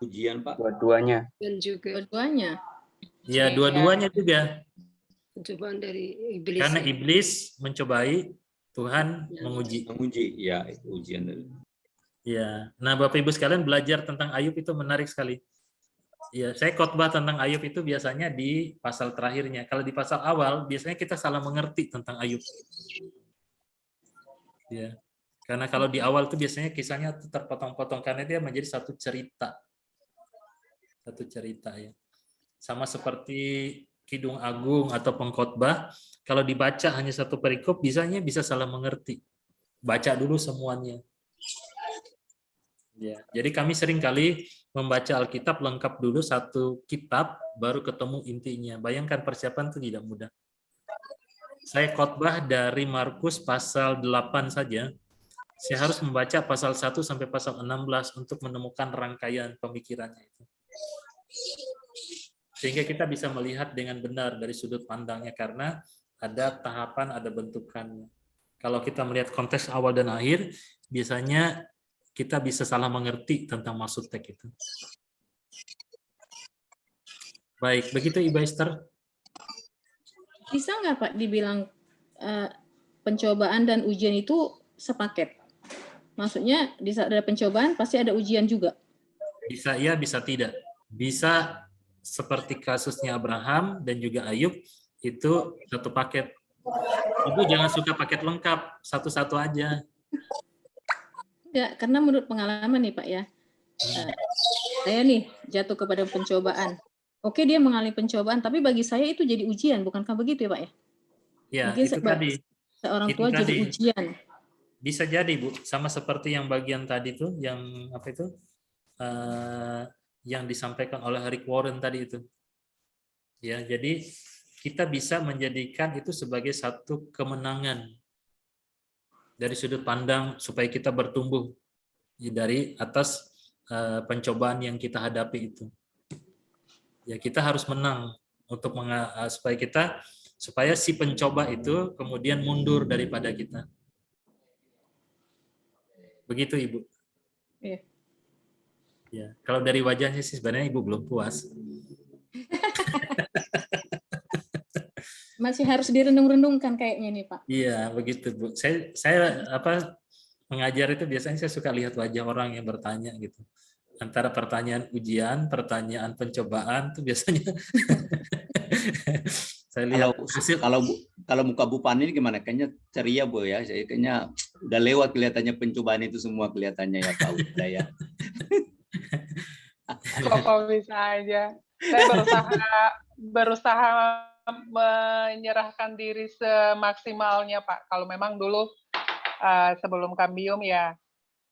Ujian, Pak. Dua-duanya. Dan juga Dua-duanya. Ya, dua-duanya juga. pencobaan dari iblis. Karena iblis mencobai, Tuhan menguji. Menguji, ya itu ujian. Ya, nah Bapak Ibu sekalian belajar tentang Ayub itu menarik sekali. Ya, saya khotbah tentang Ayub itu biasanya di pasal terakhirnya. Kalau di pasal awal biasanya kita salah mengerti tentang Ayub. Ya, karena kalau di awal itu biasanya kisahnya terpotong-potong karena dia menjadi satu cerita ya. Sama seperti Kidung Agung atau pengkhotbah. Kalau dibaca hanya satu perikop, bisa salah mengerti. Baca dulu semuanya. Ya, jadi kami sering kali membaca Alkitab lengkap dulu satu kitab, baru ketemu intinya. Bayangkan persiapan itu tidak mudah. Saya khotbah dari Markus pasal 8 saja. Saya harus membaca pasal 1 sampai pasal 16 untuk menemukan rangkaian pemikirannya itu. Sehingga kita bisa melihat dengan benar dari sudut pandangnya karena ada tahapan, ada bentukannya. Kalau kita melihat konteks awal dan akhir, biasanya kita bisa salah mengerti tentang maksud teks itu. Baik, begitu Ibu Esther. Bisa nggak Pak dibilang pencobaan dan ujian itu sepaket? Maksudnya di saat ada pencobaan pasti ada ujian juga? Bisa iya, bisa tidak. Bisa seperti kasusnya Abraham dan juga Ayub, itu satu paket. Ibu jangan suka paket lengkap, satu-satu aja. Enggak, karena menurut pengalaman nih Pak ya, saya nih jatuh kepada pencobaan. Oke dia mengalami pencobaan, tapi bagi saya itu jadi ujian, bukankah begitu ya Pak ya? Ya, mungkin itu tadi. Seorang tua Itu jadi tadi. ujian. Bisa jadi Bu, sama seperti yang bagian tadi tuh, yang apa itu, yang disampaikan oleh Rick Warren tadi itu. Ya, jadi kita bisa menjadikan itu sebagai satu kemenangan dari sudut pandang supaya kita bertumbuh dari atas pencobaan yang kita hadapi itu. Ya, kita harus menang untuk supaya kita supaya si pencoba itu kemudian mundur daripada kita. Begitu Ibu. Iya. Ya, kalau dari wajahnya sih sebenarnya Ibu belum puas. Masih harus direnung-renungkan kayaknya nih Pak. Iya, begitu Bu. Saya mengajar itu biasanya saya suka lihat wajah orang yang bertanya gitu. Antara pertanyaan ujian, pertanyaan pencobaan tuh biasanya saya lihat kalau muka Bu Pani ini gimana? Kayaknya ceria Bu ya. Saya kayaknya udah lewat kelihatannya pencobaan itu semua kelihatannya ya Pak udah ya. Kok bisa aja. Saya berusaha menyerahkan diri semaksimalnya Pak. Kalau memang dulu sebelum Kambium ya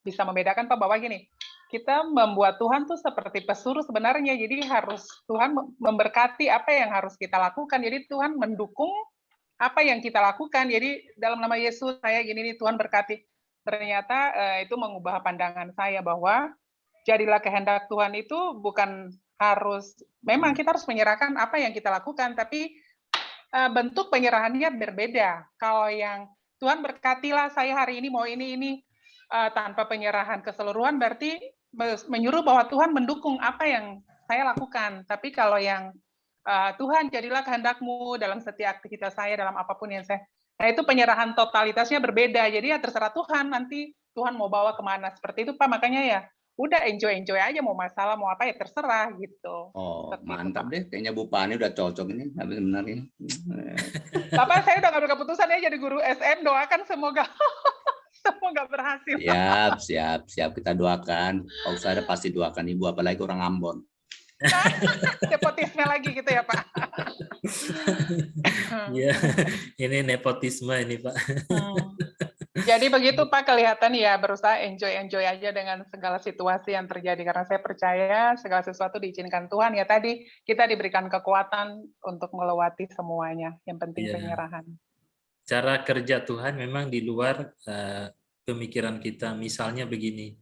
bisa membedakan Pak bahwa gini, kita membuat Tuhan tuh seperti pesuruh sebenarnya. Jadi harus Tuhan memberkati apa yang harus kita lakukan. Jadi Tuhan mendukung apa yang kita lakukan. Jadi dalam nama Yesus saya gini nih Tuhan berkati. Ternyata itu mengubah pandangan saya bahwa jadilah kehendak Tuhan itu bukan harus, memang kita harus menyerahkan apa yang kita lakukan, tapi bentuk penyerahannya berbeda. Kalau yang Tuhan berkatilah saya hari ini mau ini tanpa penyerahan keseluruhan berarti menyuruh bahwa Tuhan mendukung apa yang saya lakukan. Tapi kalau yang Tuhan jadilah kehendak-Mu dalam setiap aktivitas saya, dalam apapun yang saya, nah itu penyerahan totalitasnya berbeda. Jadi ya terserah Tuhan, nanti Tuhan mau bawa kemana. Seperti itu Pak, makanya ya udah enjoy aja, mau masalah mau apa ya terserah gitu. Oh mantap deh, kayaknya Bu Pani udah cocok ini sebenarnya. Bapak saya udah ngambil keputusan ya jadi guru SM, doakan semoga berhasil. Siap kita doakan. Pak Ustadz pasti doakan Ibu, apalagi orang Ambon. Nepotisme lagi gitu ya Pak. Iya, ini nepotisme ini Pak. Jadi begitu Pak, kelihatan ya berusaha enjoy aja dengan segala situasi yang terjadi, karena saya percaya segala sesuatu diizinkan Tuhan ya. Tadi kita diberikan kekuatan untuk melewati semuanya, yang penting penyerahan. Cara kerja Tuhan memang di luar pemikiran kita. Misalnya begini,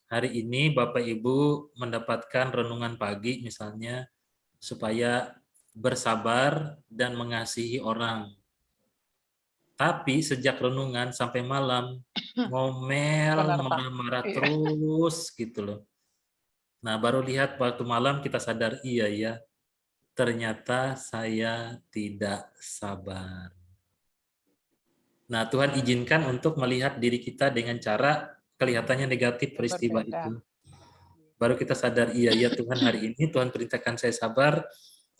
hari ini Bapak Ibu mendapatkan renungan pagi misalnya supaya bersabar dan mengasihi orang. Tapi sejak renungan sampai malam ngomel, marah-marah terus gitu loh. Nah, baru lihat waktu malam kita sadar, iya ya, ternyata saya tidak sabar. Nah, Tuhan izinkan untuk melihat diri kita dengan cara kelihatannya negatif peristiwa itu. Baru kita sadar, iya ya Tuhan, hari ini Tuhan perintahkan saya sabar.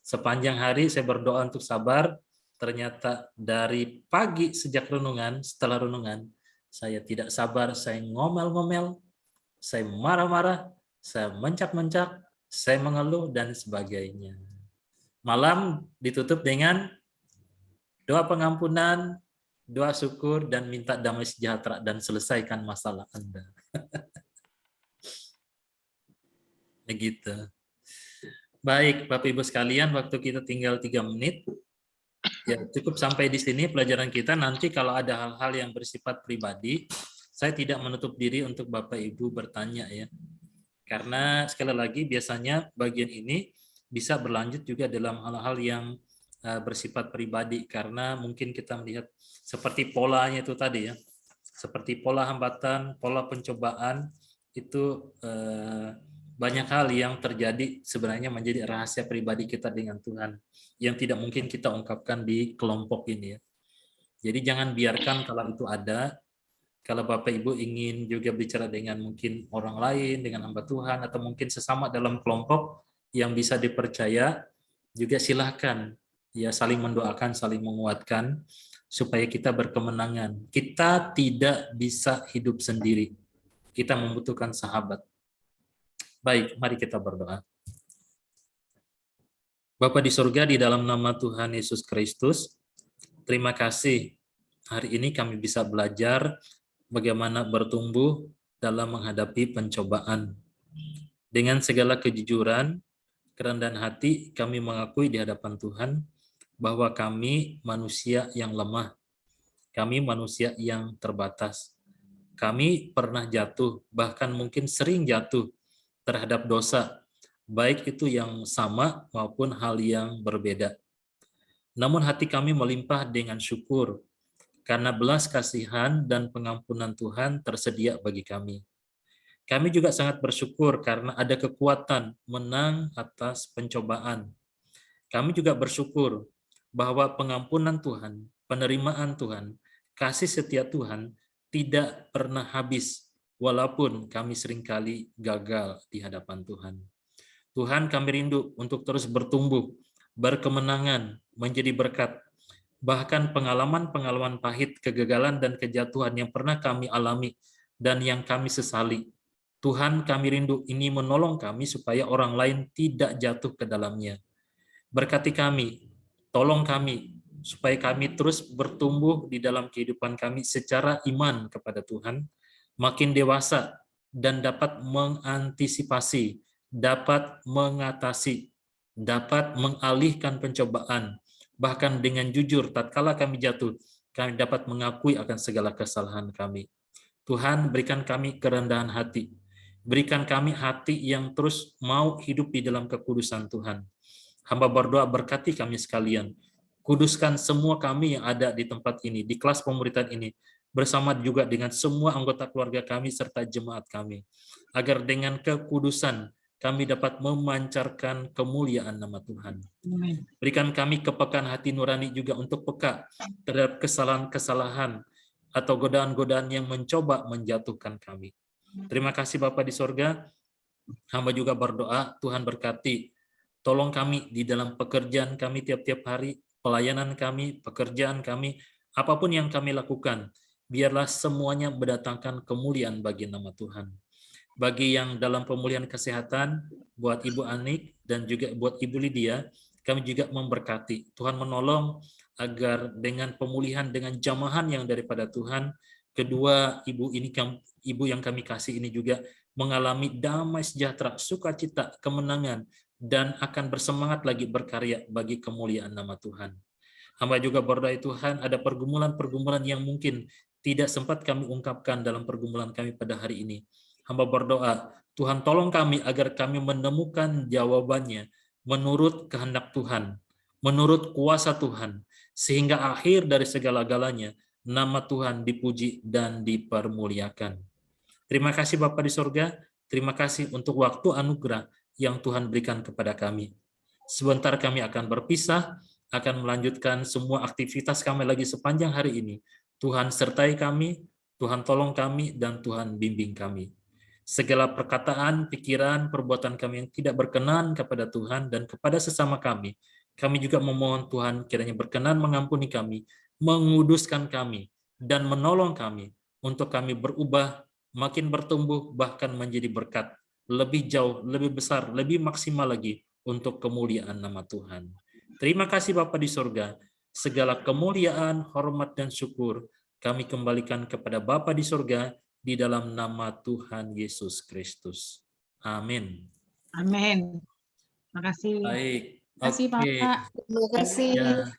Sepanjang hari saya berdoa untuk sabar. Ternyata dari pagi sejak renungan, setelah renungan, saya tidak sabar, saya ngomel-ngomel, saya marah-marah, saya mencak-mencak, saya mengeluh, dan sebagainya. Malam ditutup dengan doa pengampunan, doa syukur, dan minta damai sejahtera, dan selesaikan masalah Anda. Begitu. Baik, Bapak Ibu sekalian, waktu kita tinggal 3 menit. Ya, cukup sampai di sini pelajaran kita. Nanti kalau ada hal-hal yang bersifat pribadi, saya tidak menutup diri untuk Bapak Ibu bertanya ya. Karena sekali lagi biasanya bagian ini bisa berlanjut juga dalam hal-hal yang bersifat pribadi, karena mungkin kita melihat seperti polanya itu tadi ya. Seperti pola hambatan, pola pencobaan itu banyak hal yang terjadi sebenarnya menjadi rahasia pribadi kita dengan Tuhan yang tidak mungkin kita ungkapkan di kelompok ini ya. Jadi jangan biarkan kalau itu ada. Kalau Bapak Ibu ingin juga bicara dengan mungkin orang lain, dengan hamba Tuhan, atau mungkin sesama dalam kelompok yang bisa dipercaya, juga silahkan ya, saling mendoakan, saling menguatkan supaya kita berkemenangan. Kita tidak bisa hidup sendiri. Kita membutuhkan sahabat. Baik, mari kita berdoa. Bapa di surga, di dalam nama Tuhan Yesus Kristus, terima kasih hari ini kami bisa belajar bagaimana bertumbuh dalam menghadapi pencobaan. Dengan segala kejujuran, kerendahan hati, kami mengakui di hadapan Tuhan bahwa kami manusia yang lemah, kami manusia yang terbatas. Kami pernah jatuh, bahkan mungkin sering jatuh terhadap dosa, baik itu yang sama maupun hal yang berbeda. namun hati kami melimpah dengan syukur, karena belas kasihan dan pengampunan Tuhan tersedia bagi kami. Kami juga sangat bersyukur karena ada kekuatan menang atas pencobaan. Kami juga bersyukur bahwa pengampunan Tuhan, penerimaan Tuhan, kasih setia Tuhan tidak pernah habis, walaupun kami seringkali gagal di hadapan Tuhan. Tuhan, kami rindu untuk terus bertumbuh, berkemenangan, menjadi berkat. Bahkan pengalaman-pengalaman pahit, kegagalan, dan kejatuhan yang pernah kami alami dan yang kami sesali, Tuhan, kami rindu ini menolong kami supaya orang lain tidak jatuh ke dalamnya. Berkati kami, tolong kami, supaya kami terus bertumbuh di dalam kehidupan kami secara iman kepada Tuhan, makin dewasa, dan dapat mengantisipasi, dapat mengatasi, dapat mengalihkan pencobaan, bahkan dengan jujur tatkala kami jatuh, kami dapat mengakui akan segala kesalahan kami. Tuhan, berikan kami kerendahan hati, berikan kami hati yang terus mau hidup di dalam kekudusan Tuhan. Hamba berdoa berkati kami sekalian, kuduskan semua kami yang ada di tempat ini, di kelas pemuritan ini, bersama juga dengan semua anggota keluarga kami serta jemaat kami, agar dengan kekudusan kami dapat memancarkan kemuliaan nama Tuhan. Amin. Berikan kami kepekaan hati nurani juga untuk peka terhadap kesalahan-kesalahan atau godaan-godaan yang mencoba menjatuhkan kami. Terima kasih Bapa di sorga, hamba juga berdoa, Tuhan berkati, tolong kami di dalam pekerjaan kami tiap-tiap hari, pelayanan kami, pekerjaan kami, apapun yang kami lakukan, biarlah semuanya mendatangkan kemuliaan bagi nama Tuhan. Bagi yang dalam pemulihan kesehatan, buat Ibu Anik dan juga buat Ibu Lydia, kami juga memberkati. Tuhan menolong agar dengan pemulihan, dengan jamahan yang daripada Tuhan, kedua ibu yang kami kasih ini juga mengalami damai sejahtera, sukacita, kemenangan, dan akan bersemangat lagi berkarya bagi kemuliaan nama Tuhan. Hamba juga berdoa Tuhan, ada pergumulan-pergumulan yang mungkin tidak sempat kami ungkapkan dalam pergumulan kami pada hari ini. Hamba berdoa, Tuhan tolong kami agar kami menemukan jawabannya menurut kehendak Tuhan, menurut kuasa Tuhan, sehingga akhir dari segala-galanya, nama Tuhan dipuji dan dipermuliakan. Terima kasih Bapa di sorga, terima kasih untuk waktu anugerah yang Tuhan berikan kepada kami. Sebentar kami akan berpisah, akan melanjutkan semua aktivitas kami lagi sepanjang hari ini. Tuhan sertai kami, Tuhan tolong kami, dan Tuhan bimbing kami. Segala perkataan, pikiran, perbuatan kami yang tidak berkenan kepada Tuhan dan kepada sesama kami juga memohon Tuhan kiranya berkenan mengampuni kami, menguduskan kami, dan menolong kami untuk kami berubah, makin bertumbuh, bahkan menjadi berkat, lebih jauh, lebih besar, lebih maksimal lagi untuk kemuliaan nama Tuhan. Terima kasih Bapa di sorga, segala kemuliaan, hormat, dan syukur kami kembalikan kepada Bapa di sorga di dalam nama Tuhan Yesus Kristus. Amin. Amin. Terima kasih. Baik. Terima kasih, Oke. Pak. Terima kasih. Ya.